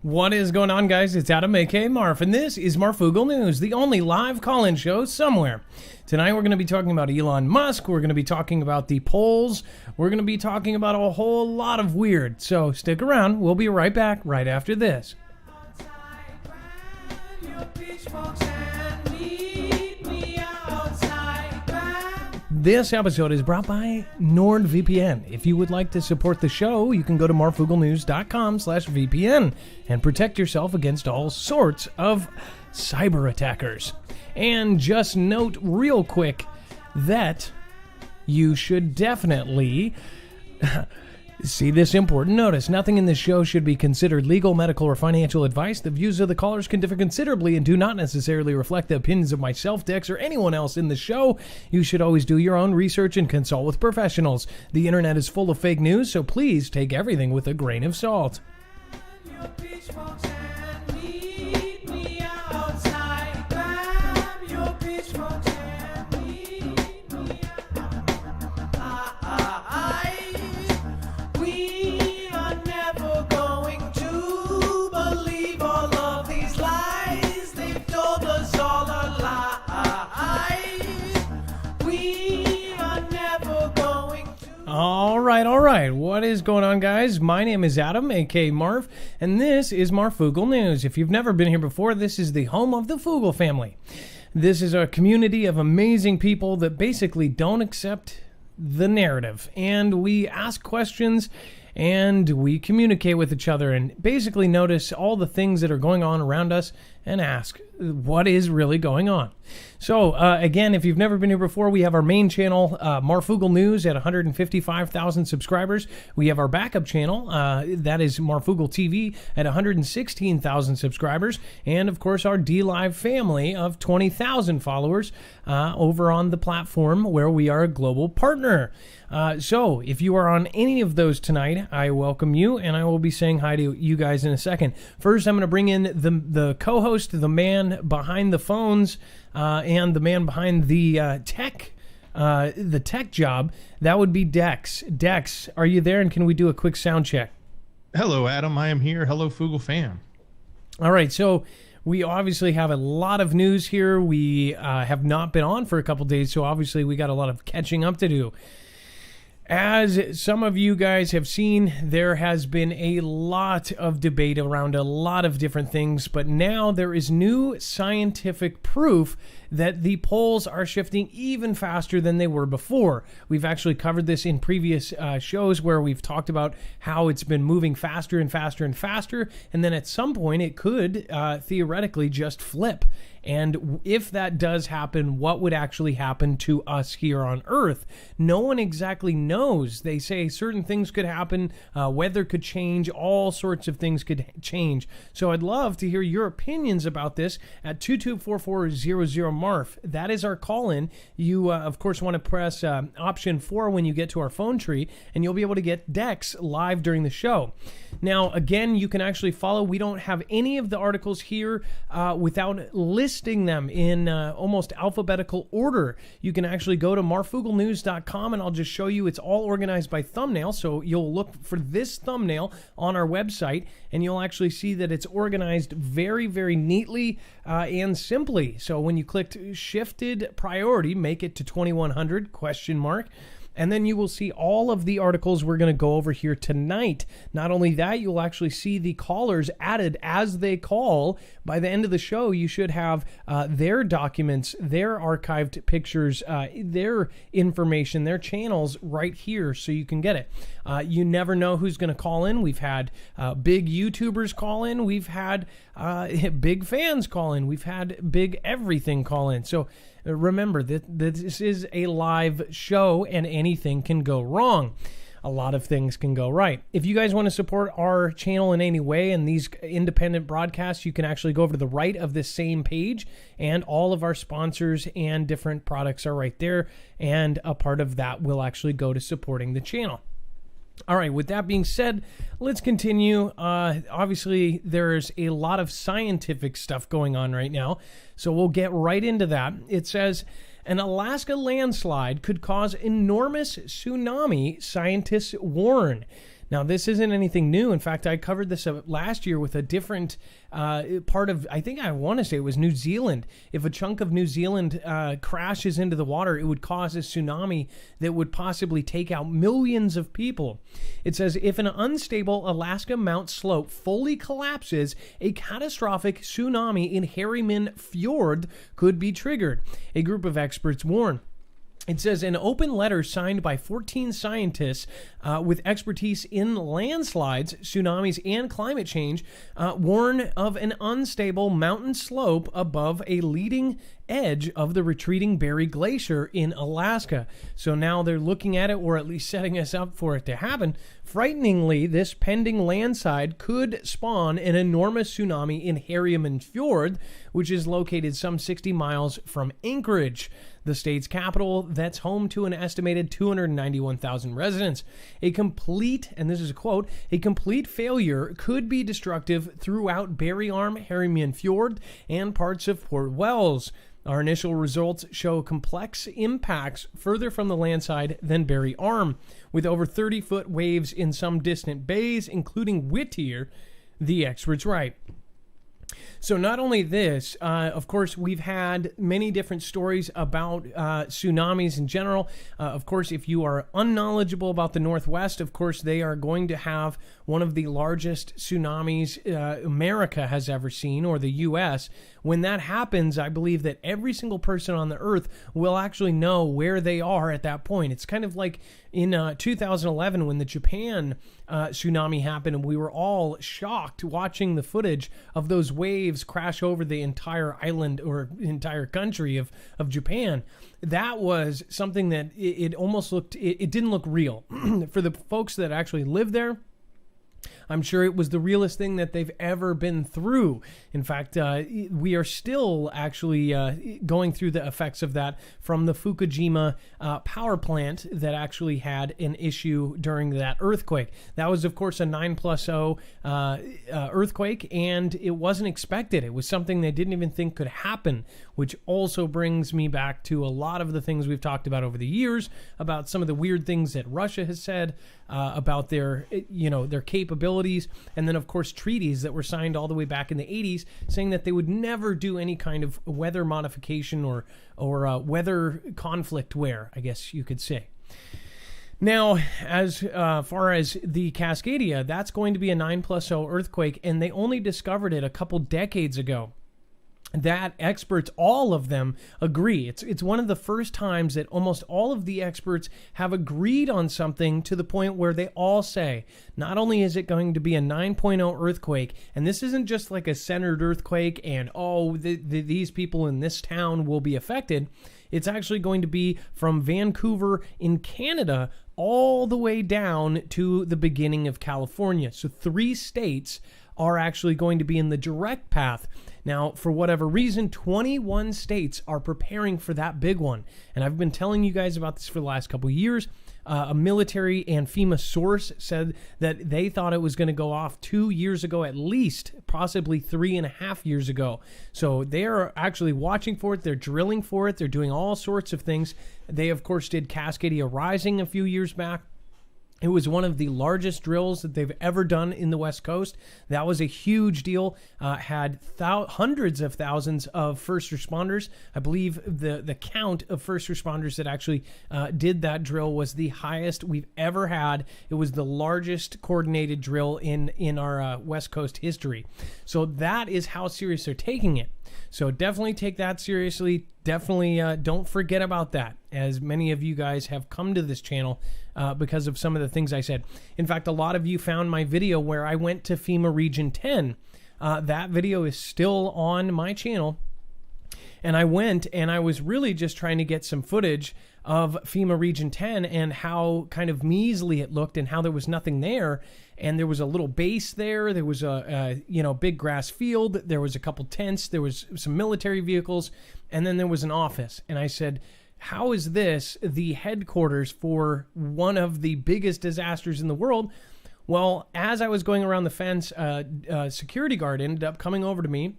What is going on, guys? It's Adam, aka Marf, and this is Marfoogle News, the only live call-in show somewhere. Tonight we're going to be talking about Elon Musk, we're going to be talking about the polls, we're going to be talking about a whole lot of weird. So stick around, we'll be right back right after this. This episode is brought by NordVPN. If you would like to support the show, you can go to marfooglnews.com/VPN and protect yourself against all sorts of cyber attackers. And just note real quick that you should definitely see this important notice. Nothing in this show should be considered legal, medical, or financial advice. The views of the callers can differ considerably and do not necessarily reflect the opinions of myself, Dex, or anyone else in the show. You should always do your own research and consult with professionals. The internet is full of fake news, so please take everything with a grain of salt. All right. What is going on, guys? My name is Adam, aka Marf, and this is Marfoogle News. If you've never been here before, this is the home of the Foogle family. This is a community of amazing people that basically don't accept the narrative, and we ask questions and we communicate with each other and basically notice all the things that are going on around us and ask what is really going on. So again, if you've never been here before, we have our main channel, Marfoogle News, at 155,000 subscribers. We have our backup channel, that is Marfoogle TV, at 116,000 subscribers. And of course, our D-Live family of 20,000 followers over on the platform where we are a global partner. So if you are on any of those tonight, I welcome you, and I will be saying hi to you guys in a second. First, I'm going to bring in the co-host, the man behind the phones, and the man behind the tech job. That would be Dex. Dex, are you there, and can we do a quick sound check? Hello, Adam. I am here. Hello, Foogle fam. All right, so we obviously have a lot of news here. We have not been on for a couple days, so obviously we got a lot of catching up to do. As some of you guys have seen, there has been a lot of debate around a lot of different things, but now there is new scientific proof that the poles are shifting even faster than they were before. We've actually covered this in previous shows where we've talked about how it's been moving faster and faster and faster, and then at some point it could theoretically just flip. And if that does happen, what would actually happen to us here on Earth? No one exactly knows. They say certain things could happen, weather could change, all sorts of things could change. So I'd love to hear your opinions about this at 224400Marf. That is our call-in. You, of course, want to press option 4 when you get to our phone tree, and you'll be able to get Dex live during the show. Now, again, you can actually follow. We don't have any of the articles here without listing them in almost alphabetical order. You can actually go to marfooglenews.com, and I'll just show you it's all organized by thumbnail. So you'll look for this thumbnail on our website, and you'll actually see that it's organized very, very neatly and simply. So when you clicked shifted priority, make it to 2100 ? And then you will see all of the articles we're going to go over here tonight. Not only that, you'll actually see the callers added as they call. By the end of the show, you should have their documents, their archived pictures, their information, their channels right here so you can get it. You never know who's going to call in. We've had big YouTubers call in. We've had big fans call in. We've had big everything call in. So remember that this is a live show and anything can go wrong. A lot of things can go right. If you guys want to support our channel in any way and these independent broadcasts, you can actually go over to the right of this same page, and all of our sponsors and different products are right there, and a part of that will actually go to supporting the channel. All right, with that being said, let's continue. Obviously, there's a lot of scientific stuff going on right now, so we'll get right into that. It says, an Alaska landslide could cause enormous tsunami, scientists warn. Now, this isn't anything new. In fact, I covered this last year with a different part of, I want to say it was New Zealand. If a chunk of New Zealand crashes into the water, it would cause a tsunami that would possibly take out millions of people. It says, if an unstable Alaska Mount slope fully collapses, a catastrophic tsunami in Harriman Fjord could be triggered, a group of experts warn. It says an open letter signed by 14 scientists with expertise in landslides, tsunamis, and climate change warn of an unstable mountain slope above a leading edge of the retreating Berry Glacier in Alaska. So now they're looking at it, or at least setting us up for it to happen. Frighteningly, this pending landslide could spawn an enormous tsunami in Harriman Fjord, which is located some 60 miles from Anchorage, the state's capital that's home to an estimated 291,000 residents. A complete, and this is a quote, a complete failure could be destructive throughout Barry Arm, Harriman Fjord, and parts of Port Wells. Our initial results show complex impacts further from the landslide than Barry Arm, with over 30-foot waves in some distant bays, including Whittier, the experts write. So not only this, of course, we've had many different stories about tsunamis in general. Of course, if you are unknowledgeable about the Northwest, of course, they are going to have one of the largest tsunamis America has ever seen, or the U.S. When that happens, I believe that every single person on the earth will actually know where they are at that point. It's kind of like in 2011 when the Japan tsunami happened, and we were all shocked watching the footage of those waves crash over the entire island or entire country of Japan. That was something that it almost looked, it didn't look real. For the folks that actually live there, I'm sure it was the realest thing that they've ever been through. In fact, we are still actually going through the effects of that from the Fukushima power plant that actually had an issue during that earthquake. That was, of course, a 9+0 earthquake, and it wasn't expected. It was something they didn't even think could happen, which also brings me back to a lot of the things we've talked about over the years, about some of the weird things that Russia has said about their capabilities, and then, of course, treaties that were signed all the way back in the 80s saying that they would never do any kind of weather modification or weather conflict wear, I guess you could say. Now, as far as the Cascadia, that's going to be a 9+0 earthquake, and they only discovered it a couple decades ago. That experts, all of them, agree. It's one of the first times that almost all of the experts have agreed on something to the point where they all say, not only is it going to be a 9.0 earthquake, and this isn't just like a centered earthquake and, these people in this town will be affected. It's actually going to be from Vancouver in Canada all the way down to the beginning of California. So 3 states are actually going to be in the direct path. Now, for whatever reason, 21 states are preparing for that big one. And I've been telling you guys about this for the last couple of years. A military and FEMA source said that they thought it was going to go off 2 years ago at least, possibly 3.5 years ago. So they are actually watching for it. They're drilling for it. They're doing all sorts of things. They, of course, did Cascadia Rising a few years back. It was one of the largest drills that they've ever done in the West Coast. That was a huge deal. Had hundreds of thousands of first responders. I believe the count of first responders that actually did that drill was the highest we've ever had. It was the largest coordinated drill in our West Coast history. So that is how serious they're taking it. So definitely take that seriously. Definitely don't forget about that, as many of you guys have come to this channel because of some of the things I said. In fact, a lot of you found my video where I went to FEMA Region 10. That video is still on my channel. And I went and I was really just trying to get some footage of FEMA Region 10 and how kind of measly it looked and how there was nothing there. And there was a little base there. There was a big grass field. There was a couple tents. There was some military vehicles. And then there was an office. And I said, how is this the headquarters for one of the biggest disasters in the world? Well, as I was going around the fence, a security guard ended up coming over to me.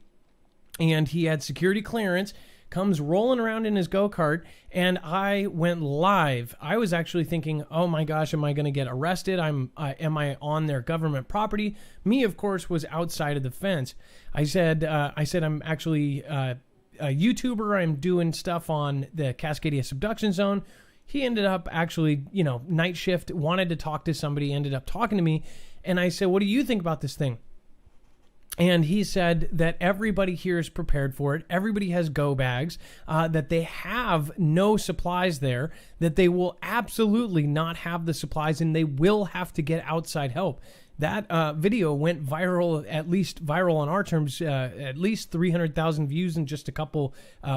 And he had security clearance, comes rolling around in his go-kart, and I went live. I was actually thinking, oh my gosh, am I going to get arrested? Am I on their government property? Me, of course, was outside of the fence. I said I'm actually a YouTuber. I'm doing stuff on the Cascadia subduction zone. He ended up actually, night shift, wanted to talk to somebody, ended up talking to me. And I said, what do you think about this thing? And he said that everybody here is prepared for it. Everybody has go bags, that they have no supplies there, that they will absolutely not have the supplies, and they will have to get outside help. That video went viral, at least viral on our terms, at least 300,000 views in just a couple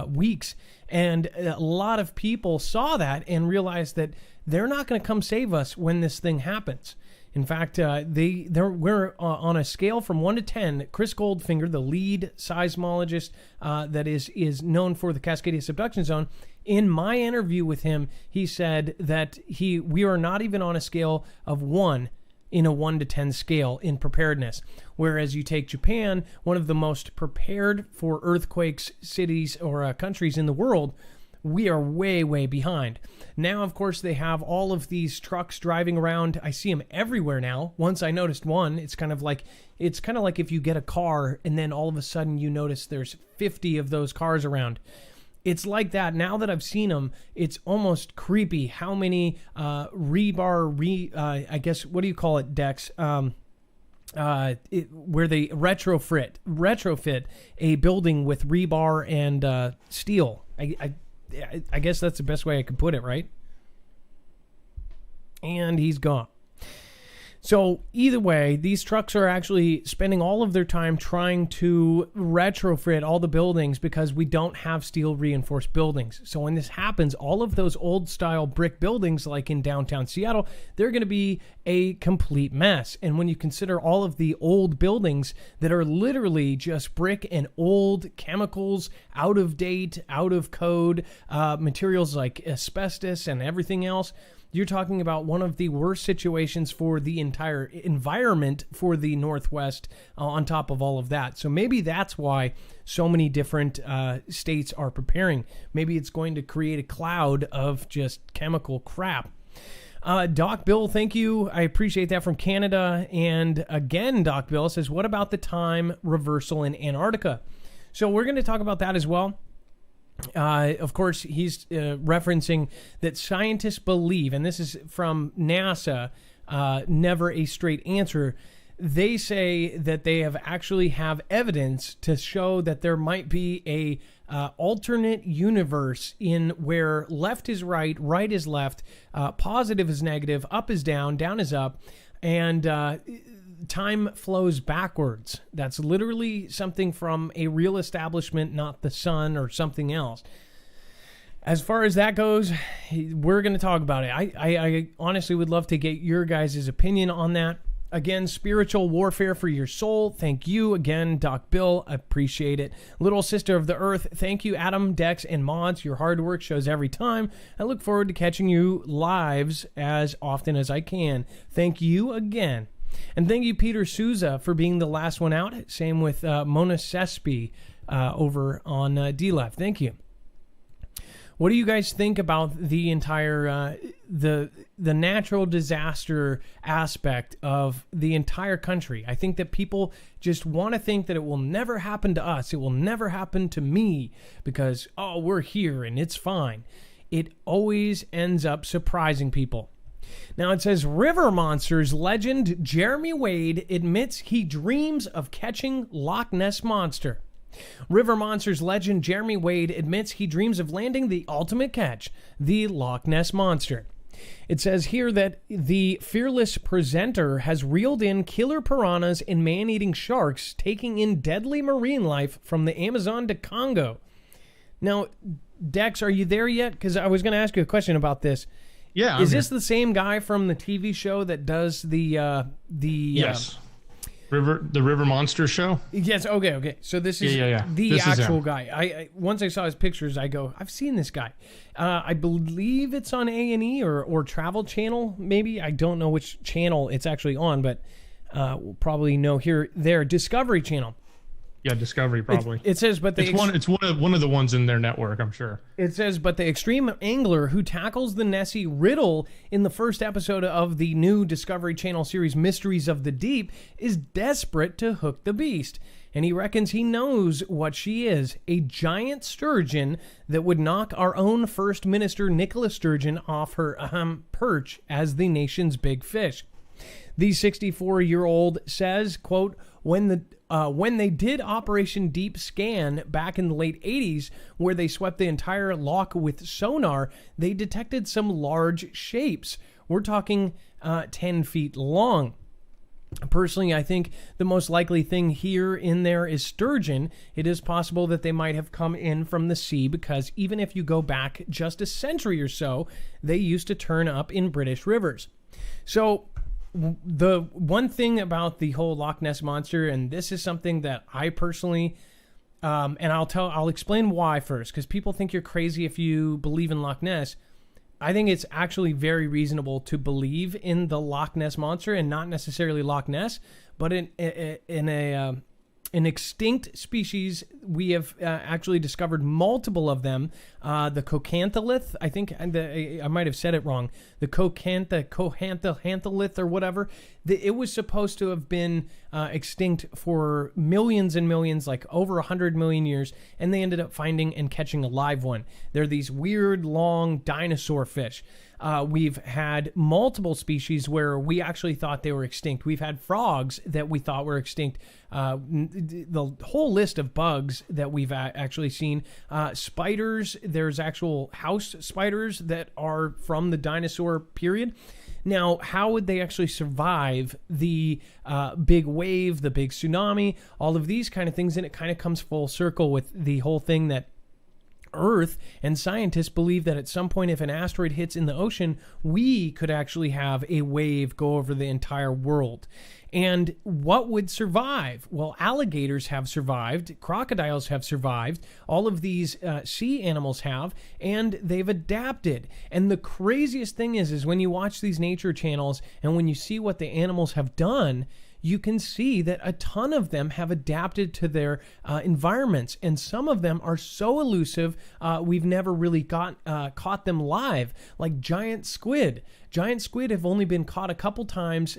weeks. And a lot of people saw that and realized that they're not going to come save us when this thing happens. In fact, we're on a scale from 1 to 10. Chris Goldfinger, the lead seismologist that is known for the Cascadia subduction zone, in my interview with him, he said that we are not even on a scale of 1 in a 1 to 10 scale in preparedness. Whereas you take Japan, one of the most prepared for earthquakes cities or countries in the world, we are way, way behind. Now, of course, they have all of these trucks driving around. I see them everywhere now. Once I noticed one, it's kind of like if you get a car and then all of a sudden you notice there's 50 of those cars around. It's like that. Now that I've seen them, it's almost creepy how many I guess, what do you call it, Dex? Where they retrofit a building with rebar and steel. I guess that's the best way I could put it, right? And he's gone. So either way, these trucks are actually spending all of their time trying to retrofit all the buildings because we don't have steel reinforced buildings. So when this happens, all of those old style brick buildings like in downtown Seattle, they're going to be a complete mess. And when you consider all of the old buildings that are literally just brick and old chemicals, out of date, out of code, materials like asbestos and everything else, you're talking about one of the worst situations for the entire environment for the Northwest on top of all of that. So maybe that's why so many different states are preparing. Maybe it's going to create a cloud of just chemical crap. Doc Bill, thank you. I appreciate that from Canada. And again, Doc Bill says, what about the time reversal in Antarctica? So we're going to talk about that as well. Of course, he's referencing that scientists believe, and this is from NASA, never a straight answer. They say that they have evidence to show that there might be a alternate universe in where left is right, right is left, positive is negative, up is down, down is up, and time flows backwards. That's literally something from a real establishment, not the sun or something else. As far as that goes, we're going to talk about it. I honestly would love to get your guys' opinion on that. Again, spiritual warfare for your soul. Thank you again, Doc Bill. I appreciate it. Little Sister of the Earth. Thank you, Adam, Dex, and Mods. Your hard work shows every time. I look forward to catching you lives as often as I can. Thank you again. And thank you, Peter Souza, for being the last one out. Same with Mona Sespi over on DLive. Thank you. What do you guys think about the entire the natural disaster aspect of the entire country? I think that people just want to think that it will never happen to us. It will never happen to me because, oh, we're here and it's fine. It always ends up surprising people. Now it says, River Monsters legend Jeremy Wade admits he dreams of catching Loch Ness Monster. River Monsters legend Jeremy Wade admits he dreams of landing the ultimate catch, the Loch Ness Monster. It says here that the fearless presenter has reeled in killer piranhas and man-eating sharks, taking in deadly marine life from the Amazon to Congo. Now, Dex, are you there yet? Because I was going to ask you a question about this. Yeah. Is this the same guy from the TV show that does the yes. The River Monster show? Yes, okay. So this is the actual guy. I once I saw his pictures, I go, I've seen this guy. I believe it's on A&E or Travel Channel, maybe. I don't know which channel it's actually on, but we'll probably know there. Discovery Channel. Yeah, Discovery probably. It says, but it's one of the ones in their network, I'm sure. It says, but the extreme angler who tackles the Nessie riddle in the first episode of the new Discovery Channel series Mysteries of the Deep is desperate to hook the beast. And he reckons he knows what she is, a giant sturgeon that would knock our own First Minister Nicola Sturgeon off her perch as the nation's big fish. The 64-year-old says, quote, when they did Operation Deep Scan back in the late 80s, where they swept the entire loch with sonar, they detected some large shapes. We're talking 10 feet long. Personally, I think the most likely thing here in there is sturgeon. It is possible that they might have come in from the sea because even if you go back just a century or so, they used to turn up in British rivers. So the one thing about the whole Loch Ness Monster, and this is something that I personally, and I'll explain why first, because people think you're crazy if you believe in Loch Ness. I think it's actually very reasonable to believe in the Loch Ness Monster, and not necessarily Loch Ness, but in an extinct species. We have actually discovered multiple of them. The Cocantholith, I think I might have said it wrong. The Cocantholith or whatever. It was supposed to have been extinct for millions and millions, like over 100 million years, and they ended up finding and catching a live one. They're these weird, long dinosaur fish. We've had multiple species where we actually thought they were extinct. We've had frogs that we thought were extinct. The whole list of bugs that we've actually seen. Spiders, there's actual house spiders that are from the dinosaur period. Now, how would they actually survive the big wave, the big tsunami, all of these kind of things? And it kind of comes full circle with the whole thing that Earth and scientists believe that at some point, if an asteroid hits in the ocean, we could actually have a wave go over the entire world. And what would survive? Well, alligators have survived, crocodiles have survived, all of these sea animals have, and they've adapted. And the craziest thing is when you watch these nature channels and when you see what the animals have done, you can see that a ton of them have adapted to their environments, and some of them are so elusive we've never really caught them live, like giant squid. Giant squid have only been caught a couple times,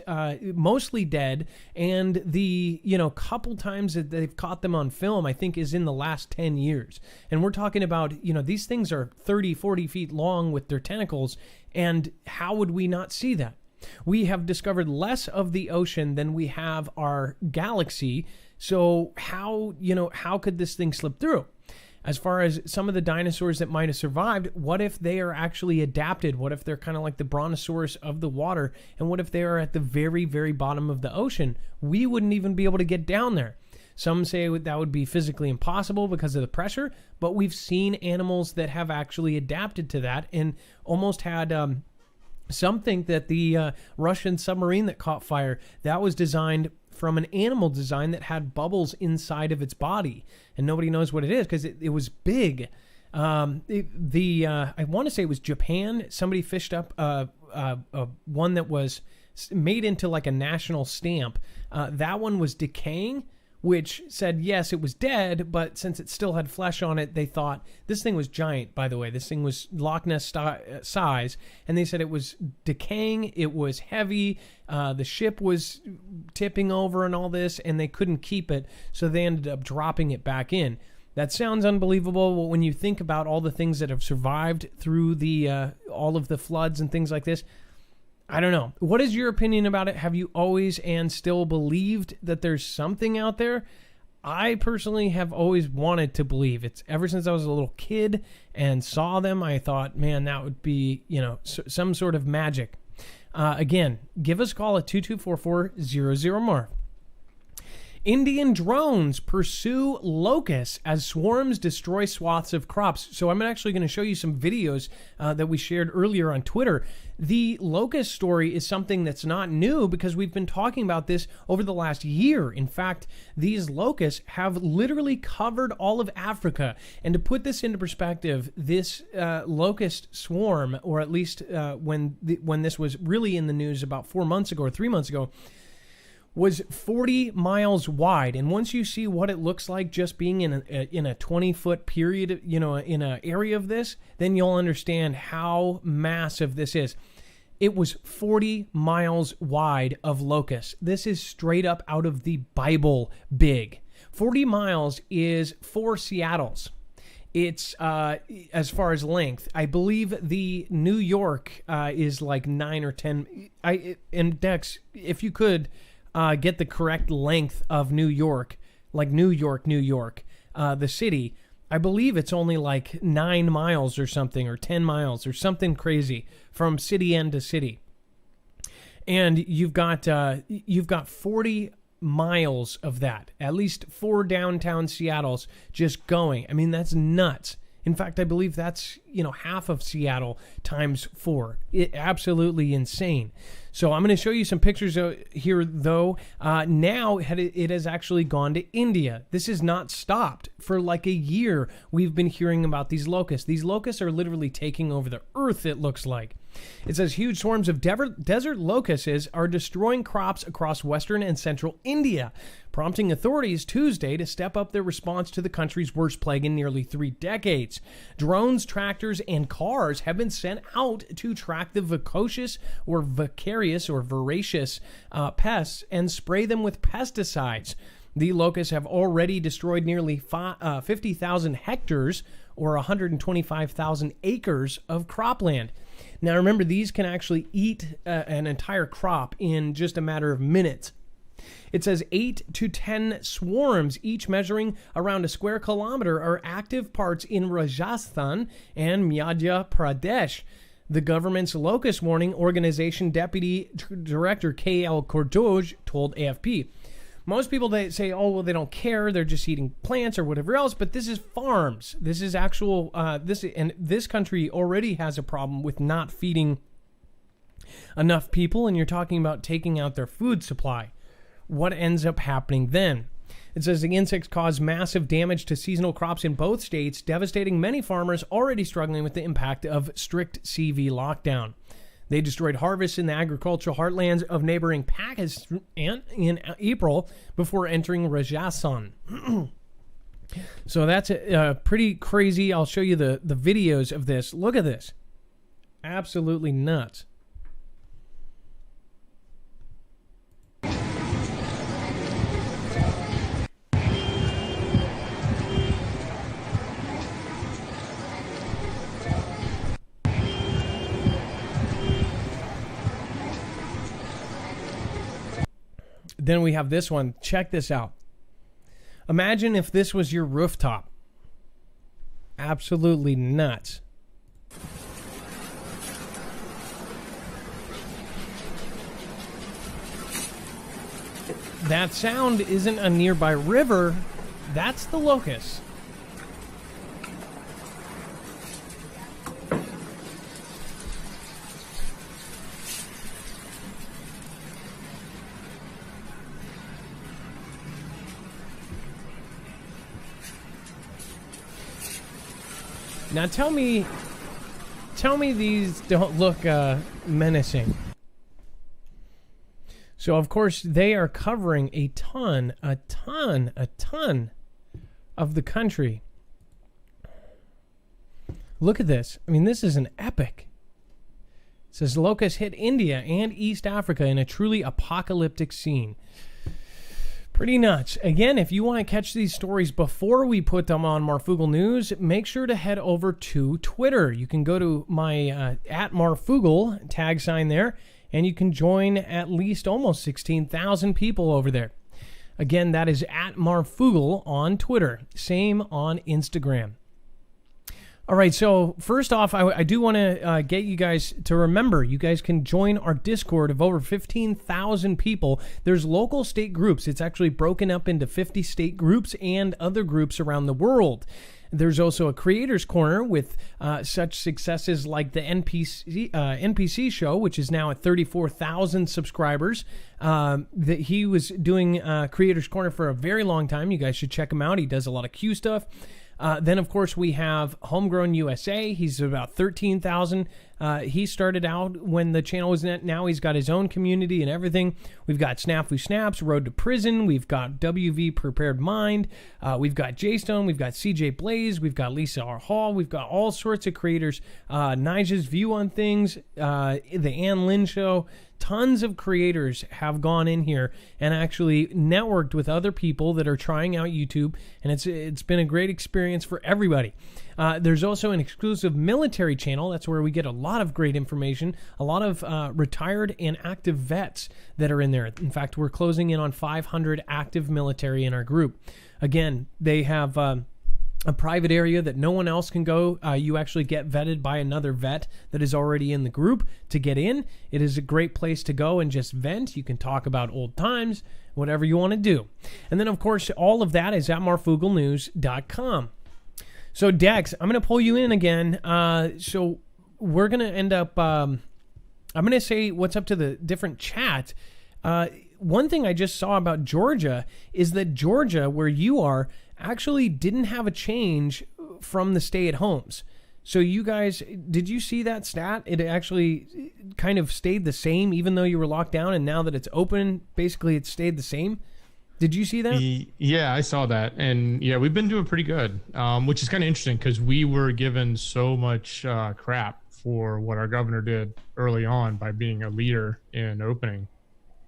mostly dead, and the couple times that they've caught them on film, I think, is in the last 10 years. And we're talking about, these things are 30, 40 feet long with their tentacles, and how would we not see that? We have discovered less of the ocean than we have our galaxy. So how could this thing slip through? As far as some of the dinosaurs that might have survived, what if they are actually adapted? What if they're kind of like the brontosaurus of the water? And what if they are at the very, very bottom of the ocean? We wouldn't even be able to get down there. Some say that would be physically impossible because of the pressure, but we've seen animals that have actually adapted to that and almost had... Some think that the Russian submarine that caught fire, that was designed from an animal design that had bubbles inside of its body. And nobody knows what it is because it was big. I want to say it was Japan. Somebody fished up one that was made into like a national stamp. That one was decaying, which said, yes, it was dead, but since it still had flesh on it, they thought, this thing was giant, by the way. This thing was Loch Ness size, and they said it was decaying, it was heavy, the ship was tipping over and all this, and they couldn't keep it, so they ended up dropping it back in. That sounds unbelievable, but when you think about all the things that have survived through the all of the floods and things like this, I don't know. What is your opinion about it? Have you always and still believed that there's something out there? I personally have always wanted to believe. It's ever since I was a little kid and saw them, I thought, man, that would be, some sort of magic. Again, give us a call at 2244-00-MARV. Indian drones pursue locusts as swarms destroy swaths of crops. So I'm actually going to show you some videos that we shared earlier on Twitter. The locust story is something that's not new because we've been talking about this over the last year. In fact, these locusts have literally covered all of Africa. And to put this into perspective, this locust swarm, or at least when this was really in the news about 4 months ago or 3 months ago, was 40 miles wide. And once you see what it looks like just being in a 20-foot period, in an area of this, then you'll understand how massive this is. It was 40 miles wide of Locust. This is straight up out of the Bible big. 40 miles is 4 Seattles. It's, as far as length, I believe the New York is like 9 or 10. And Dex, if you could get the correct length of New York, like New York, the city, I believe it's only like 9 miles or something, or 10 miles or something crazy from city end to city. And you've got 40 miles of that, at least 4 downtown Seattles just going. I mean, that's nuts. In fact, I believe that's, half of Seattle times 4. Absolutely insane. So I'm going to show you some pictures here, though. Now it has actually gone to India. This has not stopped. For like a year, we've been hearing about these locusts. These locusts are literally taking over the earth, it looks like. It says huge swarms of desert locusts are destroying crops across western and central India, prompting authorities Tuesday to step up their response to the country's worst plague in nearly 3 decades. Drones, tractors, and cars have been sent out to track the voracious pests and spray them with pesticides. The locusts have already destroyed nearly 50,000 hectares or 125,000 acres of cropland. Now remember, these can actually eat an entire crop in just a matter of minutes. It says 8 to 10 swarms, each measuring around a square kilometer, are active parts in Rajasthan and Madhya Pradesh. The government's locust warning organization deputy director K.L. Kordoj told AFP. Most people, they say, oh, well, they don't care. They're just eating plants or whatever else. But this is farms. This is actual, this country already has a problem with not feeding enough people. And you're talking about taking out their food supply. What ends up happening then? It says the insects cause massive damage to seasonal crops in both states, devastating many farmers already struggling with the impact of strict CV lockdown. They destroyed harvests in the agricultural heartlands of neighboring Pakistan in April before entering Rajasthan. So that's pretty crazy. I'll show you the videos of this. Look at this. Absolutely nuts. Then we have this one. Check this out. Imagine if this was your rooftop. Absolutely nuts. That sound isn't a nearby river. That's the locust. Now tell me these don't look menacing. So of course they are covering a ton of the country. Look at this. I mean, this is an epic. It says locusts hit India and East Africa in a truly apocalyptic scene. Pretty nuts. Again, if you want to catch these stories before we put them on Marfoogle News, make sure to head over to Twitter. You can go to my at Marfoogle tag sign there, and you can join at least almost 16,000 people over there. Again, that is at Marfoogle on Twitter. Same on Instagram. All right, so first off, I do want to get you guys to remember, you guys can join our Discord of over 15,000 people. There's local state groups. It's actually broken up into 50 state groups and other groups around the world. There's also a creators corner with such successes like the NPC show, which is now at 34,000 subscribers. That he was doing creators corner for a very long time. You guys should check him out. He does a lot of Q stuff. Then, of course, we have Homegrown USA. He's about 13,000 He started out when the channel was net. Now he's got his own community and everything. We've got Snafu Snaps, Road to Prison. We've got WV Prepared Mind. We've got J-Stone. We've got CJ Blaze. We've got Lisa R. Hall. We've got all sorts of creators. Nigel's View on Things. The Ann Lynn Show. Tons of creators have gone in here and actually networked with other people that are trying out YouTube, and it's been a great experience for everybody. There's also an exclusive military channel. That's where we get a lot of great information, a lot of retired and active vets that are in there. In fact, we're closing in on 500 active military in our group. Again, they have a private area that no one else can go. You actually get vetted by another vet that is already in the group to get in. It is a great place to go and just vent. You can talk about old times, whatever you want to do. And then, of course, all of that is at marfooglenews.com. So, Dex, I'm going to pull you in again. So we're going to end up... I'm going to say what's up to the different chat. One thing I just saw about Georgia is that Georgia, where you are, actually didn't have a change from the stay-at-homes. So you guys, did you see that stat? It actually kind of stayed the same even though you were locked down, and now that it's open, basically it stayed the same. Did you see that? Yeah, I saw that. And yeah, we've been doing pretty good, which is kind of interesting because we were given so much crap for what our governor did early on by being a leader in opening.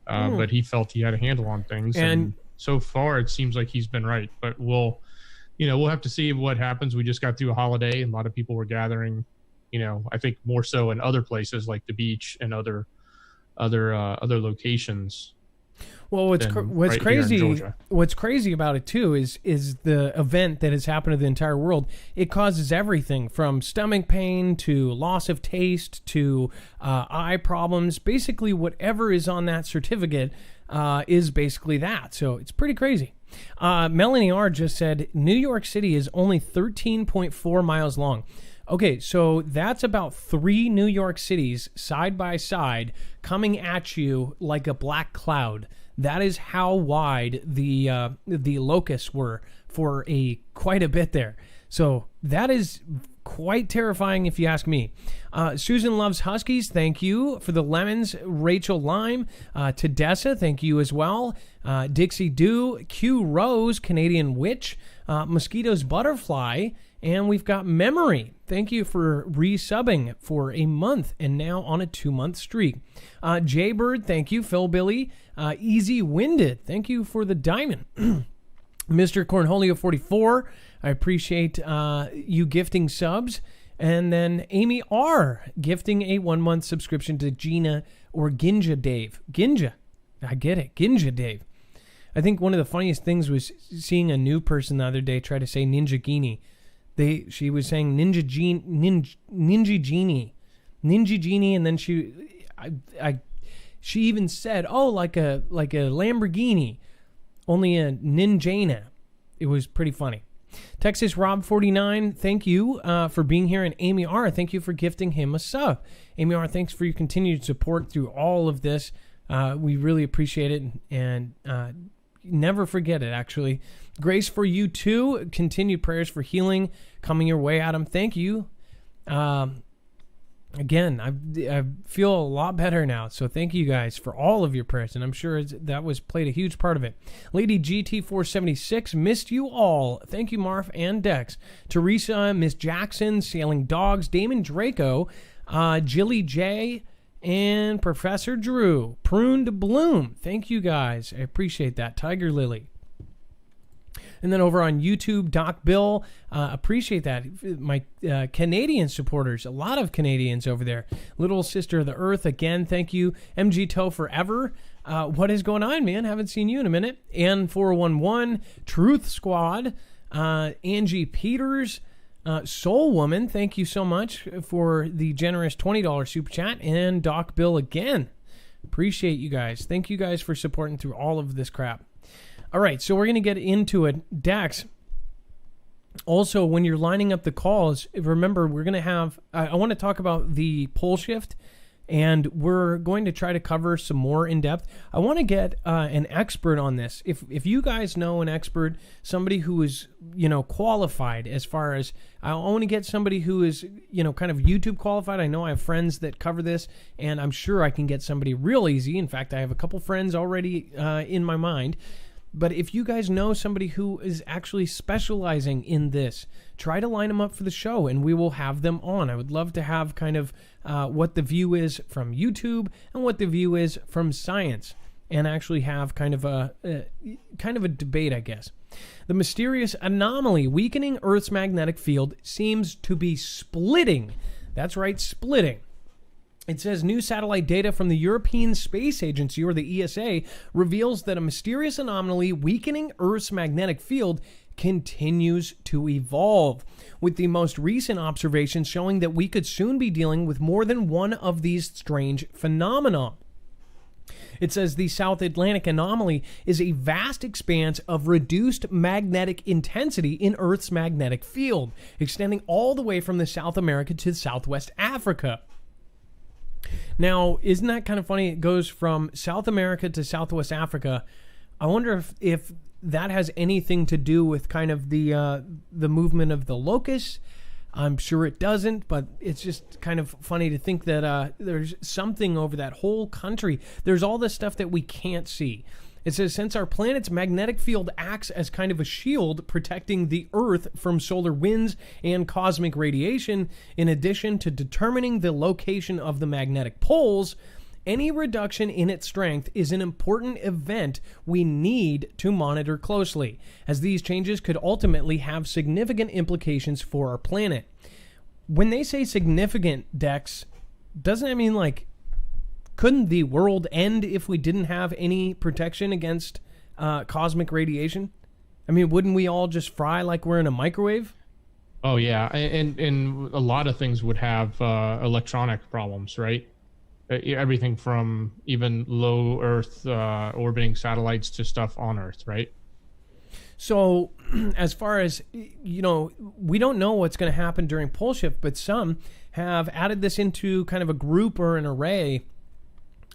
But he felt he had a handle on things. And so far, it seems like he's been right. But we'll have to see what happens. We just got through a holiday, and a lot of people were gathering. I think more so in other places like the beach and other locations. Well, what's crazy about it too is the event that has happened to the entire world. It causes everything from stomach pain to loss of taste to eye problems. Basically, whatever is on that certificate is basically that. So it's pretty crazy. Melanie R just said New York City is only 13.4 miles long. Okay, so that's about 3 New York cities side by side coming at you like a black cloud. That is how wide the locusts were for quite a bit there. So that is quite terrifying if you ask me. Susan Loves Huskies, thank you for the lemons. Rachel Lime, Tedessa, thank you as well. Dixie Dew, Q Rose, Canadian Witch, Mosquitoes Butterfly, and we've got Memory. Thank you for resubbing for a month and now on a 2-month streak. Jaybird, thank you. Phil Billy, Easy Winded, thank you for the diamond. Mr. Cornholio 44, I appreciate you gifting subs. And then Amy R gifting a 1-month subscription to Gina or Ginja Dave. Ginja, I get it. Ginja Dave. I think one of the funniest things was seeing a new person the other day try to say Ninja Genie. She was saying Ninja Genie, and then she even said, "Oh, like a Lamborghini, only a Ninjana." It was pretty funny. Texas Rob 49, thank you for being here, and Amy R, thank you for gifting him a sub. Amy R, thanks for your continued support through all of this. We really appreciate it, and never forget it. Actually. Grace for you too. Continued prayers for healing coming your way, Adam. Thank you. Again, I feel a lot better now. So thank you guys for all of your prayers, and I'm sure that was played a huge part of it. Lady GT476, missed you all. Thank you, Marf and Dex. Teresa, Miss Jackson, Sailing Dogs, Damon Draco, Jilly J, and Professor Drew. Prune to Bloom. Thank you guys. I appreciate that. Tiger Lily. And then over on YouTube, Doc Bill, appreciate that. My Canadian supporters, a lot of Canadians over there. Little Sister of the Earth, again, thank you. MG Toe Forever, what is going on, man? Haven't seen you in a minute. And 411, Truth Squad, Angie Peters, Soul Woman, thank you so much for the generous $20 super chat. And Doc Bill again. Appreciate you guys. Thank you guys for supporting through all of this crap. All right, so we're going to get into it. Dax, also, when you're lining up the calls, remember, we're going to have... I want to talk about the pole shift and we're going to try to cover some more in depth. I want to get an expert on this. If you guys know an expert, somebody who is, qualified as far as, I want to get somebody who is, kind of YouTube qualified. I know I have friends that cover this, and I'm sure I can get somebody real easy. In fact, I have a couple friends already in my mind. But if you guys know somebody who is actually specializing in this, try to line them up for the show and we will have them on. I would love to have kind of what the view is from YouTube and what the view is from science, and actually have kind of a debate, I guess. The mysterious anomaly weakening Earth's magnetic field seems to be splitting. That's right, splitting. It says new satellite data from the European Space Agency, or the ESA, reveals that a mysterious anomaly weakening Earth's magnetic field continues to evolve, with the most recent observations showing that we could soon be dealing with more than one of these strange phenomena. It says the South Atlantic anomaly is a vast expanse of reduced magnetic intensity in Earth's magnetic field, extending all the way from the South America to Southwest Africa. Now, isn't that kind of funny? It goes from South America to Southwest Africa. I wonder if that has anything to do with kind of the movement of the locusts. I'm sure it doesn't, but it's just kind of funny to think that there's something over that whole country. There's all this stuff that we can't see. It says, since our planet's magnetic field acts as kind of a shield protecting the Earth from solar winds and cosmic radiation, in addition to determining the location of the magnetic poles, any reduction in its strength is an important event we need to monitor closely, as these changes could ultimately have significant implications for our planet. When they say significant, Dex, doesn't that mean like, couldn't the world end if we didn't have any protection against cosmic radiation? I mean, wouldn't we all just fry like we're in a microwave? Oh, yeah. And a lot of things would have electronic problems, right? Everything from even low Earth orbiting satellites to stuff on Earth, right? So as far as, we don't know what's going to happen during pole shift, but some have added this into kind of a group or an array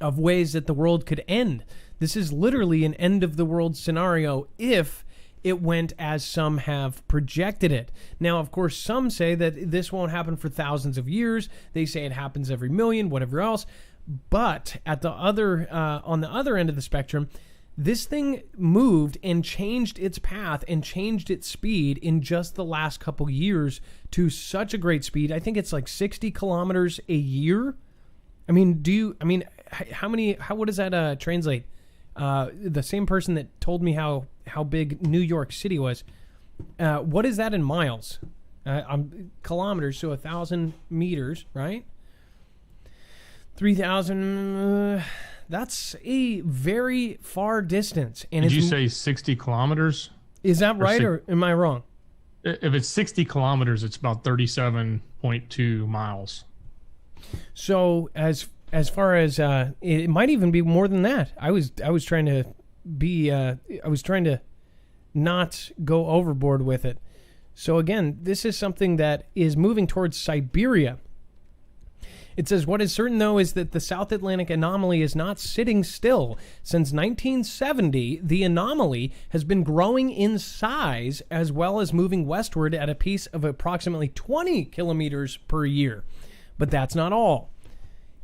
of ways that the world could end. This is literally an end of the world scenario if it went as some have projected it. Now, of course, some say that this won't happen for thousands of years. They say it happens every million, whatever else. But at the other, on the other end of the spectrum, this thing moved and changed its path and changed its speed in just the last couple years to such a great speed. I think it's like 60 kilometers a year. I mean, what does that translate? The same person that told me how big New York City was. What is that in miles? Kilometers, so 1,000 meters, right? 3,000. That's a very far distance. And did you say 60 kilometers? Is that right, or am I wrong? If it's 60 kilometers, it's about 37.2 miles. So as far as it might even be more than that. I was trying to be I was trying to not go overboard with it. So again, this is something that is moving towards Siberia. It says, what is certain, though, is that the South Atlantic anomaly is not sitting still. Since 1970, the anomaly has been growing in size as well as moving westward at a pace of approximately 20 kilometers per year. But that's not all.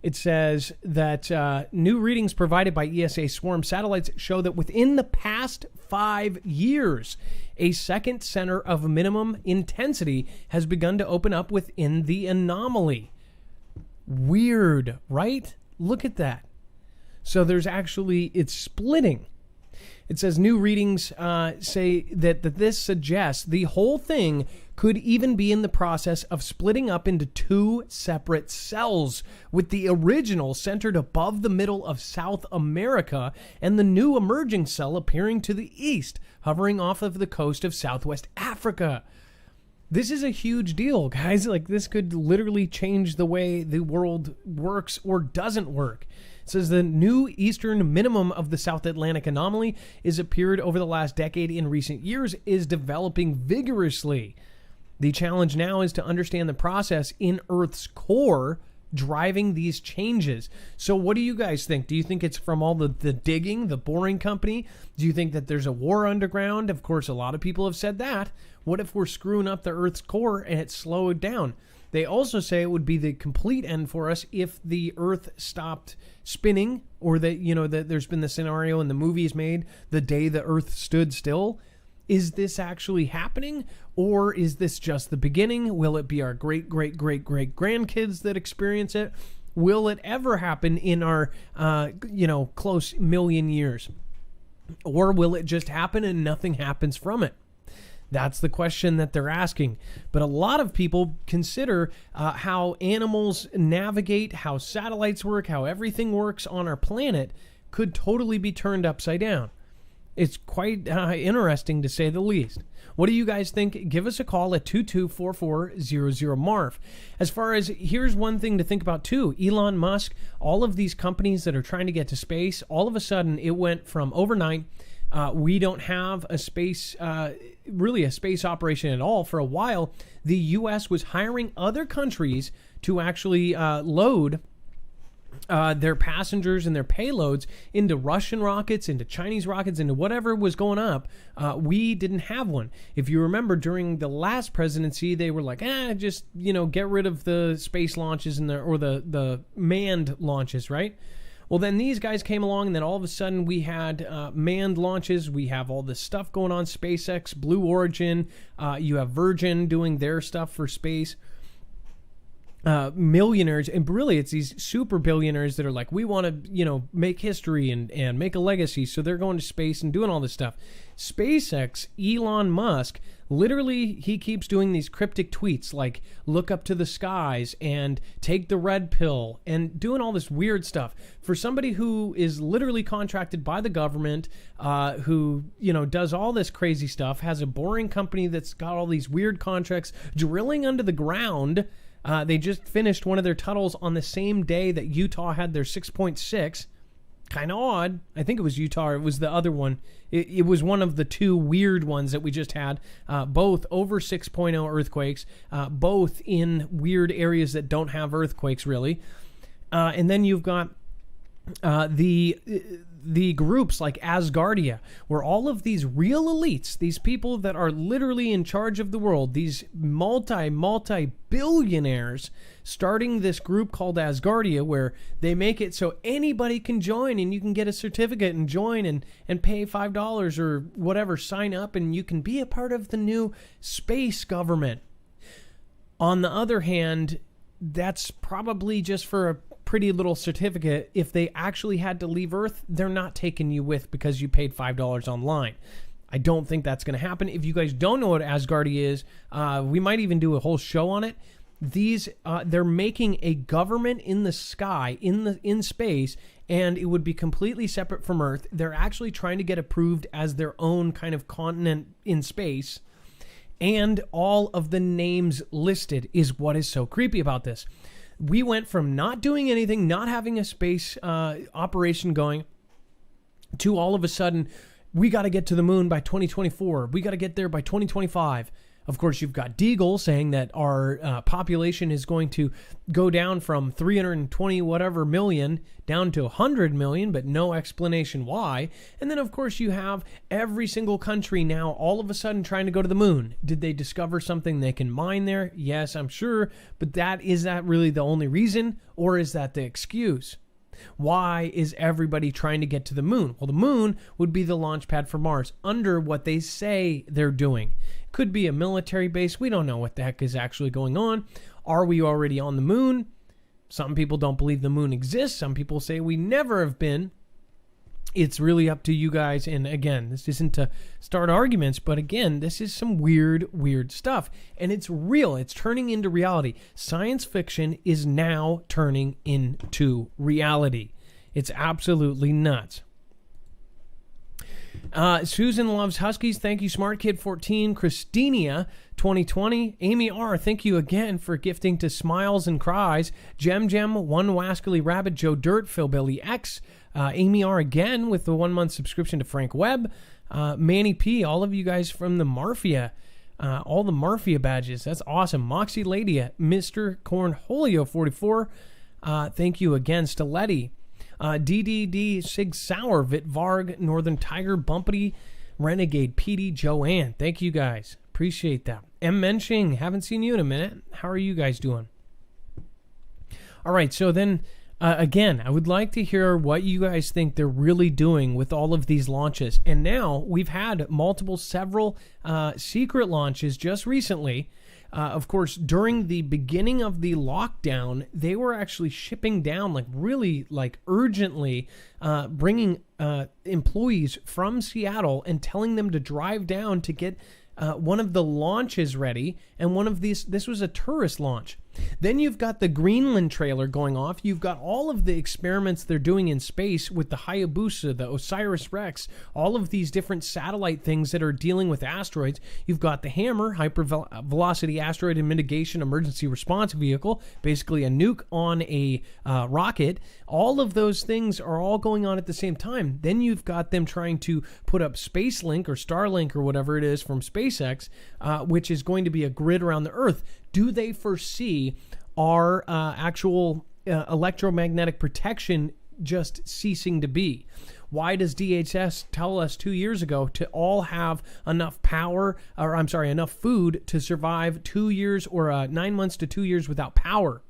It says that new readings provided by ESA Swarm satellites show that within the past 5 years, a second center of minimum intensity has begun to open up within the anomaly. Weird, right? Look at that. So there's actually, it's splitting. It says new readings say that this suggests the whole thing could even be in the process of splitting up into two separate cells, with the original centered above the middle of South America and the new emerging cell appearing to the east, hovering off of the coast of Southwest Africa. This is a huge deal, guys. Like, this could literally change the way the world works or doesn't work. It says the new eastern minimum of the South Atlantic anomaly is appeared over the last decade in recent years is developing vigorously. The challenge now is to understand the process in Earth's core driving these changes. So what do you guys think? Do you think it's from all the digging, the boring company? Do you think that there's a war underground? Of course, a lot of people have said that. What if we're screwing up the Earth's core and it's slowed down? They also say it would be the complete end for us if the Earth stopped spinning, or that, that there's been the scenario in the movies made, the day the Earth stood still. Is this actually happening, or is this just the beginning? Will it be our great grandkids that experience it? Will it ever happen in our, close million years? Or will it just happen and nothing happens from it? That's the question that they're asking. But a lot of people consider how animals navigate, how satellites work, how everything works on our planet could totally be turned upside down. It's quite interesting, to say the least. What do you guys think? Give us a call at 2244-00-MARF. As far as, here's one thing to think about too. Elon Musk, all of these companies that are trying to get to space, all of a sudden it went from overnight, we don't have a space, really a space operation at all. For a while, the U.S. was hiring other countries to actually load their passengers and their payloads into Russian rockets, into Chinese rockets, into whatever was going up. We didn't have one. If you remember, during the last presidency, they were like, just, get rid of the space launches or the manned launches, right? Well, then these guys came along, and then all of a sudden we had manned launches. We have all this stuff going on, SpaceX, Blue Origin. You have Virgin doing their stuff for space. Millionaires, and really it's these super billionaires that are like, we want to, make history and make a legacy. So they're going to space and doing all this stuff. SpaceX, Elon Musk, literally, he keeps doing these cryptic tweets like, look up to the skies and take the red pill, and doing all this weird stuff. For somebody who is literally contracted by the government, who, does all this crazy stuff, has a boring company that's got all these weird contracts, drilling under the ground. They just finished one of their tunnels on the same day that Utah had their 6.6. Kind of odd. I think it was Utah. It was the other one. It was one of the two weird ones that we just had. Both over 6.0 earthquakes. Both in weird areas that don't have earthquakes, really. And then you've got the groups like Asgardia, where all of these real elites, these people that are literally in charge of the world, these multi-billionaires, starting this group called Asgardia, where they make it so anybody can join, and you can get a certificate and join and pay $5 or whatever, sign up, and you can be a part of the new space government. On the other hand, that's probably just for a pretty little certificate. If they actually had to leave Earth, they're not taking you with because you paid $5 online. I don't think that's going to happen. If you guys don't know what Asgardia is, we might even do a whole show on it. These they're making a government in the sky, in space, and it would be completely separate from Earth. They're actually trying to get approved as their own kind of continent in space. And all of the names listed is what is so creepy about this. We went from not doing anything, not having a space operation going, to all of a sudden, we got to get to the moon by 2024. We got to get there by 2025. Of course, you've got Deagle saying that our population is going to go down from 320 whatever million down to 100 million, but no explanation why. And then, of course, you have every single country now all of a sudden trying to go to the moon. Did they discover something they can mine there? Yes, I'm sure. But is that really the only reason, or is that the excuse? Why is everybody trying to get to the moon? Well, the moon would be the launch pad for Mars under what they say they're doing. Could be a military base. We don't know what the heck is actually going on. Are we already on the moon? Some people don't believe the moon exists. Some people say we never have been. It's really up to you guys. And again, this isn't to start arguments, but again, this is some weird stuff. And it's real. It's turning into reality. Science fiction is now turning into reality. It's absolutely nuts. Susan loves Huskies. Thank you, Smart Kid 14. Christinia 2020. Amy R. Thank you again for gifting to Smiles and Cries. Gem, One Wascally Rabbit, Joe Dirt, Phil Billy X. Amy R. again with the 1 month subscription to Frank Webb. Manny P. All of you guys from the Marfia. All the Marfia badges. That's awesome. Moxie Lady, Mr. Cornholio 44. Thank you again, Stiletti. DDD, Sig Sauer, Vitvarg, Northern Tiger, Bumpity, Renegade, PD, Joanne. Thank you guys. Appreciate that. M. Menching, haven't seen you in a minute. How are you guys doing? All right, so then, again, I would like to hear what you guys think they're really doing with all of these launches. And now we've had several secret launches just recently. Of course, during the beginning of the lockdown, they were actually shipping down, really urgently, bringing employees from Seattle and telling them to drive down to get one of the launches ready. And this was a tourist launch. Then you've got the Greenland trailer going off. You've got all of the experiments they're doing in space with the Hayabusa, the OSIRIS-REx, all of these different satellite things that are dealing with asteroids. You've got the Hammer, Hypervelocity Asteroid and Mitigation Emergency Response Vehicle, basically a nuke on a rocket. All of those things are all going on at the same time. Then you've got them trying to put up SpaceLink or Starlink or whatever it is from SpaceX, which is going to be a grid around the Earth. Do they foresee our actual electromagnetic protection just ceasing to be? Why does DHS tell us 2 years ago to all have enough enough food to survive 2 years or 9 months to 2 years without power?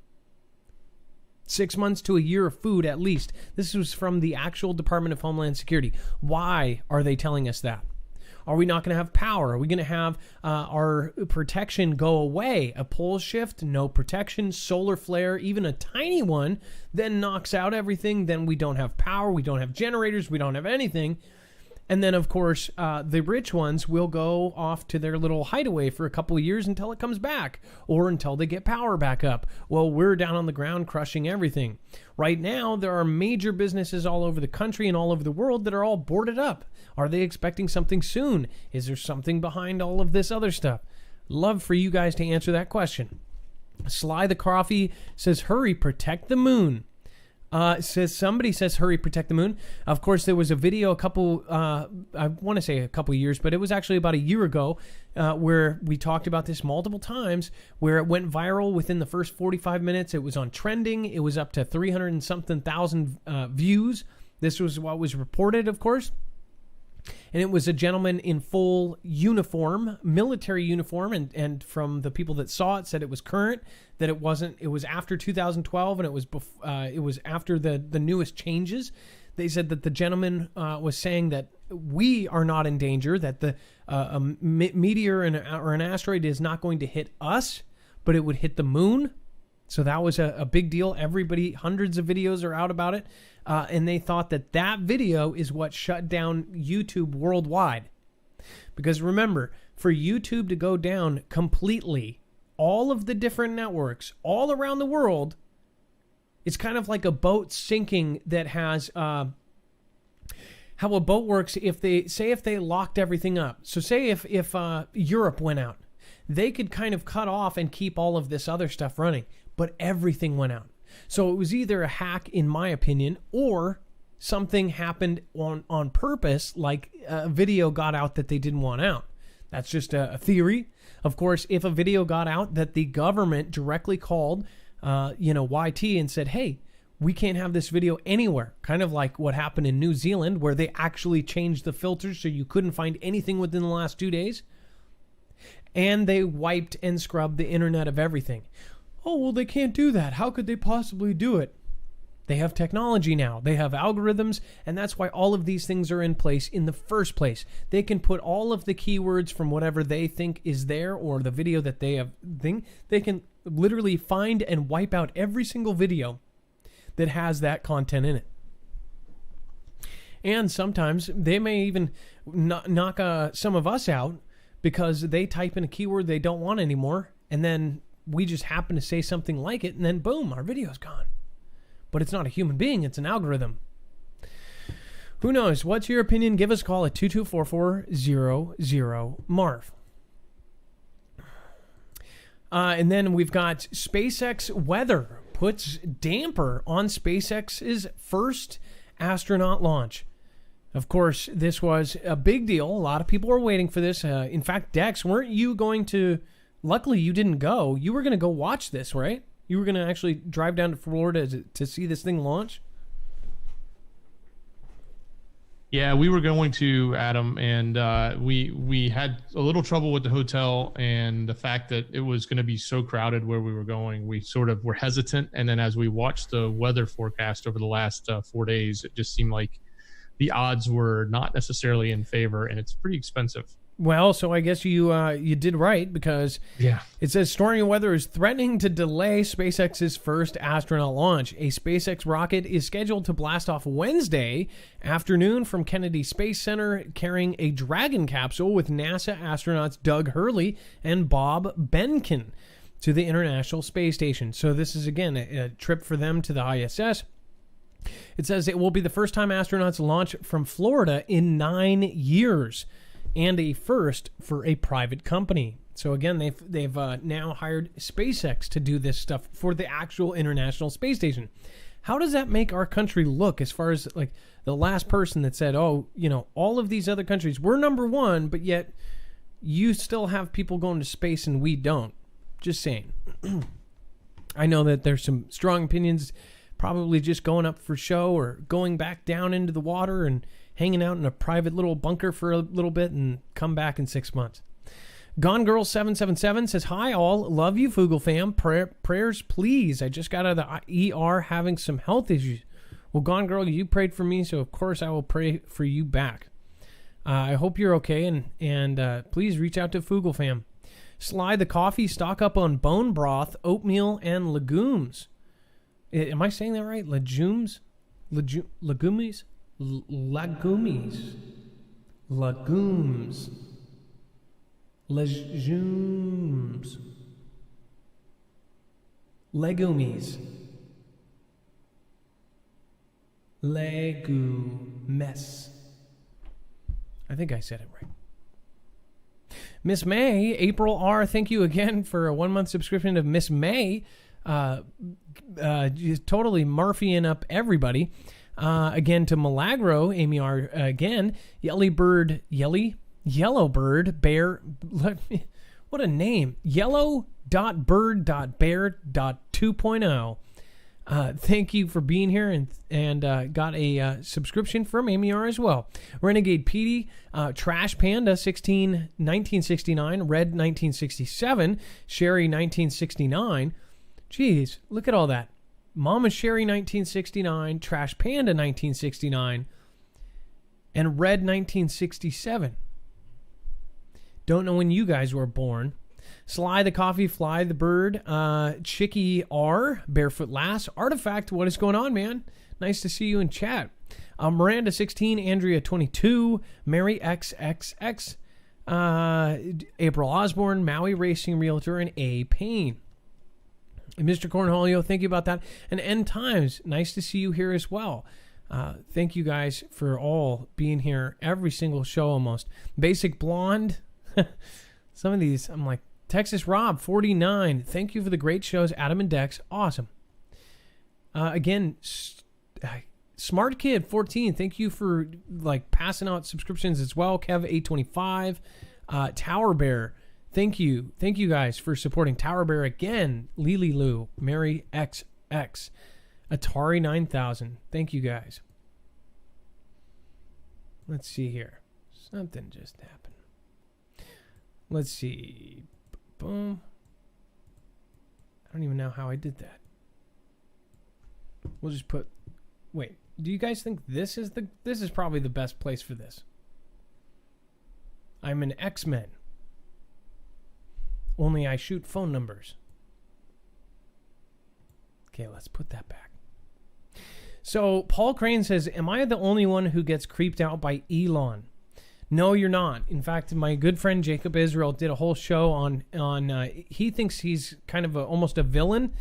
6 months to a year of food at least. This was from the actual Department of Homeland Security. Why are they telling us that? Are we not going to have power? Are we going to have our protection go away? A pole shift, no protection, solar flare, even a tiny one, then knocks out everything. Then we don't have power. We don't have generators. We don't have anything. And then, of course, the rich ones will go off to their little hideaway for a couple of years until it comes back or until they get power back up. Well, we're down on the ground crushing everything. Right now, there are major businesses all over the country and all over the world that are all boarded up. Are they expecting something soon? Is there something behind all of this other stuff? Love for you guys to answer that question. Sly the Coffee says, hurry, protect the moon. Somebody says, hurry, protect the moon. Of course, there was a video I want to say a couple years, but it was actually about a year ago where we talked about this multiple times, where it went viral within the first 45 minutes. It was on trending. It was up to 300 and something thousand views. This was what was reported, of course. And it was a gentleman in full uniform, military uniform, and from the people that saw it said it was current, that it wasn't. It was after 2012, and it was after the newest changes. They said that the gentleman was saying that we are not in danger, that the meteor or an asteroid is not going to hit us, but it would hit the moon. So that was a big deal. Everybody, hundreds of videos are out about it. And they thought that video is what shut down YouTube worldwide. Because remember, for YouTube to go down completely, all of the different networks all around the world, it's kind of like a boat sinking that has... how a boat works, if they locked everything up. So say if Europe went out, they could kind of cut off and keep all of this other stuff running. But everything went out. So it was either a hack, in my opinion, or something happened on purpose, like a video got out that they didn't want out. That's just a theory. Of course, if a video got out that the government directly called, YT and said, hey, we can't have this video anywhere. Kind of like what happened in New Zealand, where they actually changed the filters so you couldn't find anything within the last 2 days. And they wiped and scrubbed the internet of everything. Oh, well, they can't do that. How could they possibly do it? They have technology now. They have algorithms, and that's why all of these things are in place in the first place. They can put all of the keywords from whatever they think is there or the video that they have. They can literally find and wipe out every single video that has that content in it. And sometimes they may even knock some of us out because they type in a keyword they don't want anymore, and then we just happen to say something like it, and then boom, our video's gone. But it's not a human being, it's an algorithm. Who knows? What's your opinion? Give us a call at 224-400-MARF. And then we've got SpaceX Weather puts damper on SpaceX's first astronaut launch. Of course, this was a big deal. A lot of people were waiting for this. In fact, Dex, weren't you going to... Luckily, you didn't go. You were going to go watch this, right? You were going to actually drive down to Florida to see this thing launch? Yeah, we were going to, Adam, and we had a little trouble with the hotel and the fact that it was going to be so crowded where we were going. We sort of were hesitant, and then as we watched the weather forecast over the last 4 days, it just seemed like the odds were not necessarily in favor, and it's pretty expensive. Well, so I guess you did right, because it says stormy weather is threatening to delay SpaceX's first astronaut launch. A SpaceX rocket is scheduled to blast off Wednesday afternoon from Kennedy Space Center carrying a Dragon capsule with NASA astronauts Doug Hurley and Bob Behnken to the International Space Station. So this is, again, a trip for them to the ISS. It says it will be the first time astronauts launch from Florida in 9 years, and a first for a private company. So again, they've now hired SpaceX to do this stuff for the actual International Space Station. How does that make our country look, as far as like the last person that said, oh, you know, all of these other countries, we're number one, but yet you still have people going to space and we don't? Just saying. I know that there's some strong opinions, probably just going up for show or going back down into the water and hanging out in a private little bunker for a little bit and come back in 6 months. Gone Girl 777 says, hi all, love you Foogle fam, prayers please. I just got out of the ER having some health issues. Well, Gone Girl, you prayed for me, so of course I will pray for you back. I hope you're okay, and please reach out to Foogle fam. Sly the Coffee, stock up on bone broth, oatmeal, and legumes. Am I saying that right? Legumes? Legumes? Legumes. Legumes. Legumes. Legumes. Legumes. I think I said it right. Miss May, April R, thank you again for a 1 month subscription of Miss May. Just totally Murphying up everybody. Again to Milagro, Amy R. Again, Yellowbird, Bear. What a name. Yellow.bird.bear.2.0. Thank you for being here, and got a subscription from Amy R as well. Renegade Petey, Trash Panda 1969, Red 1967, Sherry 1969. Jeez, look at all that. Mama Sherry 1969, Trash Panda 1969, and Red 1967. Don't know when you guys were born. Sly the Coffee, Fly the Bird, Chicky R, Barefoot Lass, Artifact, what is going on, man? Nice to see you in chat. Miranda 16, Andrea 22, Mary XXX, April Osborne, Maui Racing Realtor, and A Payne. Mr. Cornholio, thank you about that. And End Times, nice to see you here as well. Thank you guys for all being here every single show almost. Basic Blonde, some of these, I'm like, Texas Rob, 49, thank you for the great shows, Adam and Dex, awesome. Again, Smart Kid, 14, thank you for like passing out subscriptions as well. Kev, 825, Tower Bear, thank you guys for supporting Tower Bear again. Lily Lou, Mary XX, Atari 9000. Thank you guys. Let's see here. Something just happened. Let's see. Boom. I don't even know how I did that. We'll just put. Wait. Do you guys think this is probably the best place for this? I'm an X-Men. Only I shoot phone numbers. Okay, let's put that back. So Paul Crane says, am I the only one who gets creeped out by Elon? No, you're not. In fact, my good friend Jacob Israel did a whole show on he thinks he's kind of almost a villain,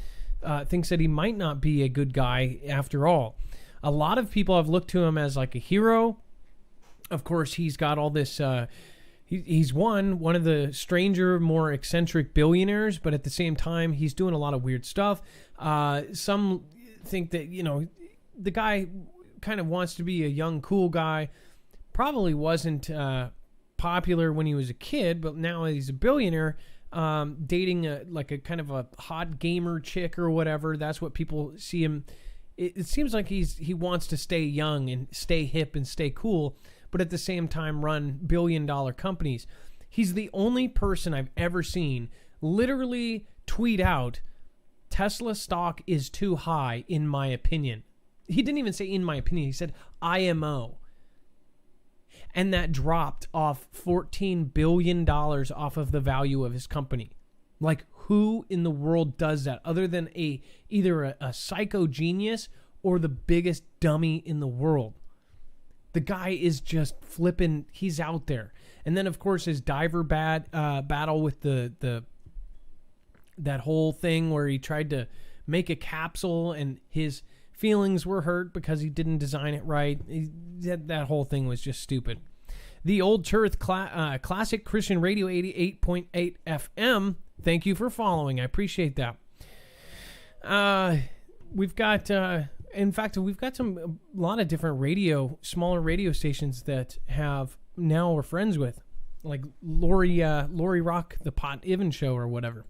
thinks that he might not be a good guy after all. A lot of people have looked to him as like a hero. Of course, he's got all this... He's one of the stranger, more eccentric billionaires, but at the same time, he's doing a lot of weird stuff. Some think that, the guy kind of wants to be a young, cool guy. Probably wasn't popular when he was a kid, but now he's a billionaire. dating a kind of a hot gamer chick or whatever. That's what people see him. It seems like he wants to stay young and stay hip and stay cool, but at the same time run billion-dollar companies. He's the only person I've ever seen literally tweet out, Tesla stock is too high, in my opinion. He didn't even say in my opinion. He said IMO. And that dropped off $14 billion off of the value of his company. Like, who in the world does that other than either a psycho genius or the biggest dummy in the world? The guy is just flipping. He's out there. And then, of course, his diver battle with that whole thing where he tried to make a capsule and his feelings were hurt because he didn't design it right. That whole thing was just stupid. The Old Turth Classic Christian Radio 88.8 FM. Thank you for following. I appreciate that. We've got, in fact, we've got a lot of different smaller radio stations that now we're friends with, like Lori Rock, the Pot Ivan Show or whatever.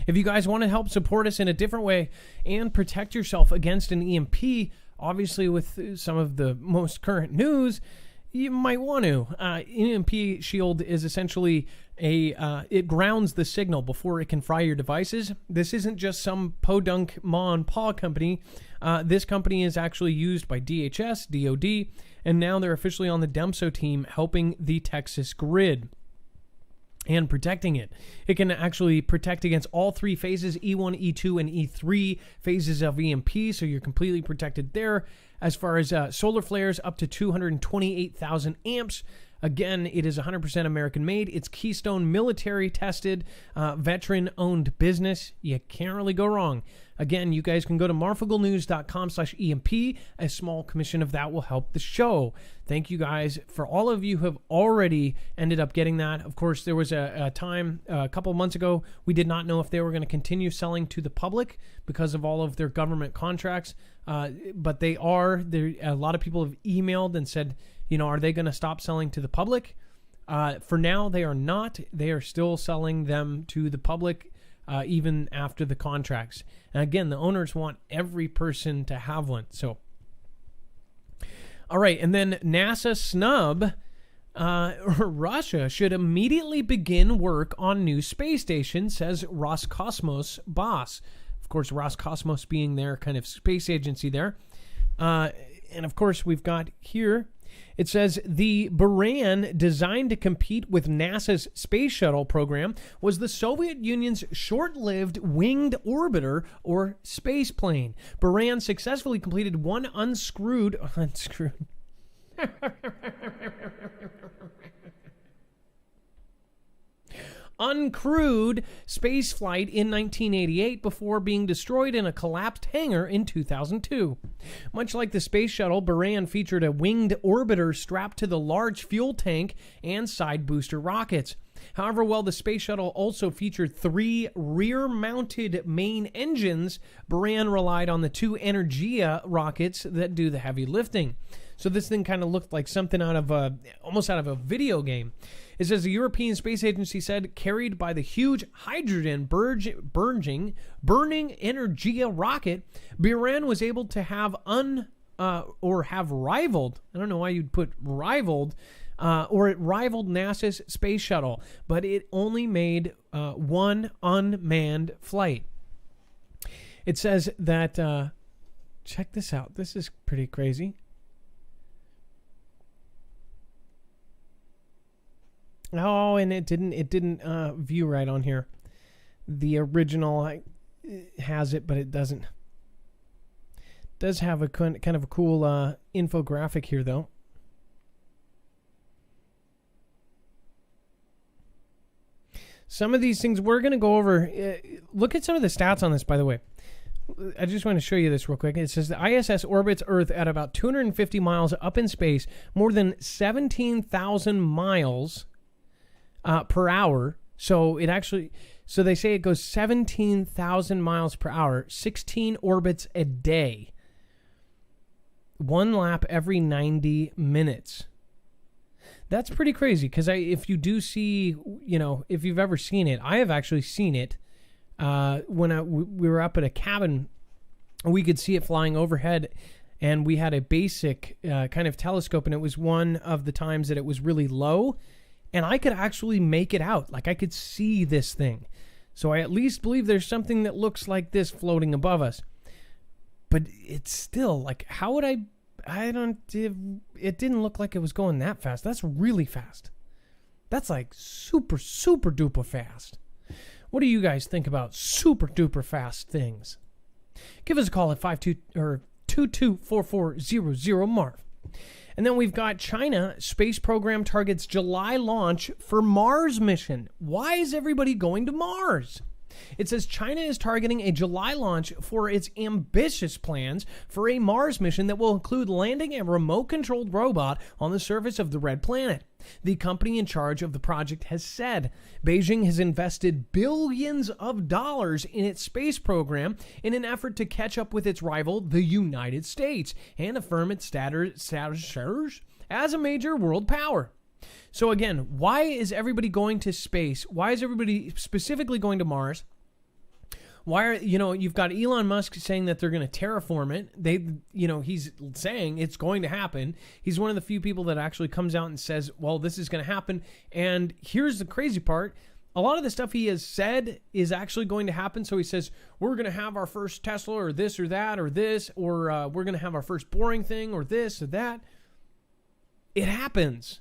If you guys want to help support us in a different way and protect yourself against an EMP, obviously with some of the most current news, you might want to. EMP Shield is essentially it grounds the signal before it can fry your devices. This isn't just some podunk ma and pa company. This company is actually used by DHS, DOD, and now they're officially on the DEMSO team helping the Texas grid and protecting it. It can actually protect against all three phases, E1, E2, and E3 phases of EMP, so you're completely protected there. As far as solar flares, up to 228,000 amps. Again, it is 100% American-made. It's Keystone military-tested, veteran-owned business. You can't really go wrong. Again, you guys can go to marfooglenews.com/EMP. A small commission of that will help the show. Thank you guys for all of you who have already ended up getting that. Of course, there was a time a couple of months ago we did not know if they were going to continue selling to the public because of all of their government contracts. But they are. A lot of people have emailed and said, are they going to stop selling to the public? For now, they are not. They are still selling them to the public even after the contracts. And again, the owners want every person to have one. So, all right. And then NASA snub. Russia should immediately begin work on new space station, says Roscosmos boss. Of course, Roscosmos being their kind of space agency there. And of course, we've got here, it says the Buran, designed to compete with NASA's space shuttle program, was the Soviet Union's short-lived winged orbiter or space plane. Buran successfully completed one uncrewed space flight in 1988 before being destroyed in a collapsed hangar in 2002. Much like the space shuttle, Buran featured a winged orbiter strapped to the large fuel tank and side booster rockets. However, while the space shuttle also featured 3 rear-mounted main engines, Buran relied on the 2 Energia rockets that do the heavy lifting. So this thing kind of looked like something almost out of a video game. It says the European Space Agency said, carried by the huge hydrogen burning Energia rocket, Buran was able to have rivaled. I don't know why you'd put rivaled. Or it rivaled NASA's space shuttle, but it only made one unmanned flight. It says that, check this out. This is pretty crazy. Oh, and it didn't view right on here. The original has it, but it doesn't. It does have a kind of a cool infographic here, though. Some of these things we're going to go over. Look at some of the stats on this, by the way. I just want to show you this real quick. It says the ISS orbits Earth at about 250 miles up in space, more than 17,000 miles per hour. So they say it goes 17,000 miles per hour, 16 orbits a day, 1 lap every 90 minutes. That's pretty crazy because if you do see, if you've ever seen it, I have actually seen it when we were up at a cabin. We could see it flying overhead, and we had a basic kind of telescope, and it was one of the times that it was really low, and I could actually make it out. Like, I could see this thing. So I at least believe there's something that looks like this floating above us. But it's still, like, how would it didn't look like it was going that fast. That's really fast. That's like super, super duper fast. What do you guys think about super duper fast things? Give us a call at 224400 Marv. And then we've got China space program targets July launch for Mars mission. Why is everybody going to Mars? It says China is targeting a July launch for its ambitious plans for a Mars mission that will include landing a remote-controlled robot on the surface of the red planet. The company in charge of the project has said Beijing has invested billions of dollars in its space program in an effort to catch up with its rival, the United States, and affirm its status as a major world power. So again, why is everybody going to space? Why is everybody specifically going to Mars? Why are, you've got Elon Musk saying that they're going to terraform it. He's saying it's going to happen. He's one of the few people that actually comes out and says, well, this is going to happen. And here's the crazy part. A lot of the stuff he has said is actually going to happen. So he says, we're going to have our first Tesla or this or that or this, or we're going to have our first boring thing or this or that. It happens.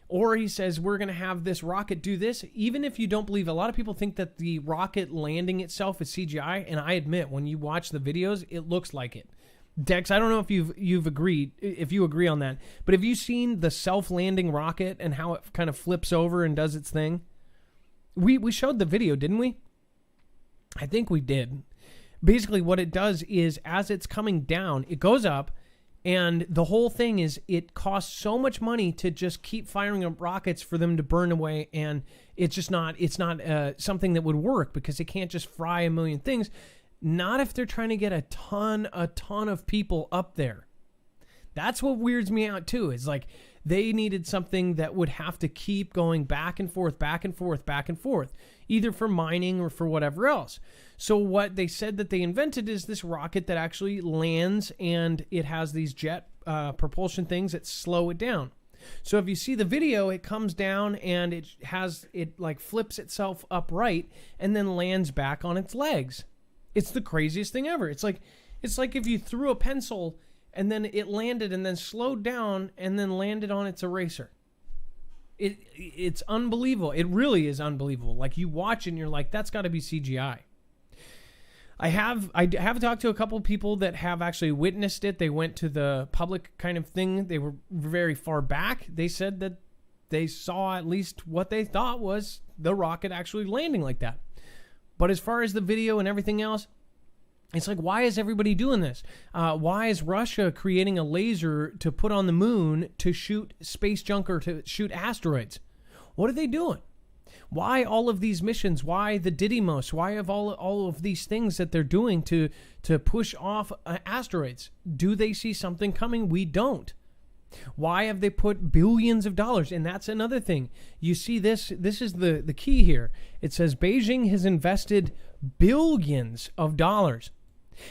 Or he says, we're going to have this rocket do this. Even if you don't believe, a lot of people think that the rocket landing itself is CGI. And I admit, when you watch the videos, it looks like it. Dex, I don't know if you've agreed, if you agree on that. But have you seen the self-landing rocket and how it kind of flips over and does its thing? We showed the video, didn't we? I think we did. Basically, what it does is, as it's coming down, it goes up. And the whole thing is, it costs so much money to just keep firing up rockets for them to burn away, and it's not something that would work because it can't just fry a million things. Not if they're trying to get a ton of people up there. That's what weirds me out too. Is like they needed something that would have to keep going back and forth, either for mining or for whatever else. So what they said that they invented is this rocket that actually lands, and it has these jet propulsion things that slow it down. So if you see the video, it comes down and it like flips itself upright and then lands back on its legs. It's the craziest thing ever. It's like if you threw a pencil and then it landed and then slowed down and then landed on its eraser. It's unbelievable. It really is unbelievable. Like, you watch it and you're like, that's got to be CGI. I have talked to a couple of people that have actually witnessed it. They went to the public kind of thing. They were very far back. They said that they saw at least what they thought was the rocket actually landing like that. But as far as the video and everything else, it's like, why is everybody doing this? Why is Russia creating a laser to put on the moon to shoot space junk or to shoot asteroids? What are they doing? Why all of these missions? Why the Didymos? Why have all of these things that they're doing to push off asteroids? Do they see something coming? We don't. Why have they put billions of dollars? And that's another thing. You see this is the key here. It says Beijing has invested billions of dollars.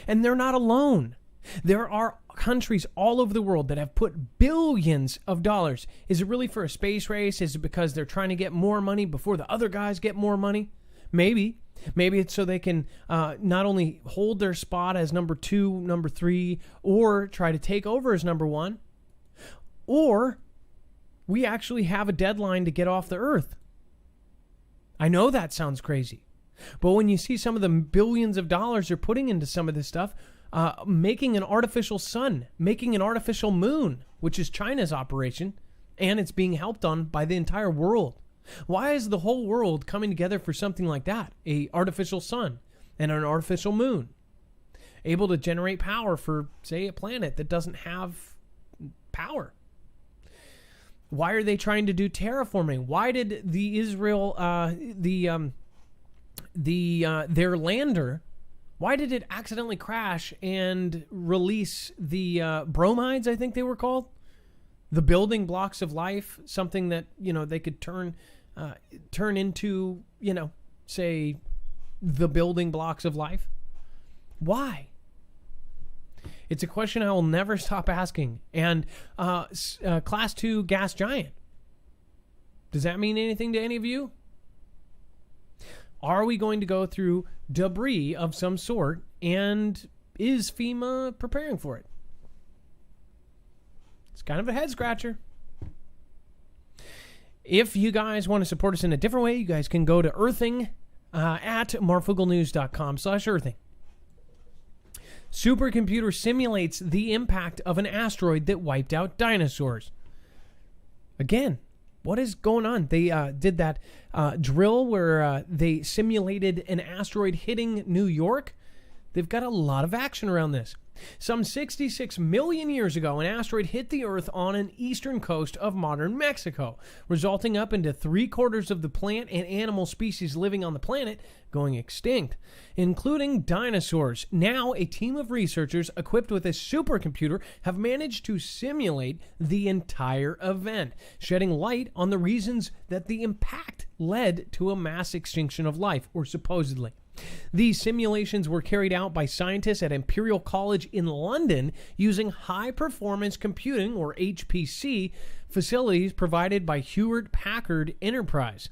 And they're not alone. There are countries all over the world that have put billions of dollars. Is it really for a space race? Is it because they're trying to get more money before the other guys get more money? Maybe. Maybe it's so they can not only hold their spot as number 2, number 3, or try to take over as number 1. Or we actually have a deadline to get off the Earth. I know that sounds crazy. But when you see some of the billions of dollars they're putting into some of this stuff, making an artificial sun, making an artificial moon, which is China's operation, and it's being helped on by the entire world. Why is the whole world coming together for something like that? An artificial sun and an artificial moon, able to generate power for, say, a planet that doesn't have power. Why are they trying to do terraforming? Why did the Israel, their lander, why did it accidentally crash and release the bromides, I think they were called? The building blocks of life, something that, they could turn into, say, the building blocks of life? Why? It's a question I will never stop asking. And Class 2 gas giant. Does that mean anything to any of you? Are we going to go through debris of some sort, and is FEMA preparing for it? It's kind of a head scratcher. If you guys want to support us in a different way, you guys can go to earthing at marfooglenews.com/earthing. Supercomputer simulates the impact of an asteroid that wiped out dinosaurs. Again, what is going on? They did that drill where they simulated an asteroid hitting New York. They've got a lot of action around this. Some 66 million years ago, an asteroid hit the Earth on an eastern coast of modern Mexico, resulting up into 3/4 of the plant and animal species living on the planet going extinct, including dinosaurs. Now, a team of researchers equipped with a supercomputer have managed to simulate the entire event, shedding light on the reasons that the impact led to a mass extinction of life, or supposedly. These simulations were carried out by scientists at Imperial College in London using high-performance computing, or HPC, facilities provided by Hewlett-Packard Enterprise.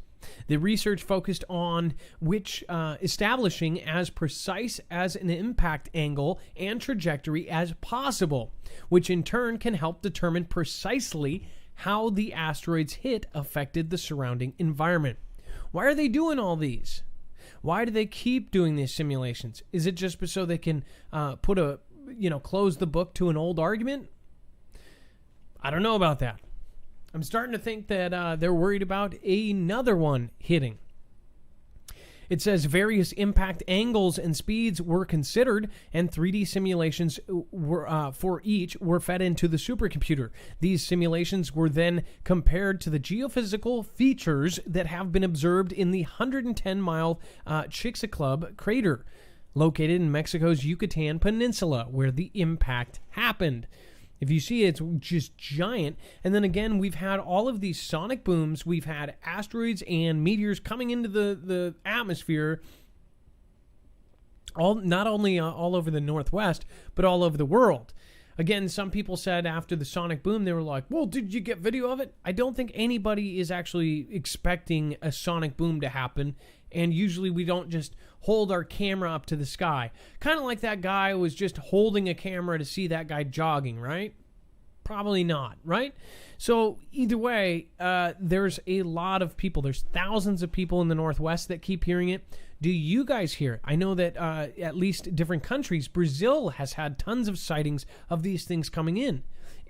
The research focused on establishing as precise as an impact angle and trajectory as possible, which in turn can help determine precisely how the asteroid's hit affected the surrounding environment. Why are they doing all these? Why do they keep doing these simulations? Is it just so they can close the book to an old argument? I don't know about that. I'm starting to think that they're worried about another one hitting. It says various impact angles and speeds were considered, and 3D simulations for each were fed into the supercomputer. These simulations were then compared to the geophysical features that have been observed in the 110-mile Chicxulub crater, located in Mexico's Yucatan Peninsula, where the impact happened. If you see it, it's just giant. And then again, we've had all of these sonic booms. We've had asteroids and meteors coming into the atmosphere, not only all over the Northwest, but all over the world. Again, some people said after the sonic boom, they were like, well, did you get video of it? I don't think anybody is actually expecting a sonic boom to happen. And usually we don't just hold our camera up to the sky. Kind of like that guy was just holding a camera to see that guy jogging, right? Probably not, right? So either way, there's a lot of people. There's thousands of people in the Northwest that keep hearing it. Do you guys hear it? I know that at least different countries, Brazil has had tons of sightings of these things coming in.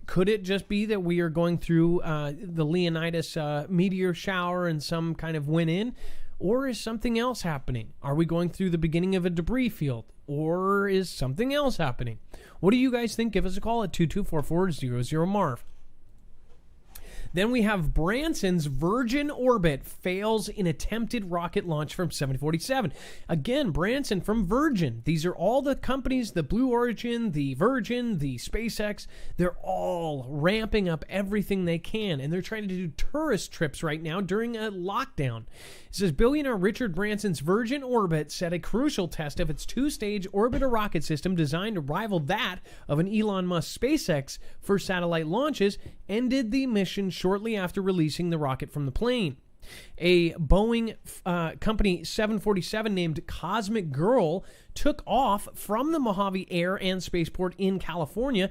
Could it just be that we are going through the Leonidas meteor shower and some kind of went in? Or is something else happening? Are we going through the beginning of a debris field? Or is something else happening? What do you guys think? Give us a call at 224-400-MARV. Then we have Branson's Virgin Orbit fails in attempted rocket launch from 747. Again, Branson from Virgin. These are all the companies, the Blue Origin, the Virgin, the SpaceX. They're all ramping up everything they can, and they're trying to do tourist trips right now during a lockdown. It says billionaire Richard Branson's Virgin Orbit set a crucial test of its two-stage orbiter rocket system designed to rival that of an Elon Musk SpaceX for satellite launches, ended the mission shortly after releasing the rocket from the plane. A Boeing company 747 named Cosmic Girl took off from the Mojave Air and Spaceport in California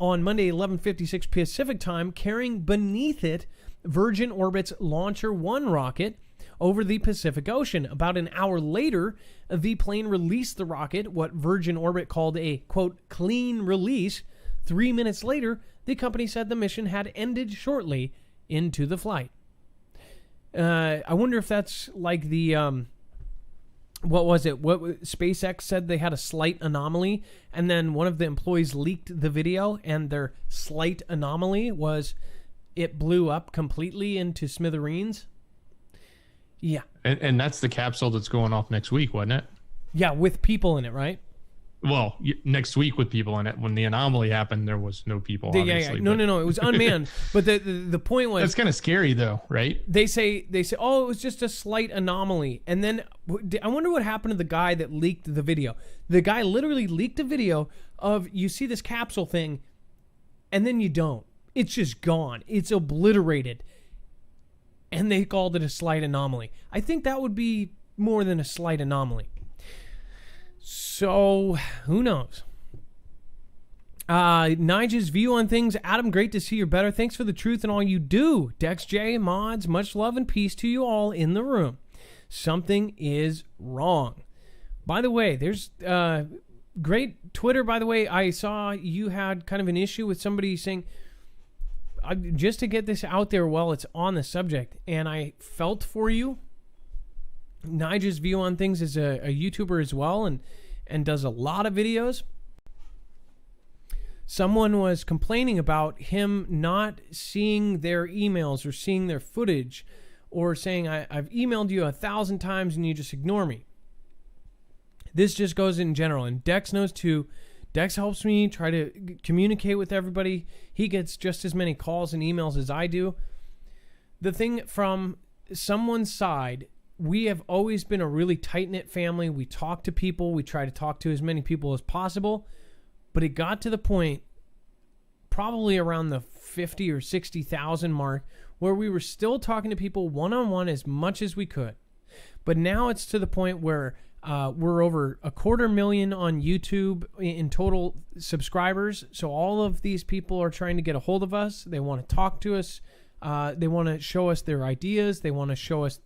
on Monday, 11:56 Pacific time, carrying beneath it Virgin Orbit's Launcher 1 rocket over the Pacific Ocean. About an hour later, the plane released the rocket, what Virgin Orbit called a, quote, clean release. 3 minutes later, the company said the mission had ended shortly into the flight. I wonder if that's like the, what was it? What SpaceX said they had a slight anomaly, and then one of the employees leaked the video, and their slight anomaly was it blew up completely into smithereens. Yeah. And that's the capsule that's going off next week, wasn't it? Yeah, with people in it, right? well, next week with people in it. When the anomaly happened, there was no people. Obviously, No, it was unmanned. But the point was, that's kind of scary, though, right? They say, oh, it was just a slight anomaly, and then I wonder what happened to the guy that leaked the video. The guy literally leaked a video of, you see this capsule thing, and then you don't. It's just gone. It's obliterated, and they called it a slight anomaly. I think that would be more than a slight anomaly. So, who knows? Nigel's view on things. Adam, great to see you're better. Thanks for the truth and all you do. Dex J, mods, much love and peace to you all in the room. Something is wrong. By the way, there's great Twitter, by the way. I saw you had kind of an issue with somebody saying, just to get this out there while it's on the subject, and I felt for you. Nigel's view on things is a YouTuber as well, and does a lot of videos. Someone was complaining about him not seeing their emails or seeing their footage, or saying, I've emailed you 1,000 times and you just ignore me. This just goes in general, and Dex knows too. Dex helps me try to communicate with everybody. He gets just as many calls and emails as I do. The thing from someone's side, we have always been a really tight-knit family. We talk to people. We try to talk to as many people as possible. But it got to the point, probably around the 50 or 60,000 mark, where we were still talking to people one-on-one as much as we could. But now it's to the point where we're over 250,000 on YouTube in total subscribers. So all of these people are trying to get a hold of us. They want to talk to us. They want to show us their ideas. They want to show us.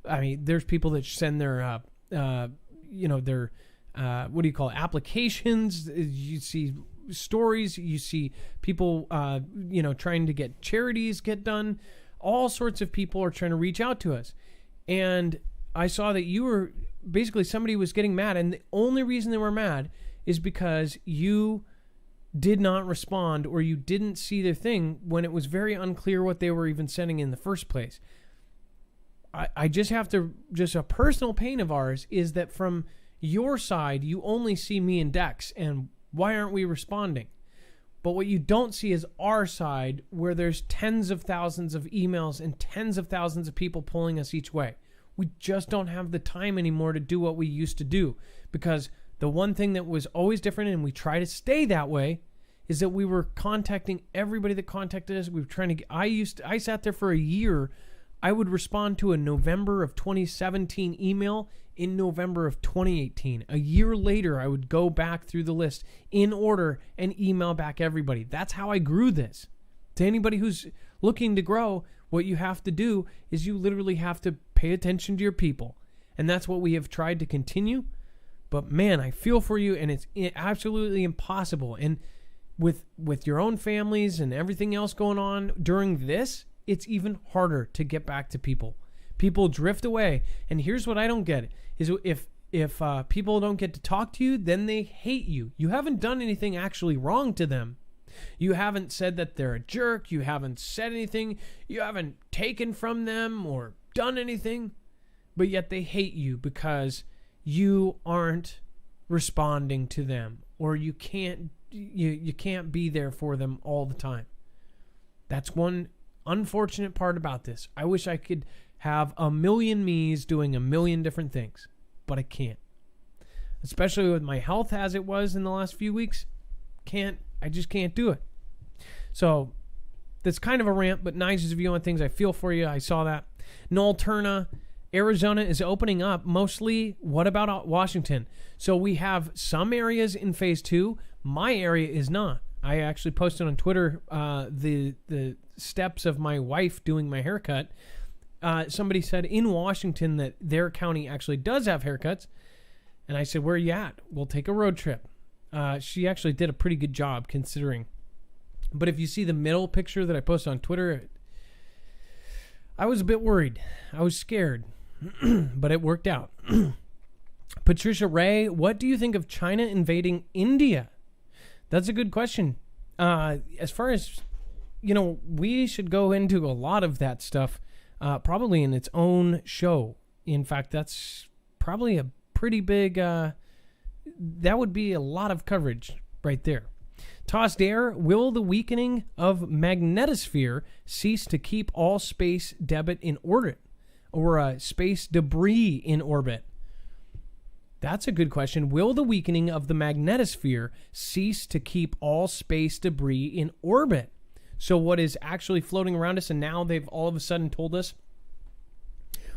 I mean, there's people that send their, their, applications. You see stories. You see people, trying to get charities get done. All sorts of people are trying to reach out to us. And I saw that you were, basically somebody was getting mad. And the only reason they were mad is because you did not respond, or you didn't see their thing when it was very unclear what they were even sending in the first place. I just have to, just a personal pain of ours is that from your side, you only see me and Dex, and why aren't we responding? But what you don't see is our side, where there's tens of thousands of emails and tens of thousands of people pulling us each way. We just don't have the time anymore to do what we used to do, because the one thing that was always different, and we try to stay that way, is that we were contacting everybody that contacted us. We were trying to, I sat there for a year. I would respond to a November of 2017 email in November of 2018. A year later, I would go back through the list in order and email back everybody. That's how I grew this. To anybody who's looking to grow, what you have to do is you literally have to pay attention to your people. And that's what we have tried to continue. But man, I feel for you, and it's absolutely impossible. And with your own families and everything else going on during this, it's even harder to get back to people. People drift away. And here's what I don't get is if people don't get to talk to you, then they hate you. You haven't done anything actually wrong to them. You haven't said that they're a jerk. You haven't said anything. You haven't taken from them or done anything. But yet they hate you because you aren't responding to them, or you can't be there for them all the time. That's one unfortunate part about this. I wish I could have a million me's doing a million different things, but I can't. Especially with my health as it was in the last few weeks. I just can't do it. So that's kind of a rant, but Nigel's view on things. I feel for you. I saw that. Noel Turner, Arizona is opening up mostly. What about Washington? So we have some areas in phase 2. My area is not. I actually posted on Twitter the steps of my wife doing my haircut. Somebody said in Washington that their county actually does have haircuts. And I said, where are you at? We'll take a road trip. She actually did a pretty good job considering. But if you see the middle picture that I posted on Twitter, I was a bit worried. I was scared. But it worked out. Patricia Ray, what do you think of China invading India? That's a good question. As far as, we should go into a lot of that stuff probably in its own show. In fact, that's probably a pretty big that would be a lot of coverage right there. Tossed air, will the weakening of magnetosphere cease to keep all space debit in orbit, or space debris in orbit? That's a good question. Will the weakening of the magnetosphere cease to keep all space debris in orbit? So what is actually floating around us, and now they've all of a sudden told us,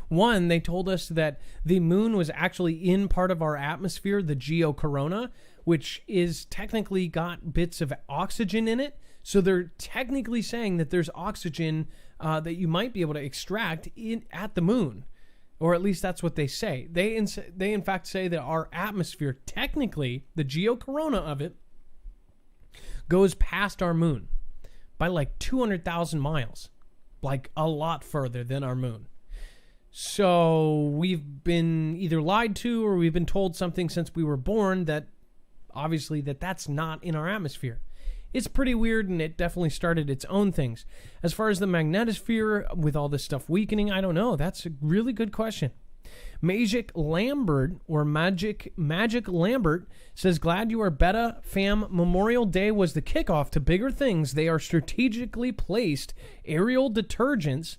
one, they told us that the moon was actually in part of our atmosphere, the geocorona, which is technically got bits of oxygen in it. So they're technically saying that there's oxygen that you might be able to extract at the moon. Or at least that's what they say. They in fact say that our atmosphere, technically, the geocorona of it, goes past our moon by like 200,000 miles. Like a lot further than our moon. So we've been either lied to or we've been told something since we were born that obviously that's not in our atmosphere. It's pretty weird, and it definitely started its own things. As far as the magnetosphere, with all this stuff weakening, I don't know. That's a really good question. Magic Lambert says, glad you are Beta Fam. Memorial Day was the kickoff to bigger things. They are strategically placed aerial detergents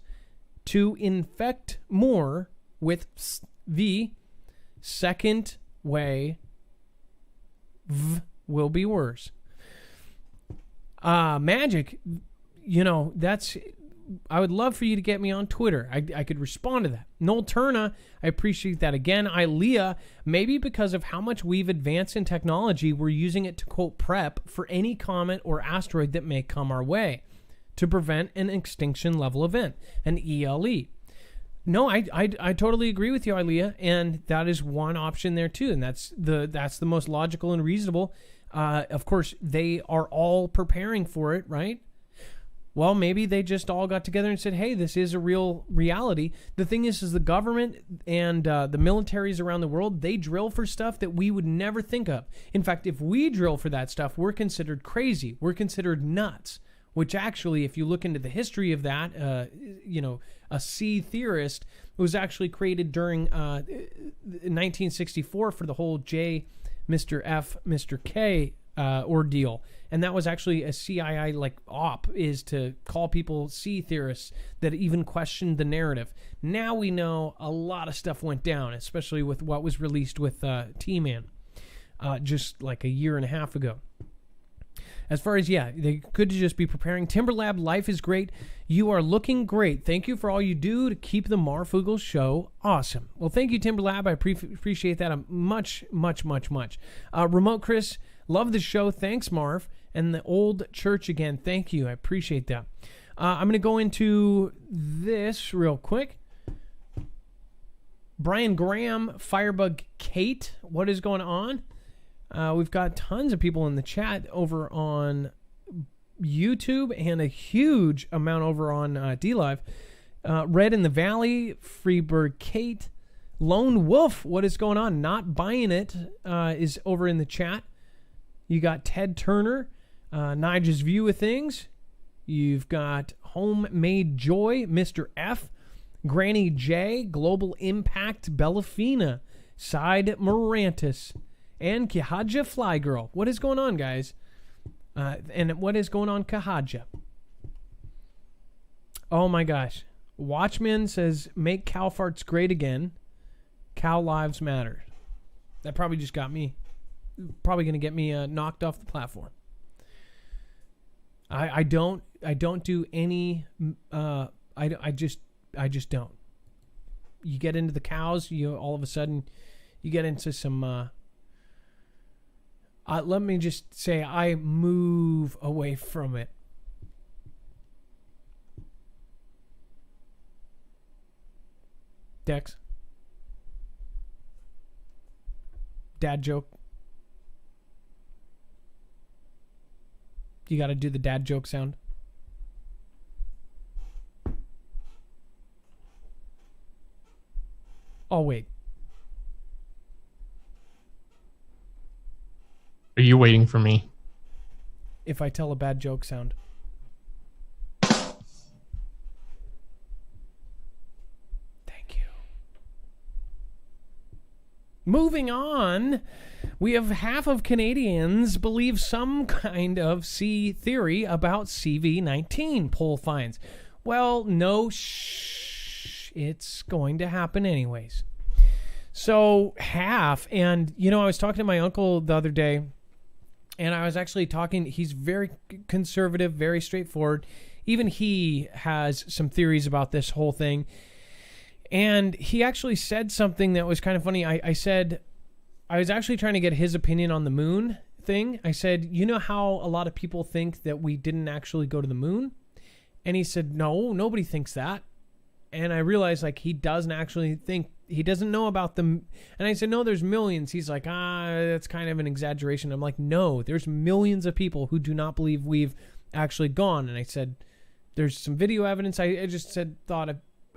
to infect more with the second way will be worse. Magic, that's, I would love for you to get me on Twitter. I could respond to that. Noel Turna, I appreciate that again. Ilea, maybe because of how much we've advanced in technology, we're using it to quote prep for any comet or asteroid that may come our way to prevent an extinction level event, an ELE. No, I totally agree with you, Ilea, and that is one option there too, and that's the most logical and reasonable. Of course, they are all preparing for it, right? Well, maybe they just all got together and said, hey, this is a real reality. The thing is the government and the militaries around the world, they drill for stuff that we would never think of. In fact, if we drill for that stuff, we're considered crazy. We're considered nuts, which actually, if you look into the history of that, a sea theorist was actually created during 1964 for the whole J, Mr. F, Mr. K ordeal. And that was actually a CIA op, is to call people sea theorists that even questioned the narrative. Now we know a lot of stuff went down, especially with what was released with T-Man just like a year and a half ago. As far as, they could just be preparing. Timberlab, life is great. You are looking great. Thank you for all you do to keep the Marfoogle show awesome. Well, thank you, Timberlab. I appreciate that much, much, much, much. Remote Chris, love the show. Thanks, Marv. And the old church again. Thank you. I appreciate that. I'm going to go into this real quick. Brian Graham, Firebug Kate, what is going on? We've got tons of people in the chat over on YouTube and a huge amount over on DLive. Red in the Valley, Freeburg Kate, Lone Wolf, what is going on? Not Buying It is over in the chat. You got Ted Turner, Nigel's View of Things. You've got Homemade Joy, Mr. F, Granny J, Global Impact, Bellafina, Side Morantis, and Kahaja Fly Girl. What is going on, guys? And what is going on, Kahaja? Oh my gosh. Watchman says, make cow farts great again. Cow lives matter. That probably just got me. Probably going to get me knocked off the platform. I don't do any. I just don't. You get into the cows, all of a sudden you get into some. Let me just say, I move away from it. Dex. Dad joke. You got to do the dad joke sound. Oh, wait. Are you waiting for me? If I tell a bad joke sound. Thank you. Moving on, we have half of Canadians believe some kind of sea theory about CV-19 poll finds. Well, no, it's going to happen anyways. So half, and I was talking to my uncle the other day, and I was actually talking, he's very conservative, very straightforward. Even he has some theories about this whole thing. And he actually said something that was kind of funny. I said, I was actually trying to get his opinion on the moon thing. I said, you know how a lot of people think that we didn't actually go to the moon? And he said, no, nobody thinks that. And I realized, like, he doesn't actually think, he doesn't know about them. And I said, no, there's millions. He's like, that's kind of an exaggeration. I'm like, no, there's millions of people who do not believe we've actually gone. And I said, there's some video evidence. I just thought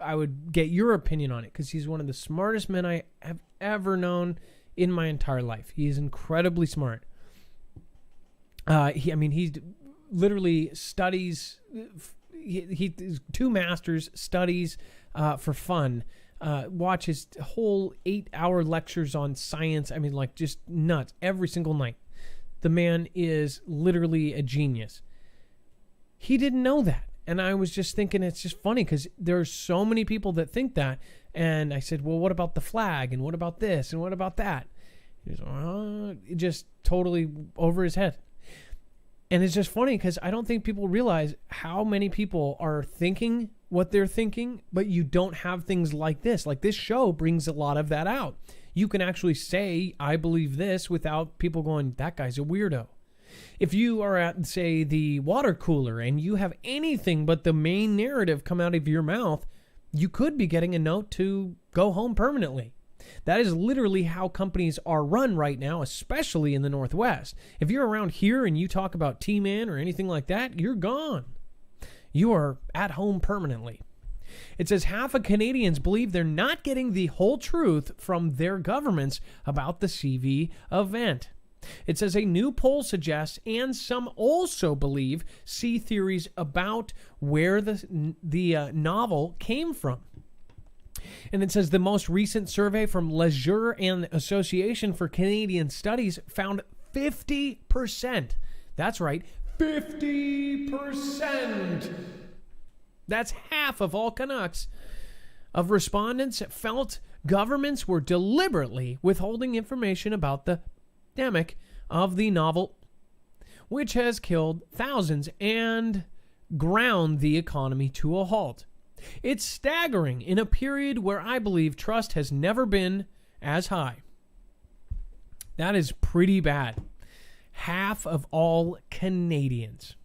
I would get your opinion on it, because he's one of the smartest men I have ever known in my entire life. He is incredibly smart. He literally studies. He 2 masters, studies for fun. Watches whole 8-hour lectures on science. I mean, like, just nuts every single night. The man is literally a genius. He didn't know that. And I was just thinking, it's just funny because there's so many people that think that. And I said, well, what about the flag? And what about this? And what about that? He's just totally over his head. And it's just funny because I don't think people realize how many people are thinking what they're thinking, but you don't have things like this. Like, this show brings a lot of that out. You can actually say, I believe this, without people going, that guy's a weirdo. If you are at, say, the water cooler and you have anything but the main narrative come out of your mouth, you could be getting a note to go home permanently. That is literally how companies are run right now, especially in the Northwest. If you're around here and you talk about T-Man or anything like that, you're gone. You are at home permanently. It says half of Canadians believe they're not getting the whole truth from their governments about the CV event. It says a new poll suggests, and some also believe, sea theories about where the novel came from. And it says the most recent survey from Leisure and Association for Canadian Studies found 50%. That's right, 50%. That's half of all Canucks of respondents felt governments were deliberately withholding information about the pandemic of the novel, which has killed thousands and ground the economy to a halt. It's staggering in a period where I believe trust has never been as high. That is pretty bad. Half of all Canadians.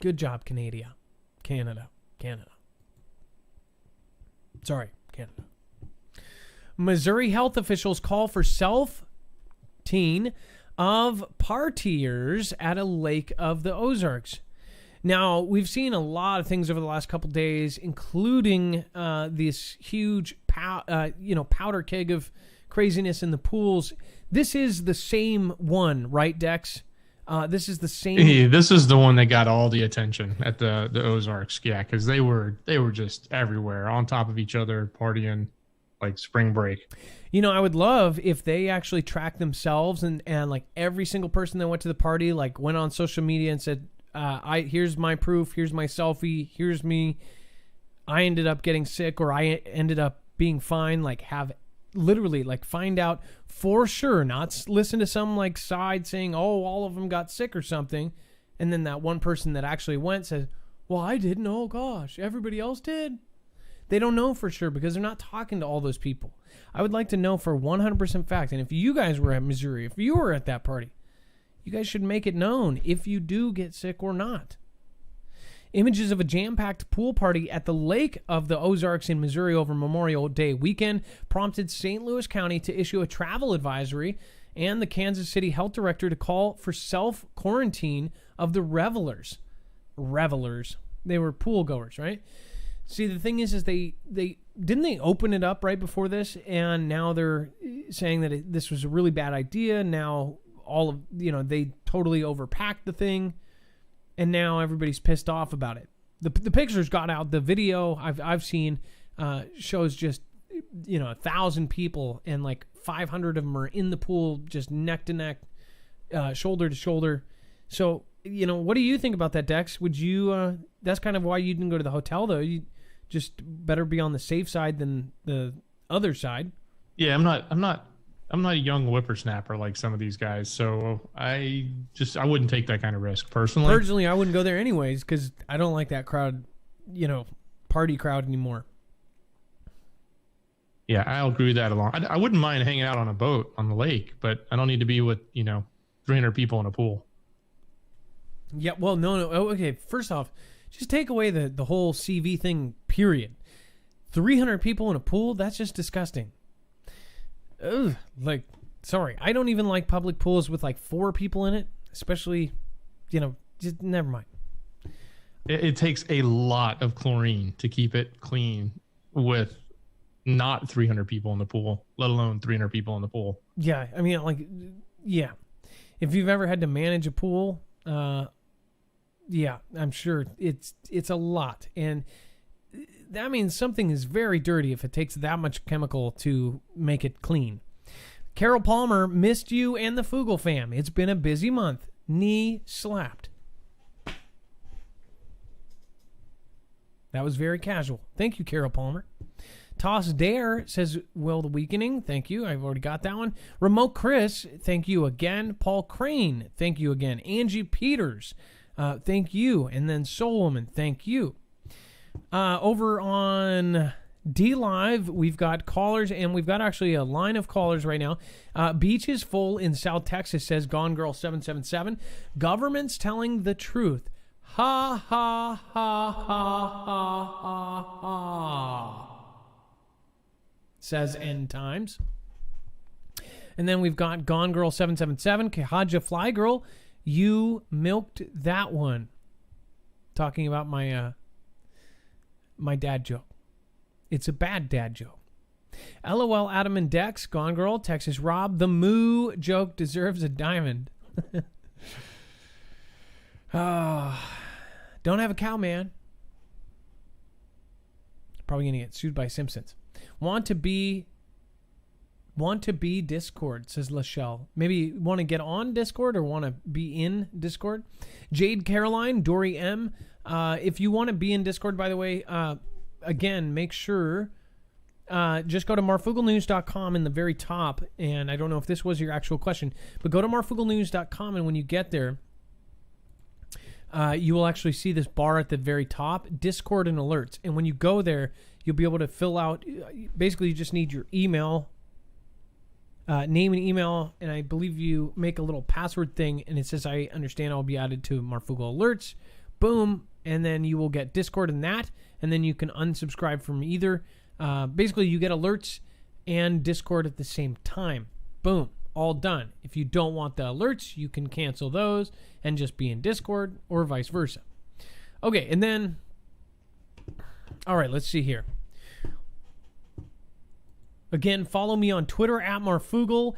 Good job, Canada. Canada. Sorry, Canada. Missouri health officials call for self-quarantine of partiers at a lake of the Ozarks. Now, we've seen a lot of things over the last couple days, including this huge powder keg of craziness in the pools. This is the same one, right, Dex? This is the same. Yeah, this is the one that got all the attention at the Ozarks. Yeah, because they were just everywhere, on top of each other, partying like spring break. You know, I would love if they actually tracked themselves and like every single person that went to the party, like, went on social media and said, here's my proof, here's my selfie, here's me. I ended up getting sick, or I ended up being fine. Like, have literally, like, find out for sure, not listen to some like side saying, oh, all of them got sick or something. And then that one person that actually went says, well, I didn't. Oh gosh, everybody else did. They don't know for sure because they're not talking to all those people. I would like to know for 100% fact. And if you guys were at Missouri, if you were at that party, you guys should make it known if you do get sick or not. Images of a jam-packed pool party at the Lake of the Ozarks in Missouri over Memorial Day weekend prompted St. Louis County to issue a travel advisory and the Kansas City Health Director to call for self-quarantine of the revelers. Revelers. They were pool goers, right? See, the thing is they didn't they open it up right before this, and now they're saying that this was a really bad idea. Now all of, they totally overpacked the thing. And now everybody's pissed off about it. The pictures got out. The video I've seen shows just 1,000 people and like 500 of them are in the pool, just neck to neck, shoulder to shoulder. So, what do you think about that, Dex? Would you, that's kind of why you didn't go to the hotel though. You just better be on the safe side than the other side. Yeah, I'm not a young whippersnapper like some of these guys. So I wouldn't take that kind of risk personally. Personally, I wouldn't go there anyways, because I don't like that crowd, party crowd anymore. Yeah, I'll agree with that along. I wouldn't mind hanging out on a boat on the lake, but I don't need to be with, 300 people in a pool. Yeah, well, no. Oh, okay, first off, just take away the whole CV thing, period. 300 people in a pool, that's just disgusting. Ugh, sorry. I don't even like public pools with 4 people in it, especially, just never mind. It takes a lot of chlorine to keep it clean with not 300 people in the pool, let alone 300 people in the pool. Yeah, I mean, yeah. If you've ever had to manage a pool, yeah, I'm sure it's a lot. And that means something is very dirty if it takes that much chemical to make it clean. Carol Palmer, missed you and the Foogle fam. It's been a busy month. Knee slapped. That was very casual. Thank you, Carol Palmer. Toss Dare says, well, the weakening. Thank you. I've already got that one. Remote Chris, thank you again. Paul Crane, thank you again. Angie Peters, thank you. And then Soul Woman, thank you. Over on D Live, we've got callers, and we've got actually a line of callers right now. Beach is full in South Texas, says Gone Girl 777. Government's telling the truth. Ha, ha, ha, ha, ha, ha, ha. Says End Times. And then we've got Gone Girl 777. Kahaja Fly Girl, you milked that one. Talking about my my dad joke. It's a bad dad joke. LOL Adam and Dex, Gone Girl, Texas Rob, the moo joke deserves a diamond. Don't have a cow, man. Probably gonna get sued by Simpsons. Want to be Discord, says Lachelle. Maybe want to get on Discord or want to be in Discord. Jade Caroline, Dory M. If you want to be in Discord, by the way, again, make sure just go to marfooglenews.com in the very top. And I don't know if this was your actual question, but go to marfooglenews.com, and when you get there, you will actually see this bar at the very top, Discord and alerts. And when you go there, you'll be able to fill out, basically you just need your email, name and email, and I believe you make a little password thing, and it says, I understand I'll be added to Marfoogle alerts. Boom. And then you will get Discord and that, and then you can unsubscribe from either. Basically, you get alerts and Discord at the same time. Boom. All done. If you don't want the alerts, you can cancel those and just be in Discord, or vice versa. Okay, and then, all right, let's see here. Again, follow me on Twitter at Marfoogle.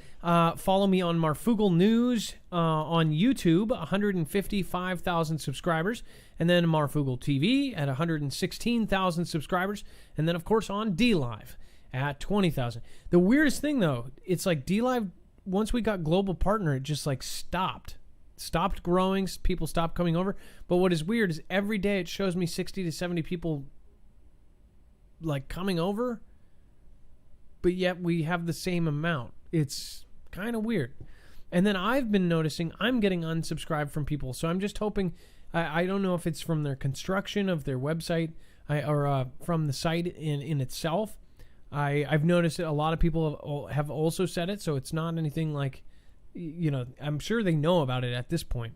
Follow me on Marfoogle News on YouTube, 155,000 subscribers. And then Marfoogle TV at 116,000 subscribers. And then, of course, on D-Live at 20,000. The weirdest thing, though, it's like D-Live, once we got global partner, it just stopped growing. People stopped coming over. But what is weird is every day it shows me 60 to 70 people coming over, but yet we have the same amount. It's kind of weird. And then I've been noticing I'm getting unsubscribed from people. So I'm just hoping, I don't know if it's from their construction of their website or from the site in itself. I've noticed that a lot of people have also said it, so it's not anything I'm sure they know about it at this point.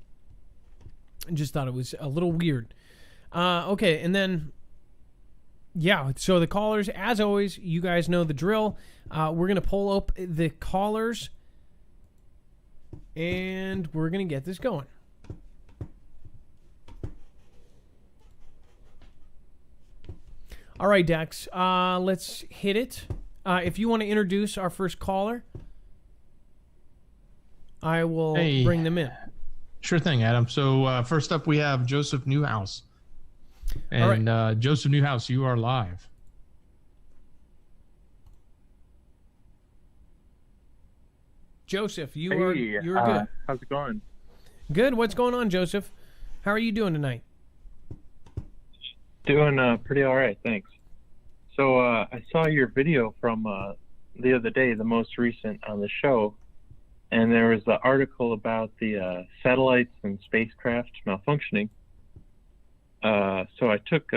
I just thought it was a little weird. Okay, and then, yeah, so the callers, as always, you guys know the drill. We're going to pull up the callers, and we're going to get this going. All right, Dex, let's hit it. If you want to introduce our first caller, I will bring them in. Sure thing, Adam. So first up, we have Joseph Newhouse. And Joseph Newhouse, you are live. Joseph, you're good. How's it going? Good. What's going on, Joseph? How are you doing tonight? Doing pretty all right, thanks. So I saw your video from the other day, the most recent on the show, and there was an article about the satellites and spacecraft malfunctioning. So I took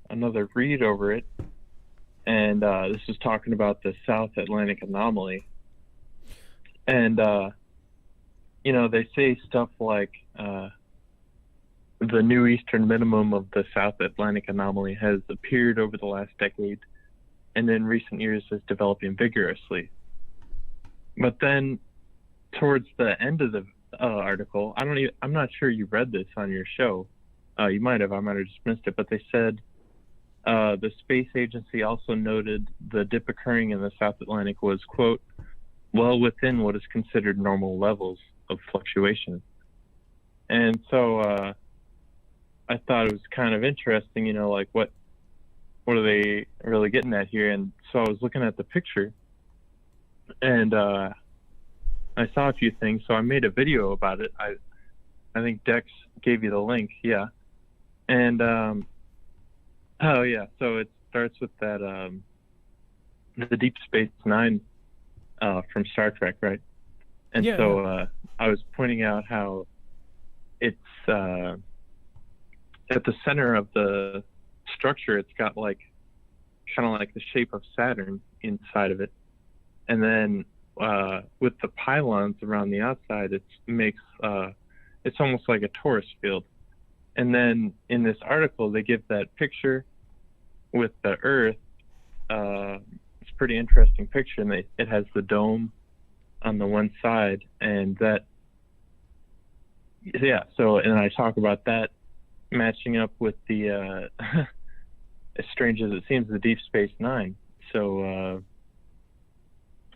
another read over it, and this was talking about the South Atlantic anomaly. And, you know, they say stuff like the new eastern minimum of the South Atlantic anomaly has appeared over the last decade, and in recent years is developing vigorously. But then towards the end of the article, I'm not sure you read this on your show. You might have, I might have just missed it, but they said the space agency also noted the dip occurring in the South Atlantic was, quote, well within what is considered normal levels of fluctuation. And so I thought it was kind of interesting, you know, like what are they really getting at here? And so I was looking at the picture, and I saw a few things, so I made a video about it. I think Dex gave you the link, yeah. And oh yeah, so it starts with that the Deep Space Nine from Star Trek, right? And yeah. So I was pointing out how it's at the center of the structure, it's got like kind of like the shape of Saturn inside of it, and then with the pylons around the outside, it makes it's almost like a torus field. And then in this article, they give that picture with the Earth. It's a pretty interesting picture, and it has the dome on the one side, and that, yeah. So, and I talk about that matching up with the, as strange as it seems, the Deep Space Nine. So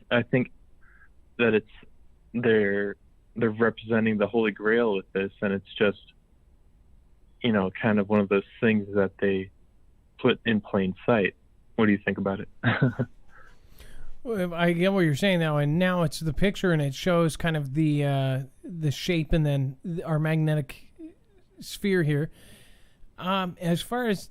I think that they're representing the Holy Grail with this, and it's just, you know, kind of one of those things that they put in plain sight. What do you think about it? Well, I get what you're saying now, and now it's the picture, and it shows kind of the shape, and then our magnetic sphere here. As far as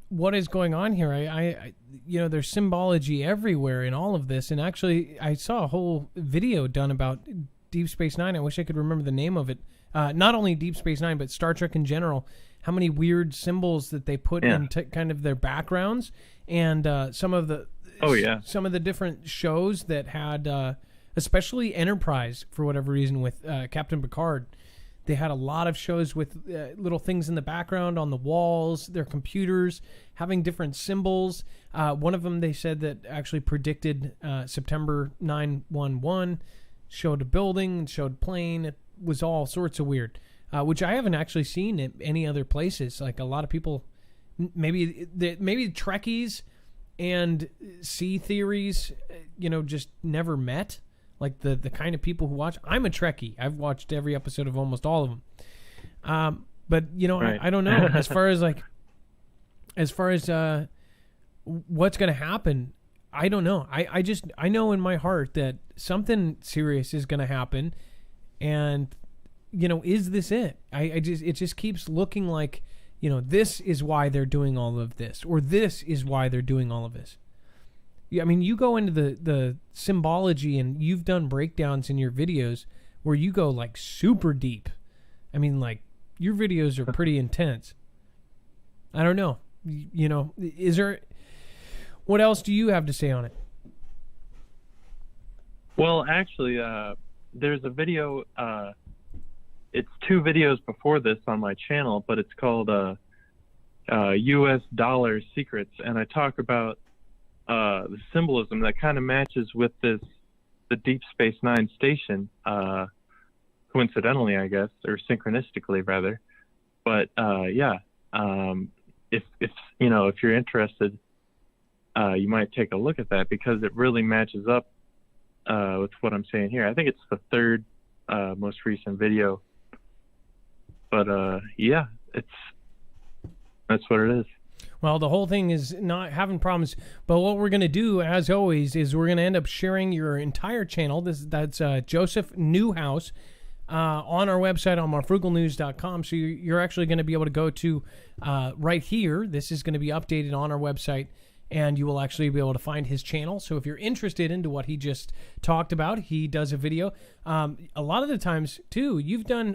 what is going on here, I you know, there's symbology everywhere in all of this, and actually, I saw a whole video done about Deep Space Nine. I wish I could remember the name of it. Not only Deep Space Nine, but Star Trek in general. How many weird symbols that they put into kind of their backgrounds, and some of the some of the different shows that had, especially Enterprise, for whatever reason, with Captain Picard. They had a lot of shows with little things in the background on the walls, their computers, having different symbols. One of them, they said, that actually predicted September 9/11, showed a building, showed a plane. It was all sorts of weird, which I haven't actually seen at any other places. Like a lot of people, maybe Trekkies and sea theories, you know, just never met. Like the kind of people who watch. I'm a Trekkie. I've watched every episode of almost all of them. But you know, right. I don't know as far as what's going to happen. I don't know. I know in my heart that something serious is going to happen, and you know, is this it? It just keeps looking like, you know, this is why they're doing all of this, or this is why they're doing all of this. I mean, you go into the symbology, and you've done breakdowns in your videos where you go like super deep. I mean, like, your videos are pretty intense. I don't know. You know, what else do you have to say on it? Well, actually, there's a video, it's 2 videos before this on my channel, but it's called US Dollar Secrets, and I talk about the symbolism that kind of matches with the Deep Space Nine station, coincidentally, I guess, or synchronistically rather. But if you know, if you're interested, you might take a look at that, because it really matches up with what I'm saying here. I think it's the 3rd most recent video. But yeah, that's what it is. Well, the whole thing is not having problems, but what we're going to do, as always, is we're going to end up sharing your entire channel. That's Joseph Newhouse on our website on marfooglenews.com. So you're actually going to be able to go to right here. This is going to be updated on our website, and you will actually be able to find his channel. So if you're interested into what he just talked about, he does a video. A lot of the times, too,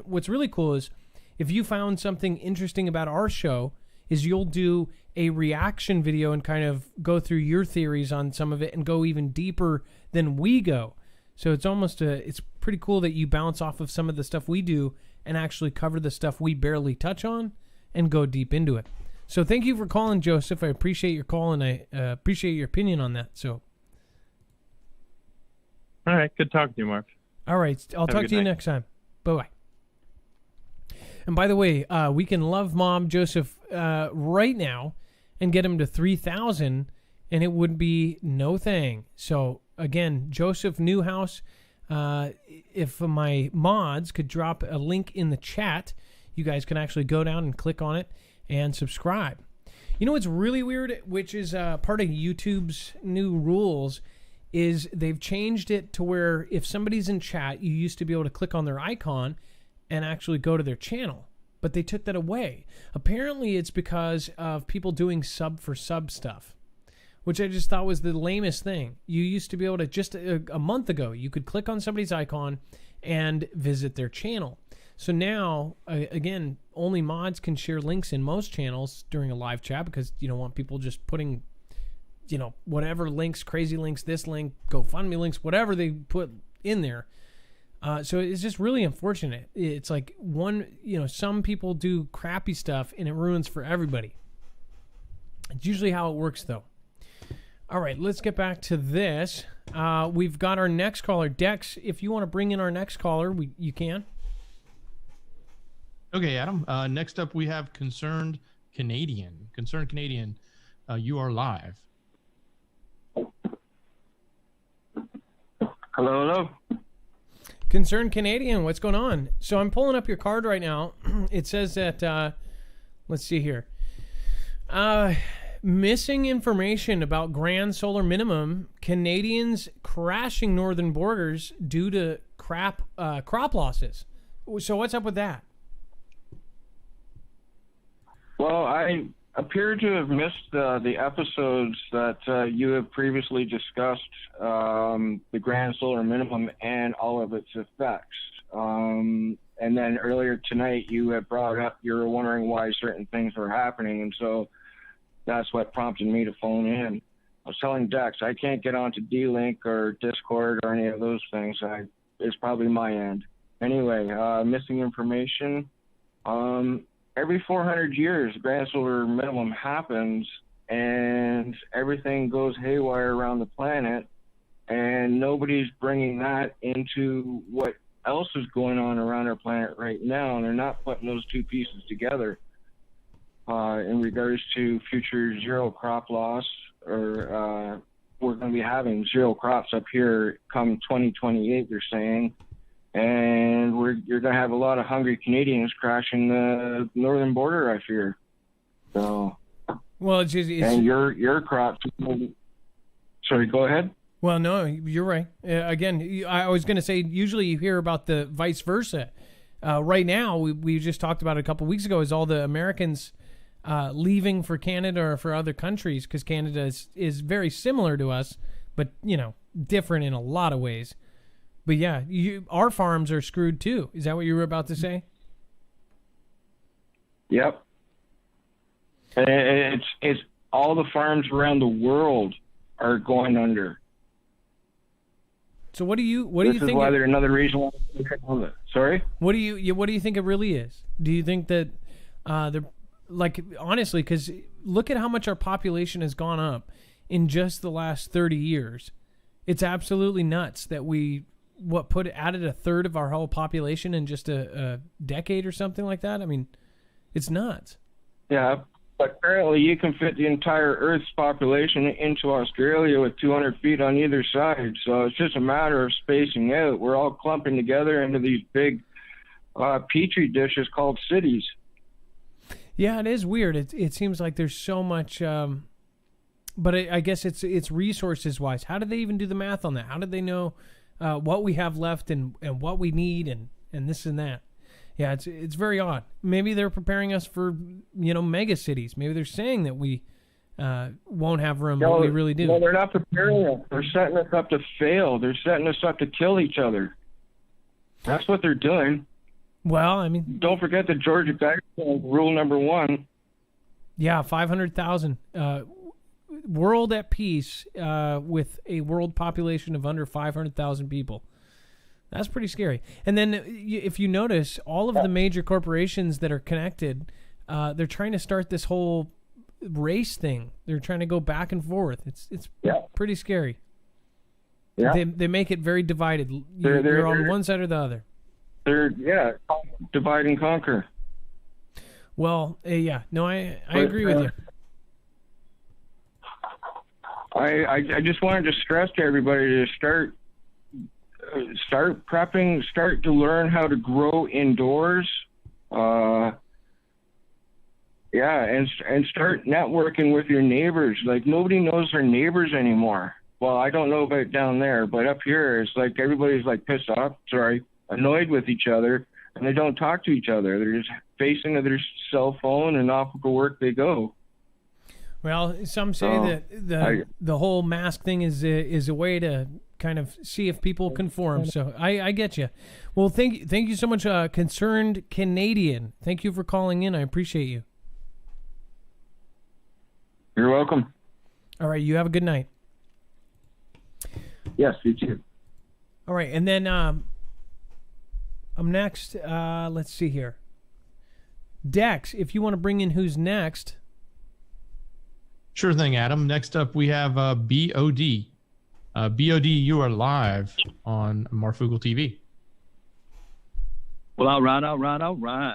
what's really cool is if you found something interesting about our show, is you'll do a reaction video and kind of go through your theories on some of it and go even deeper than we go. So it's pretty cool that you bounce off of some of the stuff we do and actually cover the stuff we barely touch on and go deep into it. So thank you for calling, Joseph. I appreciate your call, and I appreciate your opinion on that. So, All right. Good talking to you, Mark. all right. I'll talk to you next time. Bye-bye. And by the way, we can love Mom Joseph right now and get him to 3,000, and it would be no thing. So, again, Joseph Newhouse, if my mods could drop a link in the chat, you guys can actually go down and click on it and subscribe. You know what's really weird, which is part of YouTube's new rules, is they've changed it to where if somebody's in chat, you used to be able to click on their icon and actually go to their channel. But they took that away. Apparently, it's because of people doing sub for sub stuff, which I just thought was the lamest thing. You used to be able to, just a month ago, you could click on somebody's icon and visit their channel. So now, again, only mods can share links in most channels during a live chat because you don't want people just putting, whatever links, crazy links, this link, GoFundMe links, whatever they put in there. So it's just really unfortunate. It's like some people do crappy stuff and it ruins for everybody. It's usually how it works, though. All right, let's get back to this. We've got our next caller. Dex, if you want to bring in our next caller, you can. Okay, Adam. Next up, we have Concerned Canadian. Concerned Canadian, you are live. Hello. Concerned Canadian, what's going on? So I'm pulling up your card right now. It says that, let's see here. Missing information about grand solar minimum, Canadians crashing northern borders due to crop losses. So what's up with that? Well, I appear to have missed the episodes that you have previously discussed, the grand solar minimum and all of its effects. And then earlier tonight, you had brought up, you were wondering why certain things were happening, and so that's what prompted me to phone in. I was telling Dex, I can't get onto D-Link or Discord or any of those things. It's probably my end. Anyway, missing information. Every 400 years, the grand solar minimum happens, and everything goes haywire around the planet, and nobody's bringing that into what else is going on around our planet right now, and they're not putting those two pieces together. In regards to future zero crop loss, or we're going to be having zero crops up here come 2028, they're saying. And you're going to have a lot of hungry Canadians crashing the northern border, I fear. So, well, it's and your crops. Sorry, go ahead. Well, no, you're right. Again, I was going to say, usually you hear about the vice versa. Right now, we just talked about it a couple weeks ago, is all the Americans leaving for Canada or for other countries, because Canada is very similar to us, but, different in a lot of ways. But yeah, our farms are screwed too. Is that what you were about to say? Yep. It's all the farms around the world are going under. So what do you think? This is why there's another reason why. Sorry. What do you think it really is? Do you think that they're honestly? Because look at how much our population has gone up in just the last 30 years. It's absolutely nuts that we added a third of our whole population in just a decade or something like that. I mean, it's nuts. Yeah, but apparently you can fit the entire Earth's population into Australia with 200 feet on either side. So it's just a matter of spacing out. We're all clumping together into these big petri dishes called cities. Yeah, it is weird. It seems like there's so much, but I guess it's resources wise. How did they even do the math on that? How did they know what we have left and what we need and this and that? Yeah, it's very odd. Maybe they're preparing us for mega cities. Maybe they're saying that we won't have room, but we really do. No, they're not preparing us. They're setting us up to fail. They're setting us up to kill each other. That's what they're doing. Well, I mean, don't forget the George Guidestones rule number 1. Yeah, 500,000. World at peace with a world population of under 500,000 people. That's pretty scary. And then if you notice, all of the major corporations that are connected, they're trying to start this whole race thing. They're trying to go back and forth. It's pretty scary. Yeah. They make it very divided. They're on one side or the other. They're divide and conquer. Well, no, I agree with you. I just wanted to stress to everybody to start prepping, start to learn how to grow indoors. And start networking with your neighbors. Like, nobody knows their neighbors anymore. Well, I don't know about down there, but up here, it's like everybody's like annoyed with each other, and they don't talk to each other. They're just facing their cell phone, and off to work they go. Well, some say that the whole mask thing is a way to kind of see if people conform. So I get you. Well, thank you so much, Concerned Canadian. Thank you for calling in. I appreciate you. You're welcome. All right, you have a good night. Yes, you too. All right, and then I'm next. Let's see here. Dex, if you want to bring in who's next. Sure thing, Adam. Next up, we have BOD. BOD, you are live on Marfoogle TV. Well, all right.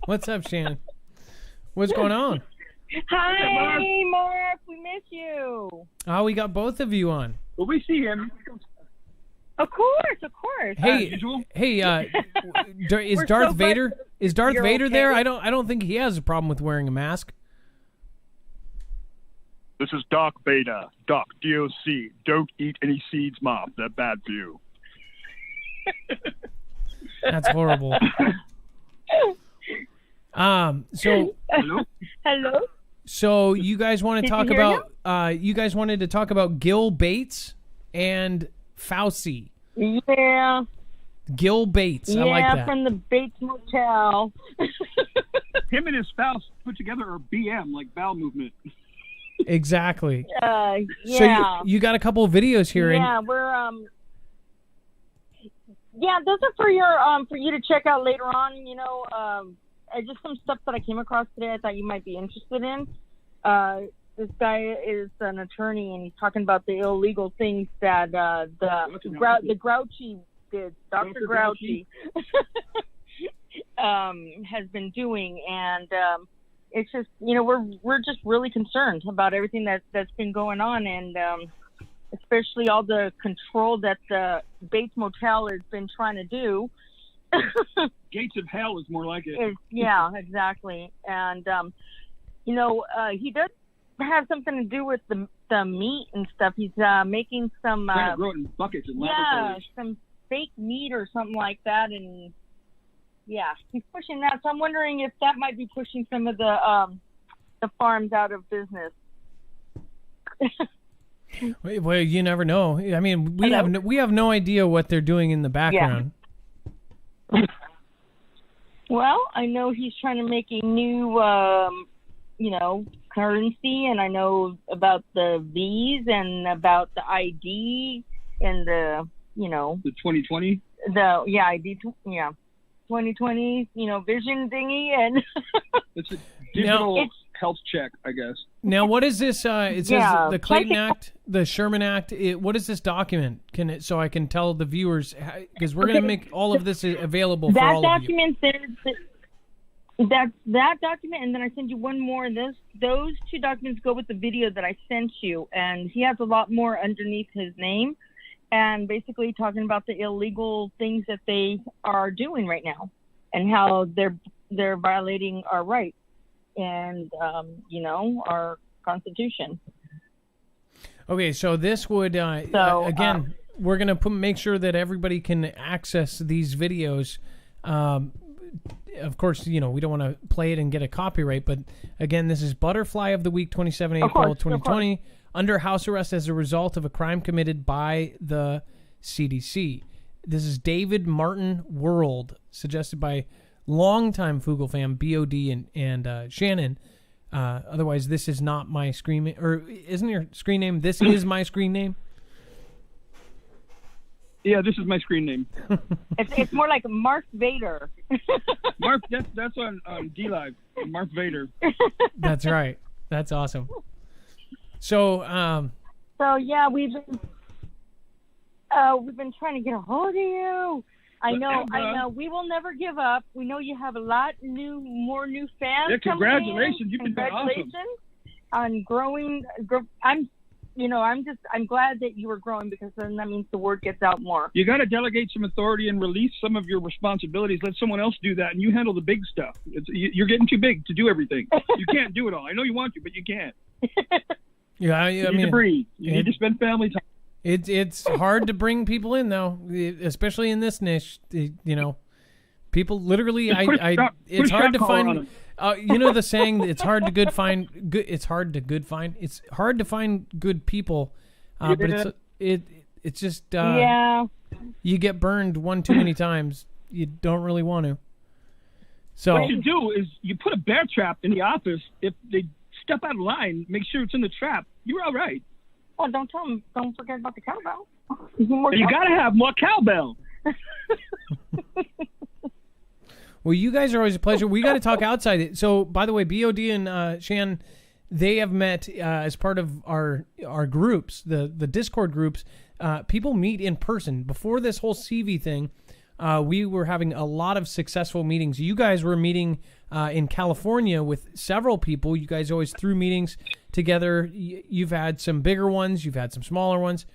What's up, Shannon? What's going on? Hi, Mark. We miss you. Oh, we got both of you on. Well, we see him. Of course. Hey, is Darth Vader? Is Darth Vader okay there? I don't think he has a problem with wearing a mask. This is Doc Beta. Doc, DOC. Don't eat any seeds, Mom. They're bad for you. That's horrible. So hello. So you guys want to talk about? You guys wanted to talk about Gil Bates and Fauci. Yeah. Gil Bates. I like that. From the Bates Motel. Him and his spouse put together are BM, like bowel movement. Exactly. Yeah. So you got a couple of videos here. Yeah, we're Yeah, those are for your for you to check out later on. Just some stuff that I came across today I thought you might be interested in. This guy is an attorney, and he's talking about the illegal things that the Grouchy did. Dr. Grouchy has been doing, and it's just we're just really concerned about everything that's been going on, and especially all the control that the Bates Motel has been trying to do. Gates of hell is more like it. Yeah, exactly. And he does have something to do with the meat and stuff. He's making some growing buckets in laboratories. Some fake meat or something like that, and he's pushing that. So I'm wondering if that might be pushing some of the farms out of business. Well, you never know. I mean, we have no idea what they're doing in the background. Yeah. Well, I know he's trying to make a new, currency, and I know about the V's and about the ID and the 2020. ID. 2020. Vision thingy, and it's a digital health check, I guess. Now, what is this? It says the Clayton Act, the Sherman Act. What is this document? So I can tell the viewers, because we're going to make all of this available for all of you. That's that document, and then I send you one more. Those two documents go with the video that I sent you, and he has a lot more underneath his name, and basically talking about the illegal things that they are doing right now, and how they're they're violating our rights and, our Constitution. Okay, so this would, again, we're going to make sure that everybody can access these videos. Of course, we don't want to play it and get a copyright, but again, this is Butterfly of the Week, 27 April 2020, under house arrest as a result of a crime committed by the CDC. This is David Martin World, suggested by longtime Foogle fan BOD and Shannon. Otherwise, this is not my screen name, or isn't your screen name? This is my screen name. Yeah, this is my screen name. It's more like Mark Vader. Mark, that's on D-Live. Mark Vader. That's right. That's awesome. So, yeah, we've been trying to get a hold of you. I know. We will never give up. We know you have a lot more new fans. Yeah, congratulations. You've been awesome. On growing. I'm glad that you are growing, because then that means the word gets out more. You got to delegate some authority and release some of your responsibilities. Let someone else do that, and you handle the big stuff. You're getting too big to do everything. You can't do it all. I know you want to, but you can't. Yeah, you need to breathe. You need to spend family time. It's hard to bring people in, though, especially in this niche. People literally, it's hard to find. The saying, it's hard to find good people, but it's just you get burned one too many times. You don't really want to. So what you do is you put a bear trap in the office. If they step out of line, make sure it's in the trap. You're all right. Oh, don't tell them. Don't forget about the cowbell. You got to have more cowbell. Well, you guys are always a pleasure. We got to talk outside it. So, by the way, BOD and Shan, they have met as part of our groups, the Discord groups. People meet in person. Before this whole CV thing, we were having a lot of successful meetings. You guys were meeting in California with several people. You guys always threw meetings together. You've had some bigger ones. You've had some smaller ones.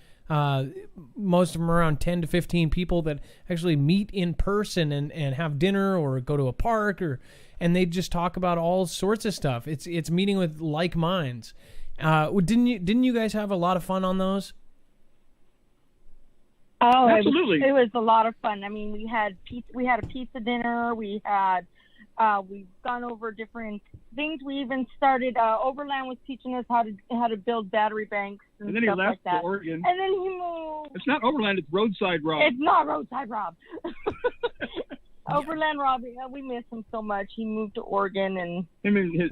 Most of them around 10 to 15 people that actually meet in person and have dinner or go to a park, and they just talk about all sorts of stuff. It's meeting with like minds. Didn't you guys have a lot of fun on those? Oh, absolutely! It was a lot of fun. I mean, we had a pizza dinner. We've gone over different things. We even started. Overland was teaching us how to build battery banks and then stuff he left like that. to Oregon. And then he moved. It's not Overland. It's Roadside Rob. It's not Roadside Rob. Overland Rob. We miss him so much. He moved to Oregon and him and his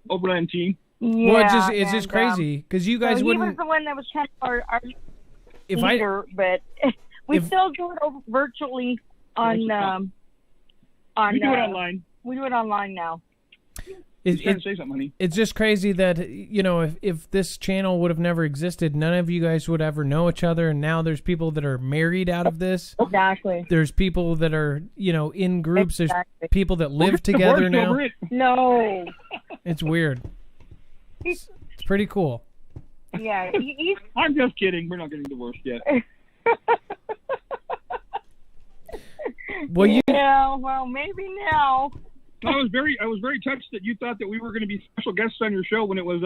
Overland team. Yeah, well, it's just crazy because you guys wouldn't. He was the one that was kind of our leader, but we still do it virtually on. We do it online. We do it online now. Say something, honey. It's just crazy that if this channel would have never existed, none of you guys would ever know each other, and now there's people that are married out of this. Exactly. There's people that are in groups. Exactly. There's people that live together now. No. It's weird. It's pretty cool. Yeah. I'm just kidding. We're not getting divorced yet. Well, maybe now. I was very touched that you thought that we were going to be special guests on your show when it was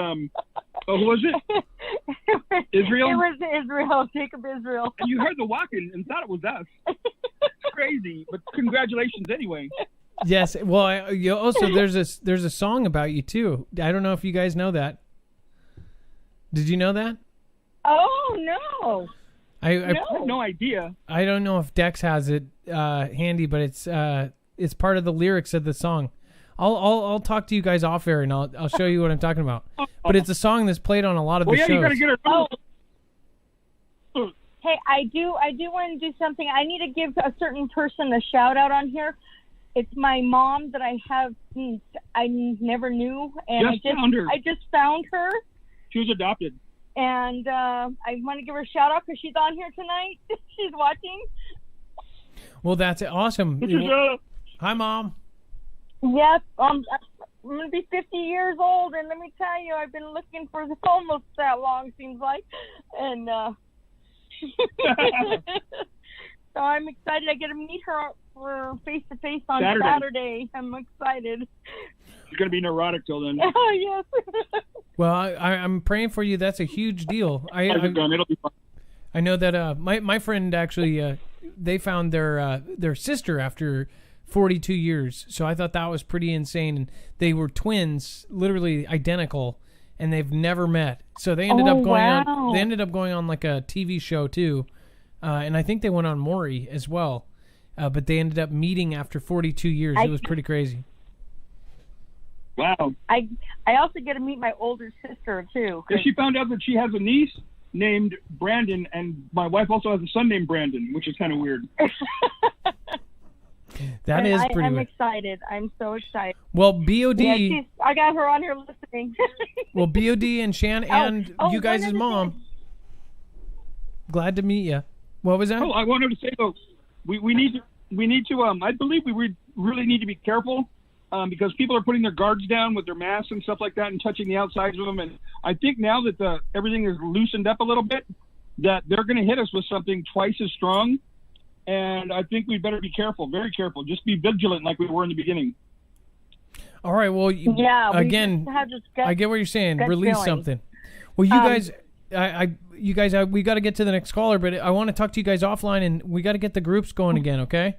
who was it? Israel. It was Israel, Jacob Israel. And you heard the walking and thought it was us. It's crazy, but congratulations anyway. Yes. Well, also there's a song about you too. I don't know if you guys know that. Did you know that? Oh no. I have no idea. I don't know if Dex has it handy, but it's part of the lyrics of the song. I'll talk to you guys off air and I'll show you what I'm talking about. But it's a song that's played on a lot of the shows. You gotta get her. Hey, I do want to do something. I need to give a certain person a shout out on here. It's my mom that I have since I never knew, and I just found her. She was adopted. And I want to give her a shout out because she's on here tonight. She's watching. Well, that's awesome. Hi, Mom. Yep. I'm going to be 50 years old, and let me tell you, I've been looking for almost that long, seems like. And so I'm excited I get to meet her for face to face on Saturday. Saturday. I'm excited. It's going to be neurotic till then. Oh yes. Well, I'm praying for you. That's a huge deal. It'll be fun. I know that my friend actually they found their sister after 42 years. So I thought that was pretty insane. And they were twins, literally identical, and they've never met. So they ended up going on. They ended up going on like a TV show too, and I think they went on Maury as well. But they ended up meeting after 42 years. It was pretty crazy. Wow. I also get to meet my older sister too. Yeah, she found out that she has a niece named Brandon, and my wife also has a son named Brandon, which is kind of weird. That is pretty I'm weird. excited. I'm so excited. Well, BOD. Yeah, I got her on here listening. Well, BOD and Shan and you guys' one other mom. thing. Glad to meet you. What was that? Oh, I wanted to say though, we need to. I believe we really need to be careful because people are putting their guards down with their masks and stuff like that and touching the outsides of them. And I think now that everything is loosened up a little bit, that they're going to hit us with something twice as strong. And I think we better be careful, very careful. Just be vigilant like we were in the beginning. All right. Well, Yeah. we again, just have this gut- I get what you're saying. gut Release feeling. something. Well, you guys, we got to get to the next caller, but I want to talk to you guys offline, and we got to get the groups going again. Okay.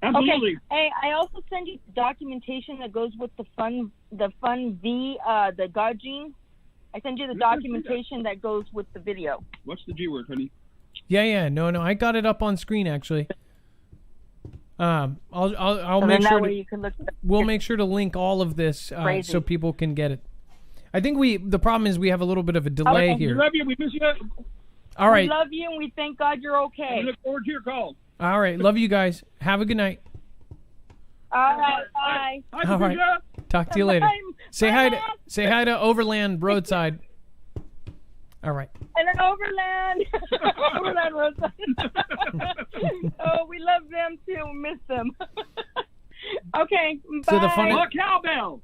Absolutely. Okay. Hey, I also send you documentation that goes with the Fun V, the God Gene. I send you the documentation that goes with the video. What's the G word, honey? Yeah. No. I got it up on screen actually. I'll And make then sure that way you can look. we'll make sure to link all of this Crazy. so people can get it. I think the problem is we have a little bit of a delay We here. love you. We miss you. All right. We love you, and we thank God you're okay. We look forward to your call. All right. Love you guys. Have a good night. All right. Bye. Hi, All right. Patricia. Talk to you later. Bye. Say hi to Overland Roadside. All right. And then Overland. Overland Roadside. Oh, we love them too. We miss them. Okay. Bye. So the funny- Oh, cowbell.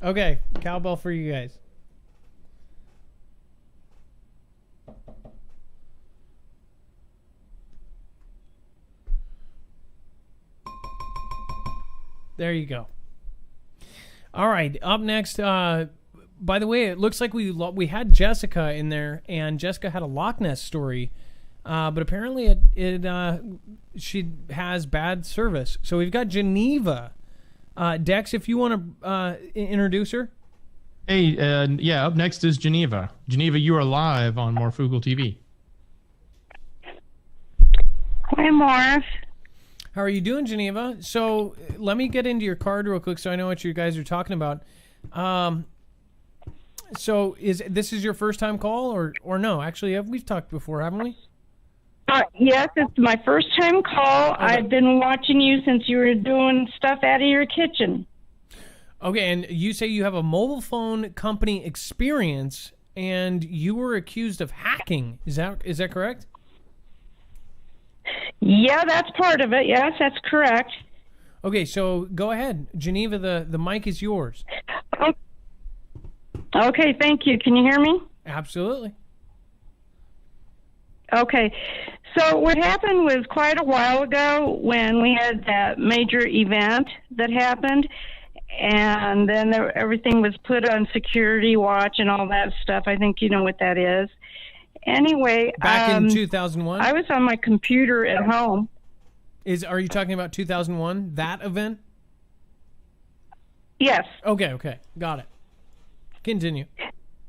Okay. Cowbell for you guys. There you go. All right. Up next, by the way, it looks like we had Jessica in there, and Jessica had a Loch Ness story, but apparently she has bad service. So we've got Geneva. Dex, if you want to introduce her. Hey, yeah, up next is Geneva. Geneva, you are live on Marfoogle TV. Hi, Morph. How are you doing, Geneva? So let me get into your card real quick so I know what you guys are talking about. So this is your first time call or no? Actually, we've talked before, haven't we? Yes, it's my first time call. Okay. I've been watching you since you were doing stuff out of your kitchen. Okay, and you say you have a mobile phone company experience, and you were accused of hacking. Is that correct? Yeah, that's part of it. Yes, that's correct. Okay, so go ahead, Geneva. The mic is yours. Okay, thank you. Can you hear me? Absolutely. Okay, so what happened was quite a while ago when we had that major event that happened, and then everything was put on security watch and all that stuff. I think you know what that is. Anyway, Back in 2001. I was on my computer at home. Are you talking about 2001? That event? Yes. Okay, got it. Continue.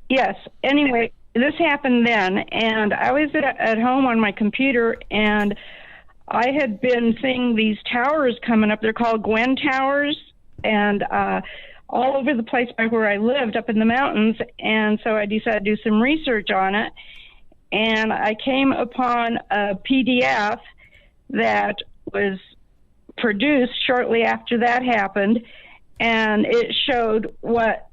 Yes. Anyway, this happened then, and I was at home on my computer, and I had been seeing these towers coming up. They're called Gwen Towers, and all over the place by where I lived up in the mountains, and so I decided to do some research on it, and I came upon a PDF that was produced shortly after that happened, and it showed what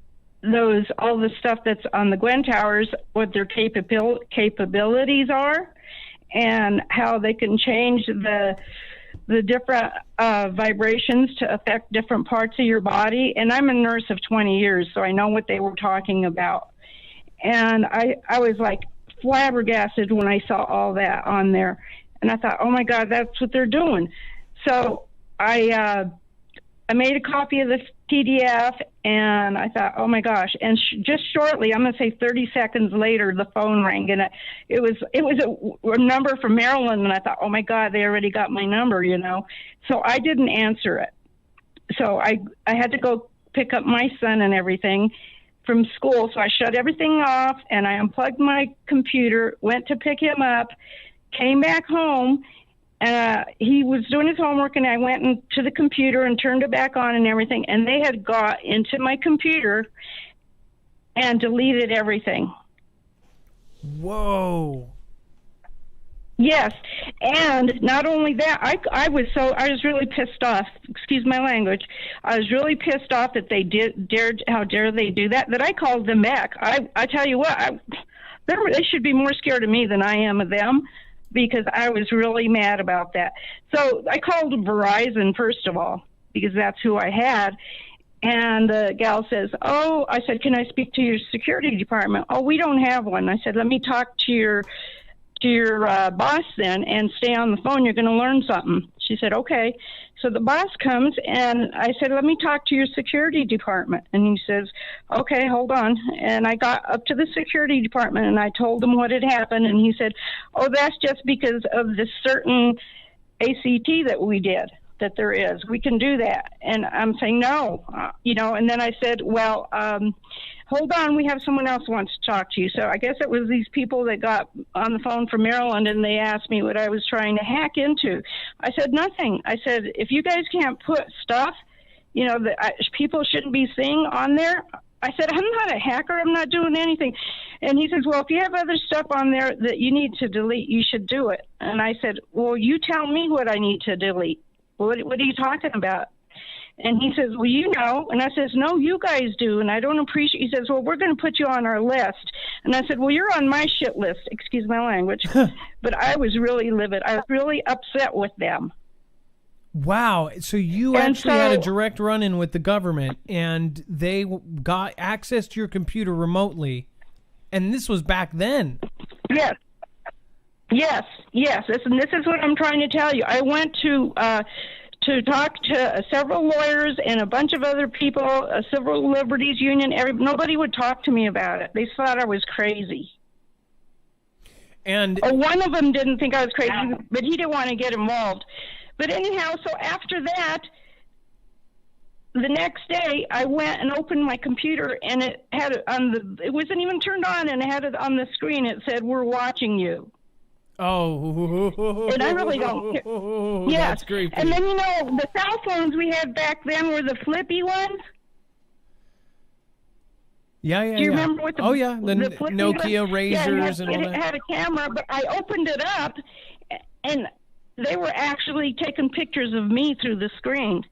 all the stuff that's on the Gwen Towers, what their capabilities are, and how they can change the different vibrations to affect different parts of your body. And I'm a nurse of 20 years, so I know what they were talking about. And I was like flabbergasted when I saw all that on there. And I thought, oh my God, that's what they're doing. So I made a copy of this PDF, and I thought, oh my gosh. And just shortly, I'm going to say 30 seconds later, the phone rang, and it was a number from Maryland. And I thought, oh my God, they already got my number, you know. So I didn't answer it. So I had to go pick up my son and everything from school. So I shut everything off, and I unplugged my computer, went to pick him up, came back home, and he was doing his homework, and I went into the computer and turned it back on and everything, and they had got into my computer and deleted everything. Whoa. Yes, and not only that, I was really pissed off. Excuse my language. I was really pissed off that they how dare they do that? That I called them back. I tell you what, they should be more scared of me than I am of them, because I was really mad about that. So I called Verizon first of all, because that's who I had. And the gal says, oh, I said, can I speak to your security department? Oh, we don't have one. I said, let me talk to your boss then, and stay on the phone. You're going to learn something. She said, okay. So the boss comes, and I said, let me talk to your security department. And he says, okay, hold on. And I got up to the security department, and I told them what had happened. And he said, oh, that's just because of this certain ACT that we did, that there is. We can do that. And I'm saying, no, you know. And then I said, well, hold on, we have someone else who wants to talk to you. So I guess it was these people that got on the phone from Maryland, and they asked me what I was trying to hack into. I said, nothing. I said, if you guys can't put stuff, you know, that people shouldn't be seeing on there, I said, I'm not a hacker. I'm not doing anything. And he says, well, if you have other stuff on there that you need to delete, you should do it. And I said, well, you tell me what I need to delete. What are you talking about? And he says, well, you know. And I says, no, you guys do, and I don't appreciate. He says, well, we're going to put you on our list. And I said, well, you're on my shit list. Excuse my language. But I was really livid. I was really upset with them. Wow. So you actually had a direct run-in with the government, and they got access to your computer remotely. And this was back then. Yes. And this is what I'm trying to tell you. I went to talk to several lawyers and a bunch of other people, a Civil Liberties Union. Nobody would talk to me about it. They thought I was crazy. And one of them didn't think I was crazy, but he didn't want to get involved. But anyhow, so after that, the next day, I went and opened my computer, and it had it wasn't even turned on, and it had it on the screen. It said, "We're watching you." Oh, and I really don't care. Yeah. That's creepy. And then, you know, the cell phones we had back then were the flippy ones. Yeah. Do you remember what the Nokia Razors and all that? It had a camera, but I opened it up, and they were actually taking pictures of me through the screen.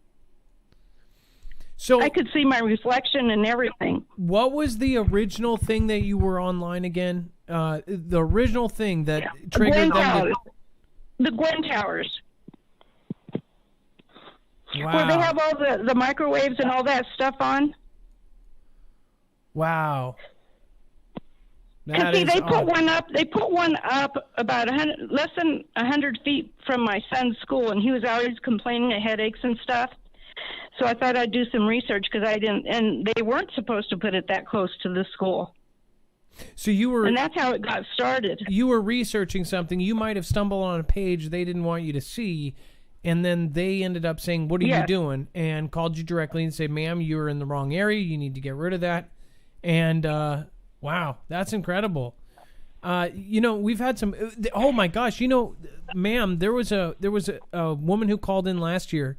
So I could see my reflection and everything. What was the original thing that you were online again? The original thing that triggered them. The Gwen Towers. Wow. Where they have all the microwaves and all that stuff on. Wow. Because see, they put one up. They put one up about less than 100 feet from my son's school, and he was always complaining of headaches and stuff. So I thought I'd do some research, because I didn't, and they weren't supposed to put it that close to the school. So you were, and that's how it got started. You were researching something. You might have stumbled on a page they didn't want you to see, and then they ended up saying, "What are you doing?" and called you directly and said, "Ma'am, you're in the wrong area. You need to get rid of that." And wow, that's incredible. You know, we've had some. Oh my gosh, you know, ma'am, there was a woman who called in last year.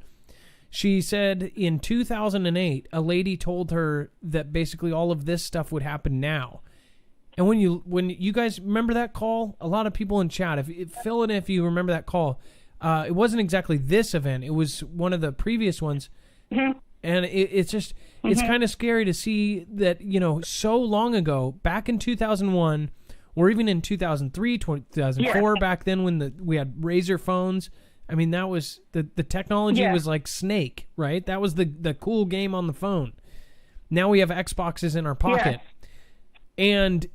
She said in 2008, a lady told her that basically all of this stuff would happen now. And when you guys remember that call, a lot of people in chat, fill in if you remember that call. It wasn't exactly this event; it was one of the previous ones. Mm-hmm. And it's just it's kind of scary to see that, you know, so long ago, back in 2001, or even in 2003, 2004, back then when we had Razor phones. I mean, that was the technology was like Snake, right? That was the cool game on the phone. Now we have Xboxes in our pocket. And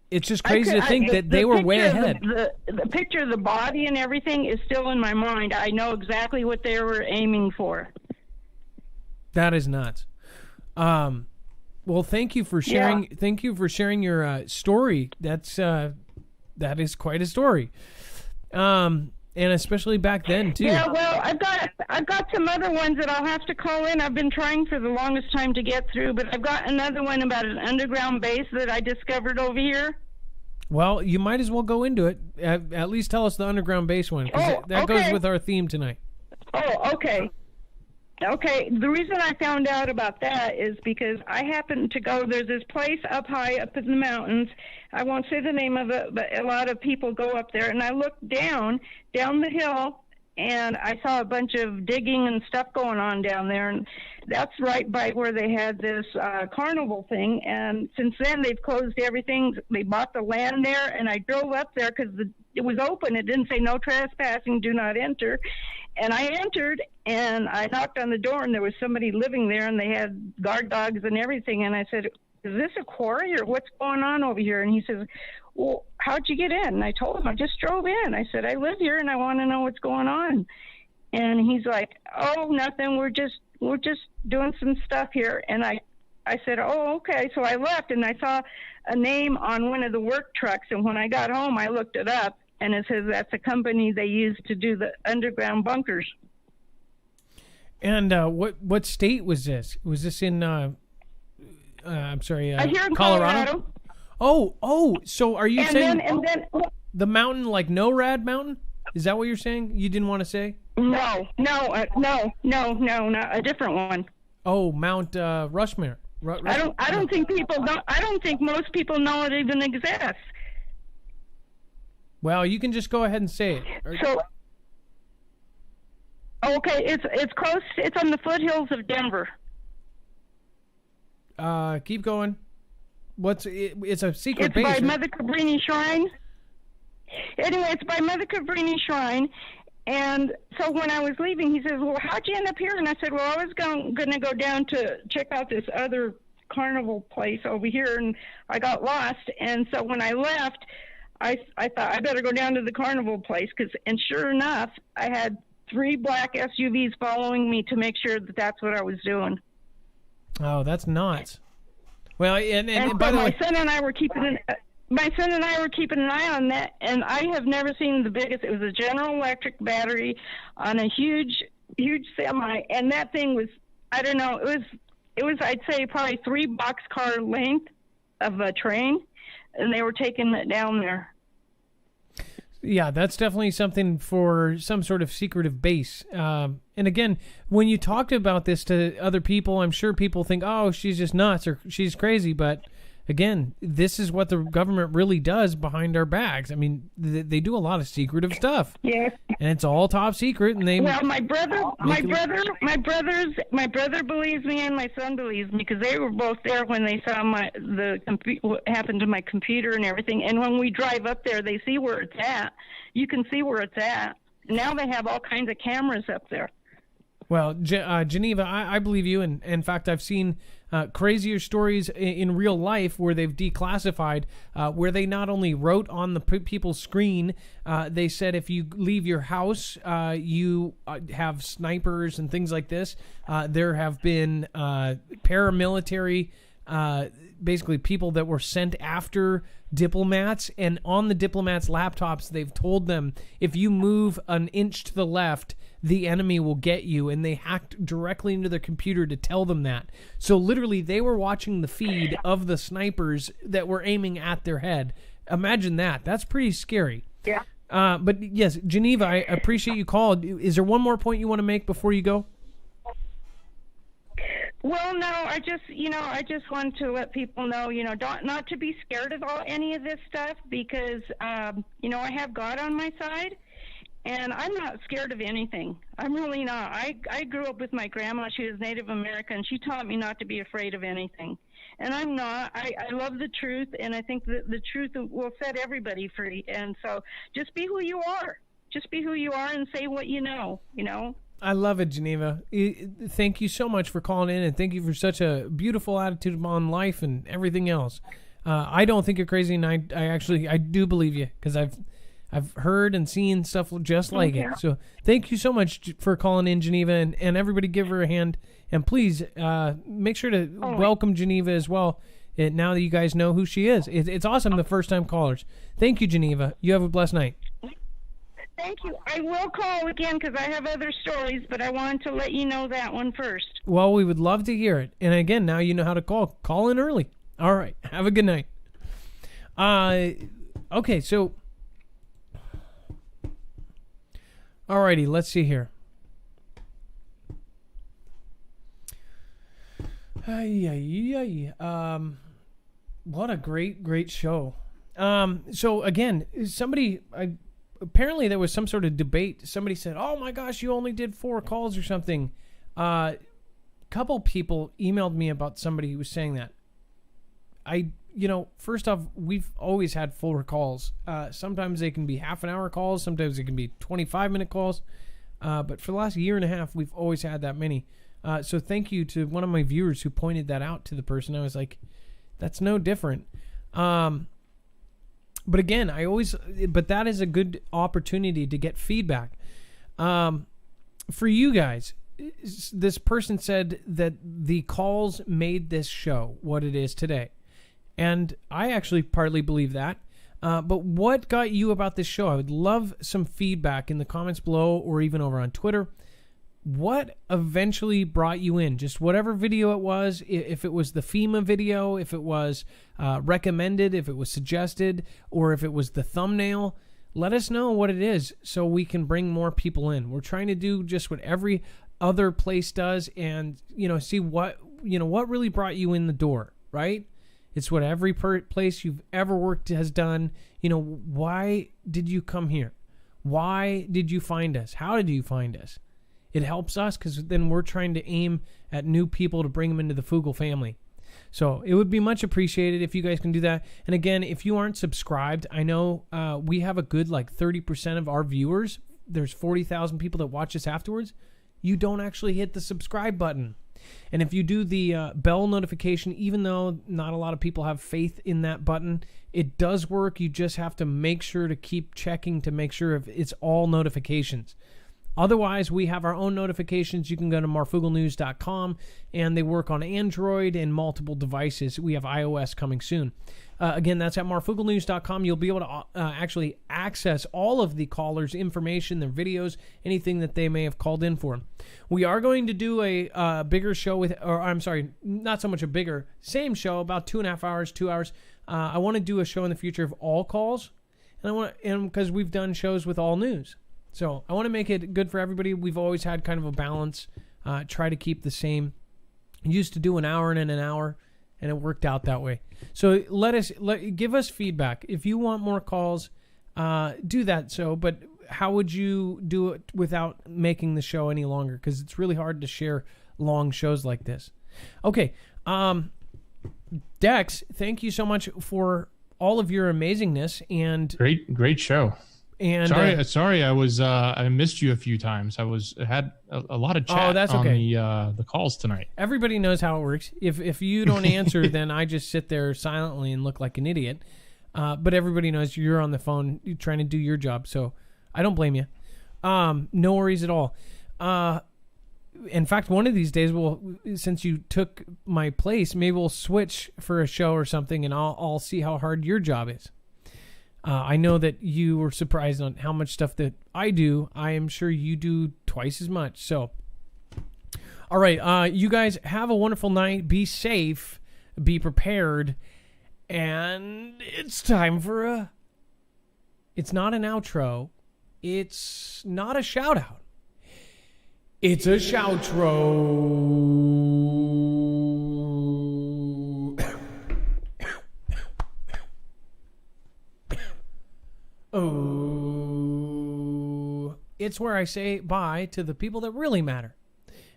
it's just crazy to think that they were way ahead. The picture of the body and everything is still in my mind. I know exactly what they were aiming for. That is nuts. Well, thank you for sharing. Yeah. Thank you for sharing your story. That is quite a story. And especially back then too. Yeah, well, I've got some other ones that I'll have to call in. I've been trying for the longest time to get through, but I've got another one about an underground base that I discovered over here. Well, you might as well go into it. At least tell us the underground base one, because that goes with our theme tonight. Oh, okay. Okay, the reason I found out about that is because I happened to go, there's this place up high up in the mountains. I won't say the name of it, but a lot of people go up there. And I looked down the hill, and I saw a bunch of digging and stuff going on down there. And that's right by where they had this carnival thing. And since then, they've closed everything. They bought the land there, and I drove up there because it was open. It didn't say no trespassing, do not enter. And I entered, and I knocked on the door, and there was somebody living there, and they had guard dogs and everything. And I said, is this a quarry, or what's going on over here? And he says, well, how'd you get in? And I told him, I just drove in. I said, I live here, and I want to know what's going on. And he's like, oh, nothing. We're just doing some stuff here. And I said, oh, okay. So I left, and I saw a name on one of the work trucks. And when I got home, I looked it up. And it says that's a company they use to do the underground bunkers. And what state was this? Was this in? I'm sorry, here in Colorado. Oh, so are you saying then the mountain, like NORAD mountain? Is that what you're saying? You didn't want to say? No, a different one. Oh, Mount Rushmore. I don't think people know. I don't think most people know it even exists. Well, you can just go ahead and say it. So, okay, it's close. It's on the foothills of Denver. Keep going. It's a secret base. It's by Mother Cabrini Shrine. Anyway, it's by Mother Cabrini Shrine. And so when I was leaving, he says, well, how'd you end up here? And I said, well, I was going to go down to check out this other carnival place over here, and I got lost. And so when I left, I thought I better go down to the carnival place, and sure enough, I had 3 black SUVs following me to make sure that that's what I was doing. Oh, that's nuts. Well, and by so the way, my son and I were keeping an eye on that, and I have never seen the biggest. It was a General Electric battery on a huge semi, and that thing was, I don't know, it was I'd say probably 3 boxcar length of a train. And they were taking it down there. Yeah, that's definitely something for some sort of secretive base. And again, when you talked about this to other people, I'm sure people think, oh, she's just nuts or she's crazy. But again, this is what the government really does behind our backs. I mean, they do a lot of secretive stuff. Yes. And it's all top secret. And my brother believes me, and my son believes me, because they were both there when they saw what happened to my computer and everything. And when we drive up there, they see where it's at. You can see where it's at. Now they have all kinds of cameras up there. Well, Geneva, I believe you. And in fact, I've seen crazier stories in real life where they've declassified, where they not only wrote on the people's screen, they said if you leave your house, you have snipers and things like this. There have been paramilitary, basically people that were sent after diplomats, and on the diplomats' laptops, they've told them, if you move an inch to the left, the enemy will get you, and they hacked directly into their computer to tell them that. So literally, they were watching the feed of the snipers that were aiming at their head. Imagine that. That's pretty scary. Yeah. But yes, Geneva, I appreciate you called. Is there one more point you want to make before you go? Well, no, I just want to let people know, not to be scared of any of this stuff, because, I have God on my side, and I'm not scared of anything. I'm really not. I grew up with my grandma. She was Native American. She taught me not to be afraid of anything. And I'm not. I love the truth, and I think that the truth will set everybody free. And so just be who you are. Just be who you are and say what you know. I love it, Geneva. Thank you so much for calling in, and thank you for such a beautiful attitude on life and everything else. I don't think you're crazy, and I do believe you because I've heard and seen stuff just like it. So thank you so much for calling in, Geneva, and everybody give her a hand. And please make sure to welcome Geneva as well. Now that you guys know who she is, it's awesome. The first time callers. Thank you, Geneva. You have a blessed night. Thank you. I will call again because I have other stories, but I wanted to let you know that one first. Well, we would love to hear it. And again, now you know how to call. Call in early. All right. Have a good night. Okay, so alrighty, let's see here. What a great show. So again, apparently there was some sort of debate. Somebody said, "Oh my gosh, you only did 4 calls or something." Couple people emailed me about somebody who was saying that. First off, we've always had fuller calls. Sometimes they can be half an hour calls. Sometimes they can be 25-minute calls. But for the last year and a half, we've always had that many. So thank you to one of my viewers who pointed that out to the person. I was like, that's no different. But again, but that is a good opportunity to get feedback. For you guys, this person said that the calls made this show what it is today. And I actually partly believe that. But what got you about this show? I would love some feedback in the comments below or even over on Twitter. What eventually brought you in? Just whatever video it was, if it was the FEMA video, if it was recommended, if it was suggested, or if it was the thumbnail, let us know what it is so we can bring more people in. We're trying to do just what every other place does and, see what really brought you in the door, right? It's what every place you've ever worked has done. Why did you come here? Why did you find us? How did you find us? It helps us because then we're trying to aim at new people to bring them into the Foogle family. So it would be much appreciated if you guys can do that. And again, if you aren't subscribed, I know we have a good 30% of our viewers. There's 40,000 people that watch us afterwards. You don't actually hit the subscribe button. And if you do the bell notification, even though not a lot of people have faith in that button, it does work. You just have to make sure to keep checking to make sure if it's all notifications. Otherwise, we have our own notifications. You can go to marfooglenews.com, and they work on Android and multiple devices. We have iOS coming soon. Again, that's at marfooglenews.com. You'll be able to actually access all of the callers' information, their videos, anything that they may have called in for. We are going to do a bigger show not so much a bigger, same show, about 2.5 hours, 2 hours. I want to do a show in the future of all calls, and because we've done shows with all news. So I want to make it good for everybody. We've always had kind of a balance, try to keep the same. Used to do an hour and an hour, and it worked out that way. So give us feedback. If you want more calls, do that. But how would you do it without making the show any longer? Because it's really hard to share long shows like this. Okay. Dex, thank you so much for all of your amazingness and great show. And sorry, I missed you a few times. I had a lot of chat on the calls tonight. Everybody knows how it works. If you don't answer, then I just sit there silently and look like an idiot. But everybody knows you're on the phone, you're trying to do your job. So I don't blame you. No worries at all. In fact, one of these days, since you took my place, maybe we'll switch for a show or something, and I'll see how hard your job is. I know that you were surprised on how much stuff that I do. I am sure you do twice as much. So, all right, you guys have a wonderful night. Be safe. Be prepared. And it's time for it's not an outro. It's not a shout out. It's a shoutro. Oh, it's where I say bye to the people that really matter.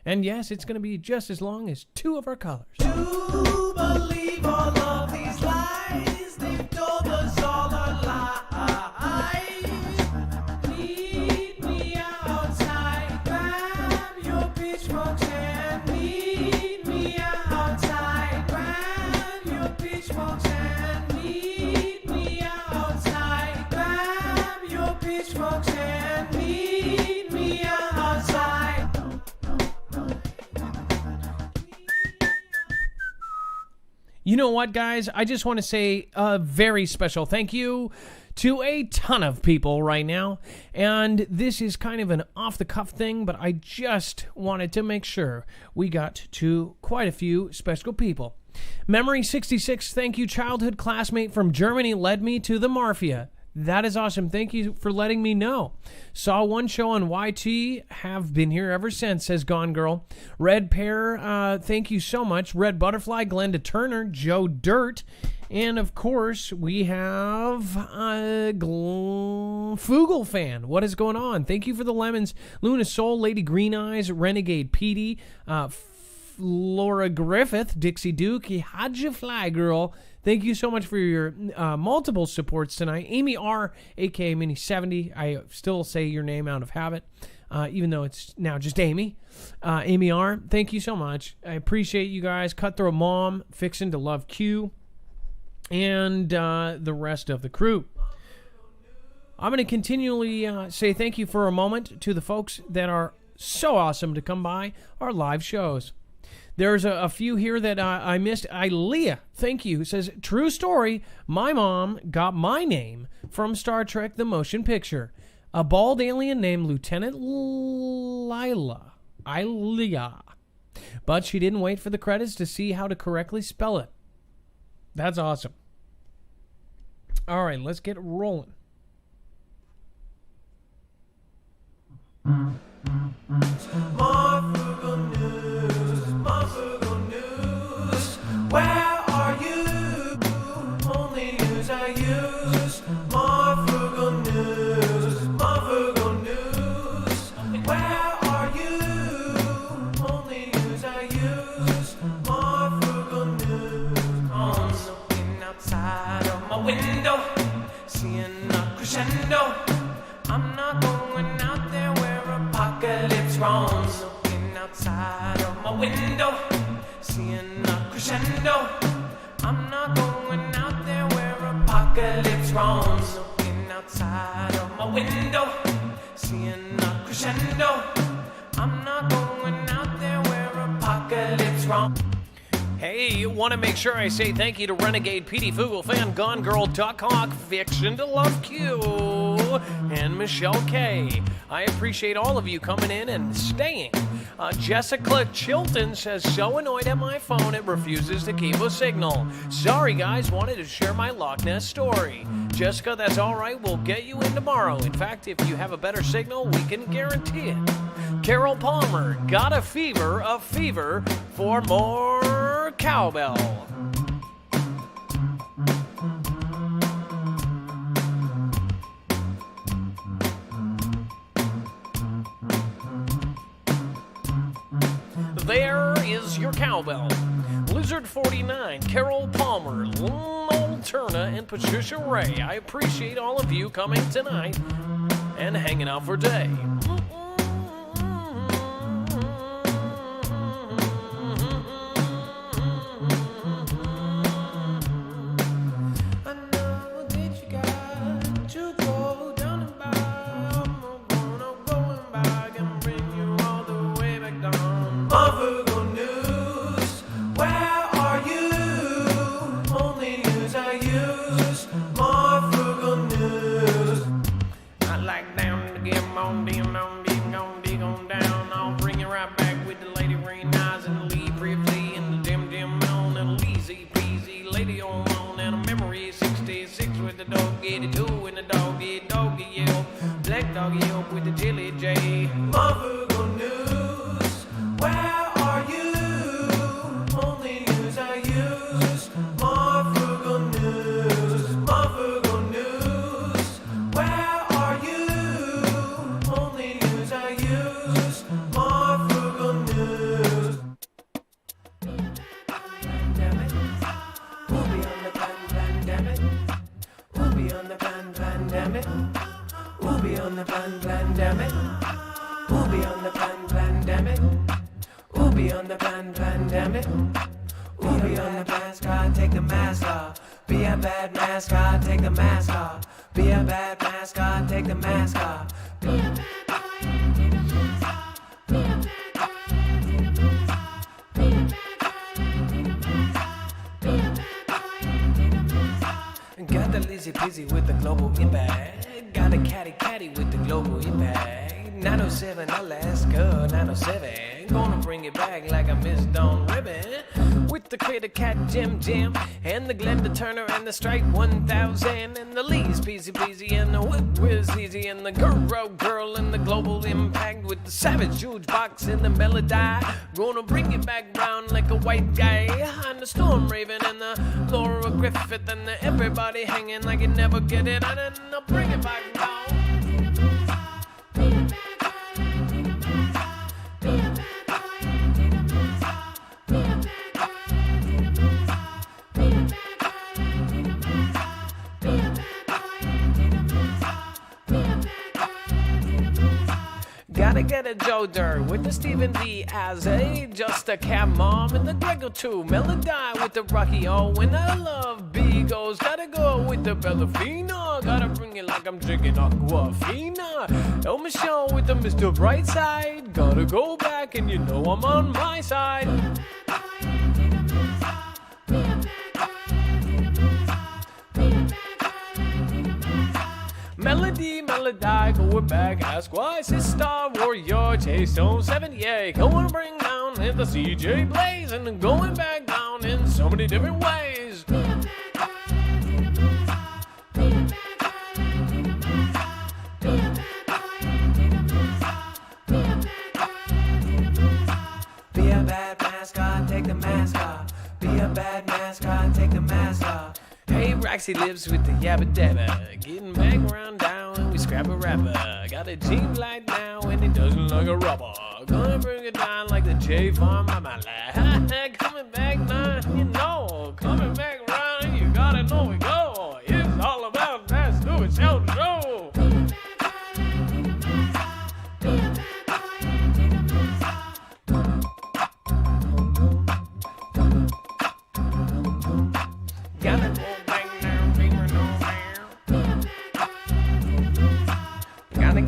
And yes, it's going to be just as long as 2 of our callers. To believe all of these lies, they've told us all a lie. Meet me outside, grab your pitchforks and meet me outside, grab your pitchforks and You know what, guys? I just want to say a very special thank you to a ton of people right now. And this is kind of an off-the-cuff thing, but I just wanted to make sure we got to quite a few special people. Memory66, thank you, childhood classmate from Germany, led me to the Mafia. That is awesome. Thank you for letting me know. Saw one show on YT. Have been here ever since, says Gone Girl. Red Pear, thank you so much. Red Butterfly, Glenda Turner, Joe Dirt. And, of course, we have Foogle fan. What is going on? Thank you for the lemons. Luna Soul, Lady Green Eyes, Renegade Petey, Laura Griffith, Dixie Duke, how'd you fly, girl? Thank you so much for your multiple supports tonight. Amy R, a.k.a. Mini70. I still say your name out of habit, even though it's now just Amy. Amy R, thank you so much. I appreciate you guys. Cutthroat Mom, Fixin' to Love Q, and the rest of the crew. I'm going to continually say thank you for a moment to the folks that are so awesome to come by our live shows. There's a few here that I missed. Ilea, thank you, says, true story, my mom got my name from Star Trek The Motion Picture. A bald alien named Lieutenant Ilea. But she didn't wait for the credits to see how to correctly spell it. That's awesome. All right, let's get rolling. Marfoogle News, Marfoogle News, where are you? Only news I use. Marfoogle News, Marfoogle News, where are you? Only news I use. Marfoogle News. I'm looking outside of my window, seeing a crescendo. I'm not going out there where apocalypse roams. Looking outside of my window, seeing a crescendo. I'm not going out there where apocalypse roams. Looking outside of my window, seeing a crescendo. I'm not going out there where apocalypse roams. Hey, want to make sure I say thank you to Renegade PD Foogle fan, Gone Girl, Duck Hawk, Fiction to Love Q, and Michelle K. I appreciate all of you coming in and staying. Jessica Chilton says, so annoyed at my phone it refuses to keep a signal. Sorry guys, wanted to share my Loch Ness story. Jessica, that's all right, we'll get you in tomorrow. In fact, if you have a better signal, we can guarantee it. Carol Palmer, got a fever for more cowbell. There is your cowbell. Lizard 49, Carol Palmer, Lowell Turner, and Patricia Ray. I appreciate all of you coming tonight and hanging out for day. Marfoogle News, where are you? Only news I use. Marfoogle News. I like down to get on, dig on down. I'll bring you right back with the lady green eyes and the lead briefly and the dim on and a easy peasy lady on and a memory 66 with the dog 82 and the doggy yell. Black dog yell with the Jilly J. Marfoogle News, where are you? Only news I use. Marfoogle News, Marfoogle News, where are you? Only news I use. Marfoogle News. Pandemic. We'll be on the pandemic. We'll be on the pandemic. We'll be on the pandemic. We'll be on the pandemic. We'll be on the pandemic. We'll be on the mascot, take the mask off. Be a bad mascot, take the mask off. Be a bad mascot, take the mask off. Be a bad boy, take the mask off. Be a bad boy, take the mask off. Be a bad boy, take the mask off. Be a bad busy, busy with the global impact. Got a catty with the global impact. 907 Alaska, 907. Gonna bring it back like a Miss Dawn Ribbon. With the Critter Cat Jim, and the Glenda Turner and the Strike 1000. And the Lee's Peasy, and the Whip Whiz Easy. And the Girl, and the Global Impact. With the Savage Huge Box and the Melody. Gonna bring it back round like a white guy. And the Storm Raven and the Laura Griffith. And the everybody hanging like you never get it. And then I'll bring it back down. Gotta get a Joe Dirt with the Stephen D. as a just a cat mom and the Grego 2 Melody with the Rocky O and I love Beagles. Gotta go with the Bellafina. Gotta bring it like I'm drinking Aquafina. El Michelle with the Mr. Brightside. Gotta go back and you know I'm on my side. Melody, going back, ask why, Sister Warrior, J-Stone 78, going to bring down in the CJ Blaze, and going back down in so many different ways. Be a bad mascot, take the mask off. Be a bad mascot, take the mask off. Hey, Roxy lives with the yabba dabba, getting back around down and we scrap a rapper. Got a jean light now and it doesn't look a rubber. Gonna bring it down like the J farm, mama like. Coming back now, you know, coming back around and you gotta know we go. It's all about that stupid show.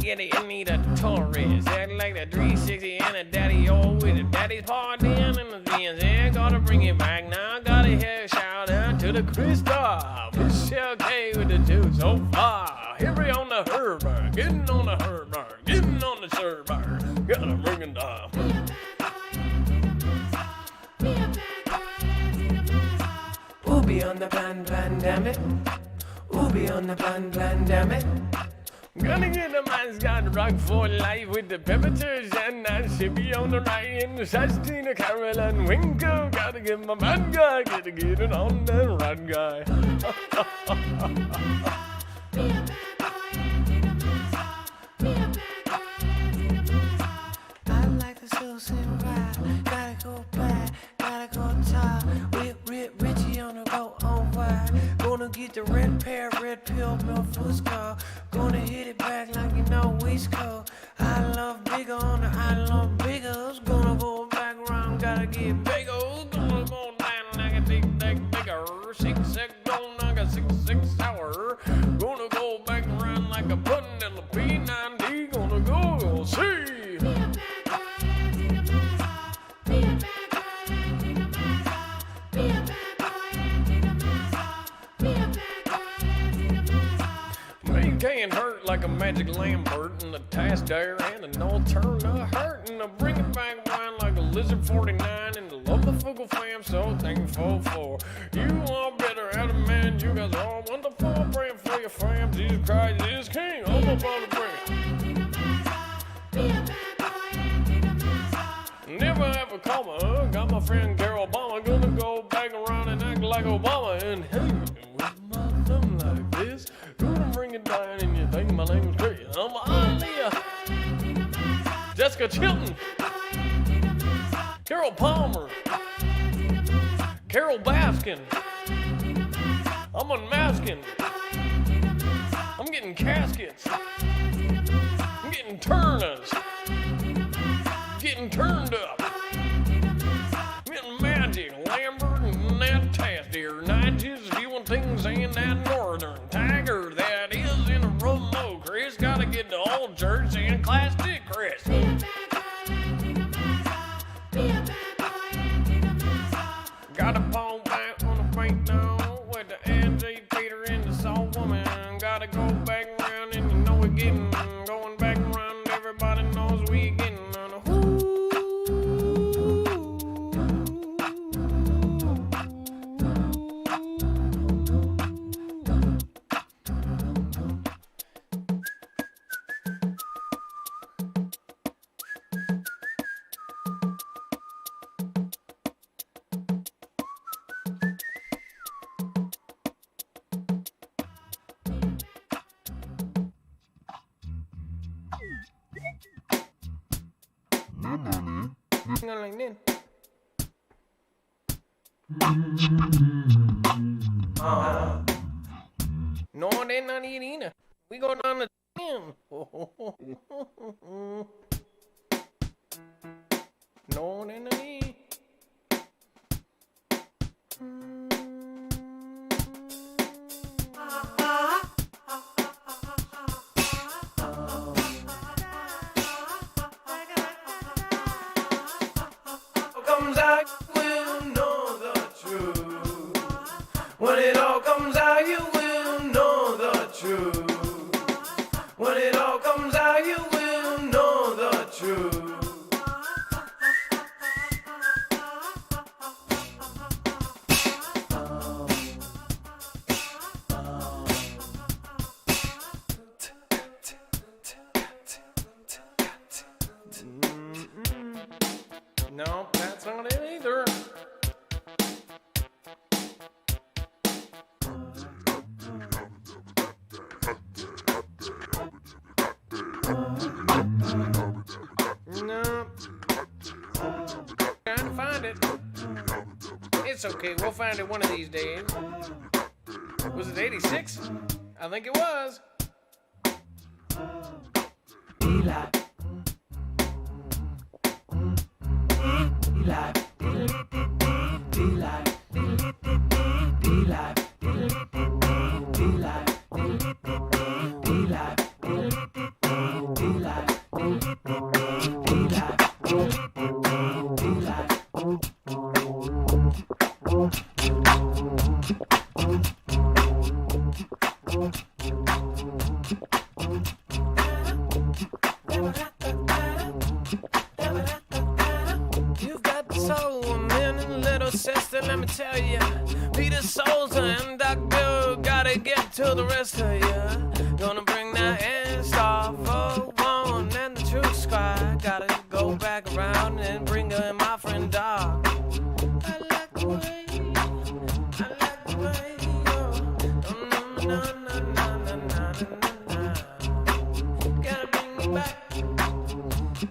Get it, you need a Taurus. Act like the 360 and a daddy O with a daddy's party and the DNZ. Yeah, gotta bring it back now. Gotta hear a shout out to the Kristoff. Michelle K with the two so far. Here we on the Herbert, getting on the Herbert, getting on the server. Gotta bring it down. Ooby on the plan, damn it. Ooby on the plan, damn it. Gonna get a man's got rock for life with the Pepiters and I should be on the right in the Sastina, Carolyn Winkle. Gotta get my man guy, gotta get it on the right guy. I like the soul sing ride, gotta go back, gotta go top. Richie on the go on wide. Gonna get the red pill, Marfoogle. Gonna hit it back like you know Wisco. I love bigger on the I love biggers. Gonna go back around, gotta get bigger. Gonna go down like a big bigger. 6 don't like a 6 hour. Gonna go back around like a pudding in the P90. Gonna go see. Can't hurt like a magic Lambert and the task there and a no turn to hurt and I bring it back around like a lizard 49 and the love the Foogle fam so thankful for you are better Adam man you guys are wonderful praying for your fam Jesus Christ is King I'm about to bring never ever comma got my friend Carol Obama gonna go back around and act like Obama and hey with my thumb like this bring it down and you think my name is great. I'm Aaliyah, Jessica Chilton, Carol Palmer, Carol Baskin. I'm unmasking. I'm getting caskets. I'm getting turners. Getting turned up. I'm getting magic, Lambert, and that Tastier. 90s viewing things in that northern tiger that is in a remote. Chris gotta get to old church and class D Chris. Got a bone back on the bank now with the NJ Peter and the soul woman. Like this. No, they're not eating. We go down the gym. No, they're not eating. Comes out, will know the truth. When it all comes out, you will know the truth. When it all comes out, you will know the truth. No, that's not it either. No. Trying to find it. It's okay, we'll find it one of these days. Was it 86? I think it was. Eli. You've got the soul of man and little sister, let me tell ya. Peter Soldier and Doc Bill gotta get to the rest of ya. Gonna bring that and star for one and the truth squad. Gotta go back around and bring her my friend Doc. I like the way, no. Gotta bring it back.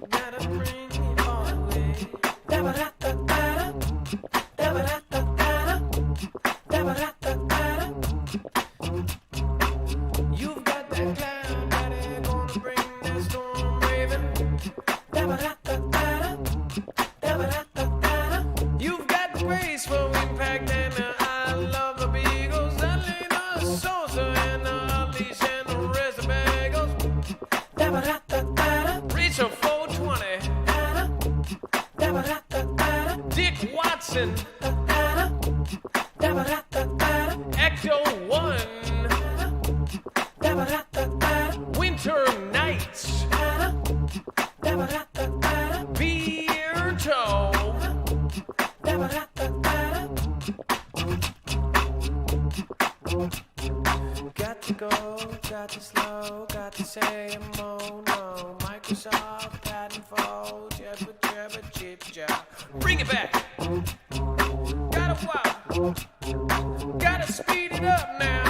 Gotta bring it all the way. You've got that cloud that ain't gonna bring that storm raving. You've got the graceful impact and the I love the beagles. I lay the salsa and the unleash and the rest of bagels. Reach a 420. Dick Watson. Ecto 1. Winter Nights. Beer Toe. Got to go, got to slow, got to say no. Microsoft, patent phone, jabba, chip, jab. Bring it back. Gotta wow. Gotta speed it up now.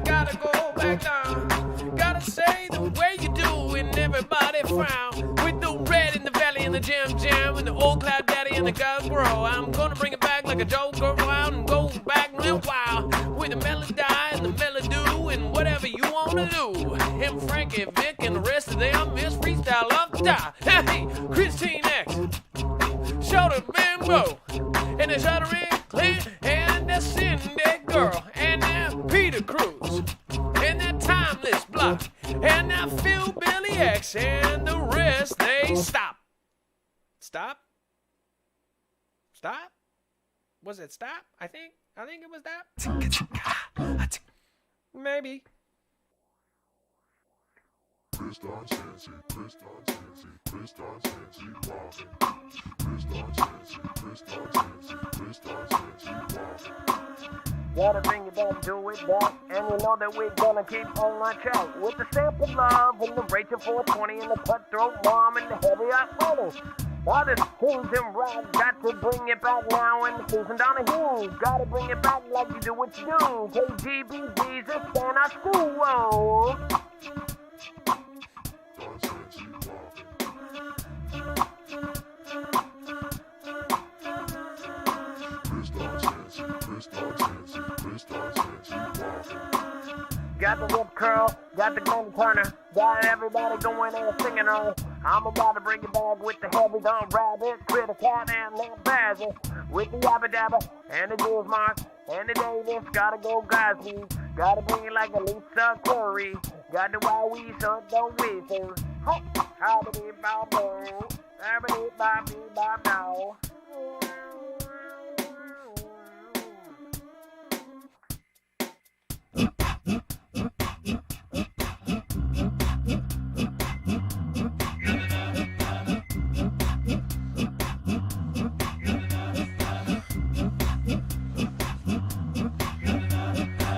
Gotta go back down. Gotta say the way you do and everybody frown. With the red in the valley and the jam, and the old cloud daddy and the girl grow. I'm gonna bring it back like a joker wild and go back real wild. With the melody and the melody and whatever you wanna do. Him, Frankie, Vic, and the rest of them is freestyle up the top. Hey, Christine X, shoulder bimbo, and the shuttering clear, and the Cindy girl, and that Peter Cruz, and that Timeless Block, and that Phil Billy X, and the rest they stop. Stop? Stop? Was it stop? I think it was that. Maybe. Gotta bring it back, do it back, and you know that we're gonna keep on our track with the sample love and the Rachel 420 and the cutthroat mom and the heavy hot money. All the things and right, got to bring it back now, and the Susan Donahue, gotta bring it back like you do what you do. KGBG's and stand our school. Whoa. got the whip curl, got the golden corner, got everybody going and singing on. I'm about to bring it back with the heavy dumb rabbit, critter cat and little bazzer. With the yabba dabba and the Jules Mark and the Davis, gotta go Gosby. Gotta bring it like a Lisa Curry. Got the wild wee son, don't wait for. How do we bow bow? Everybody bow now.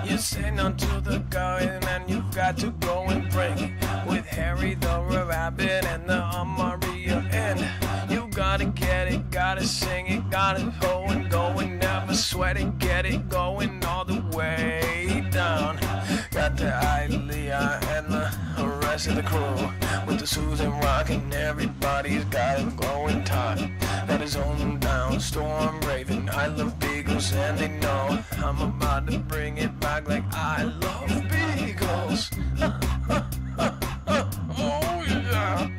You say no to the going and you've got to go and bring it. With Harry the rabbit and the Maria and you gotta get it, gotta sing it, gotta go and go and never sweat it, get it going all the way down. Got the Ilea and the rest of the crew with the Susan Rock and everybody's got it going tight. Got his own down storm Raven. I love beagles and they know I'm about to bring it back like I love beagles. Oh yeah.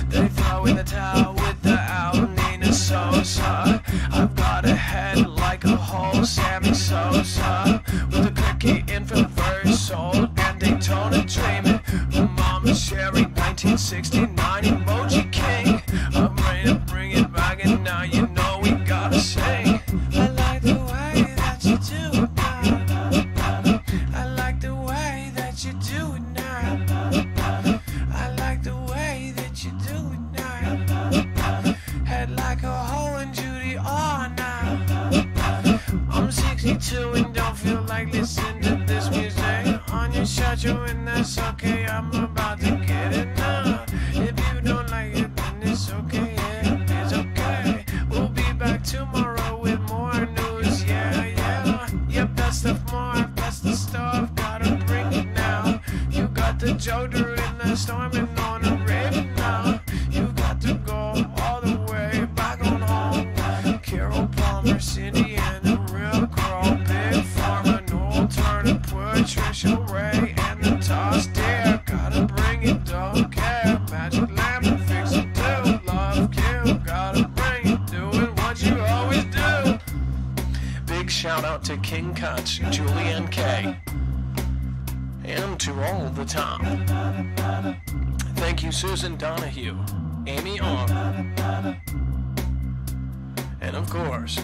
They throw in the towel with the Alnina Sosa. I've got a head like a whole Sammy Sosa with a cookie infant verse sold and Daytona dreaming. Mama Sherry 1969 emoji king. I'm ready to bring it back and now you know we gotta sing. I like the way that you do it now. I like the way that you do it now. I like the way that you do it now. Head like a hoe and Judy on now. I'm 62 and don't feel like listening to this music on your schedule and that's okay. I'm about to get it now. If you don't like it then it's okay, yeah, it's okay. We'll be back tomorrow with more news, yeah, yeah. Yep, that's stuff more, that's the stuff, gotta bring it now. You got the Joder in the storming on a raven now. You got to go all the way back on home. Carol Palmer, Cindy and the real girl, Big Pharma, Noel Turner, Patricia Ray and the Toss Dare. Gotta bring it, don't care. Magic Lamb, fix it too. Love kill, gotta bring it, doing what you always do. Big shout out to King Cuts, Julianne K. And to all the top. Thank you, Susan Donahue, Amy Ong, and of course,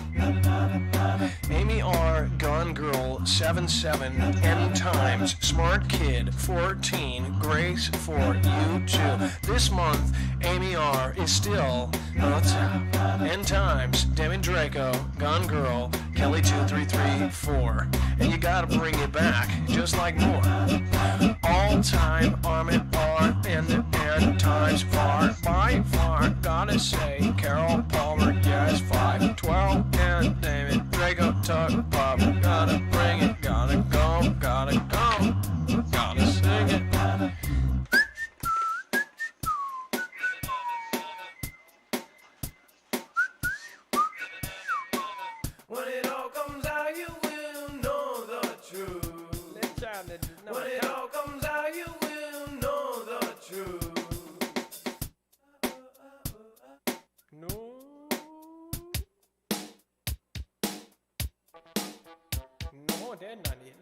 Amy R. Gone Girl 77, N times, Smart Kid 14, Grace for you too. This month, Amy R. is still N times, Demi Draco, Gone Girl, Kelly 2334, and you gotta bring it back, just like more. All time, Armin R. and times far, by far, gotta say, Carol Palmer, yes, 512, and David Draco, Tuck, Pop, gotta bring it, gotta go, gotta sing it. When it all comes out, you will know the truth. When it all comes out, you will know the truth. No. No, they're not in.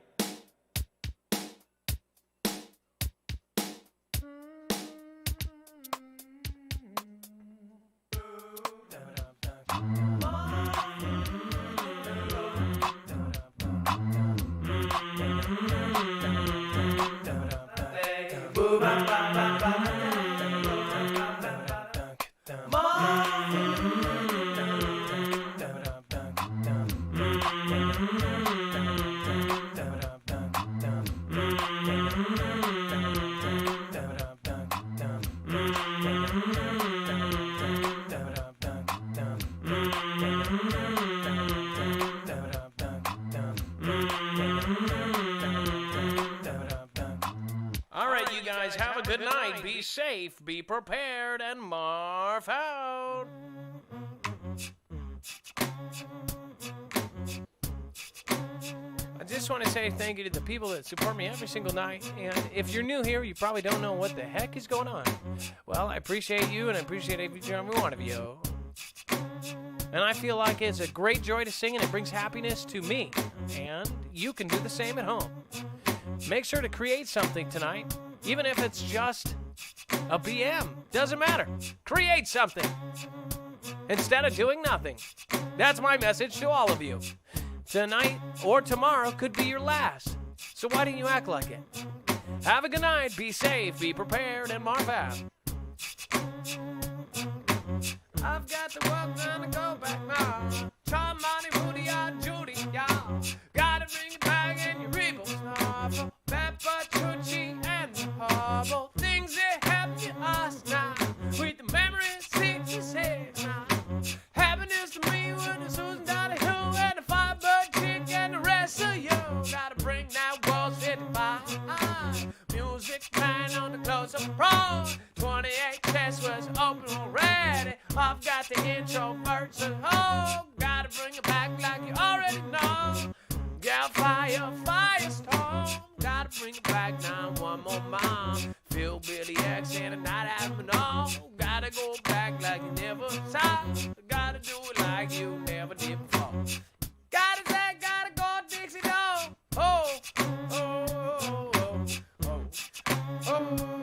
night. Be safe, be prepared, and Marf out. I just want to say thank you to the people that support me every single night. And if you're new here, you probably don't know what the heck is going on. Well, I appreciate you, and I appreciate every one of you. And I feel like it's a great joy to sing, and it brings happiness to me. And you can do the same at home. Make sure to create something tonight, even if it's just a BM. Doesn't matter. Create something instead of doing nothing. That's my message to all of you. Tonight or tomorrow could be your last. So why don't you act like it? Have a good night. Be safe, be prepared, and Marf out. I've got to work and to go back now. Tom, Monty, Rudy, Judy, y'all. Gotta bring it back in your rebels novel. Pepper, Chuchi, and the hobble. Things that happen to us now. With the memories, see, say now. Happiness to me with the Susan Dolly Who and the Firebird Chick and the rest of you. Gotta bring that World 55. Music man on the close-up pro. 28 test was open already. I've got the intro version. Oh, gotta bring it back like you already know. Yeah, firestorm. Gotta bring it back now one more mom. Phil, Billy X, and a night having all. Gotta go back like you never saw. Gotta do it like you never did before. Gotta say, gotta go Dixie Dog. Oh, oh, oh, oh, oh, oh, oh.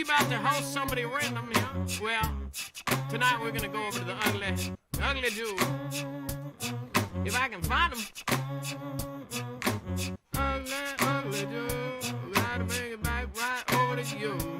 about to host somebody random here. Well, tonight we're gonna go over to the ugly dude. If I can find him. you.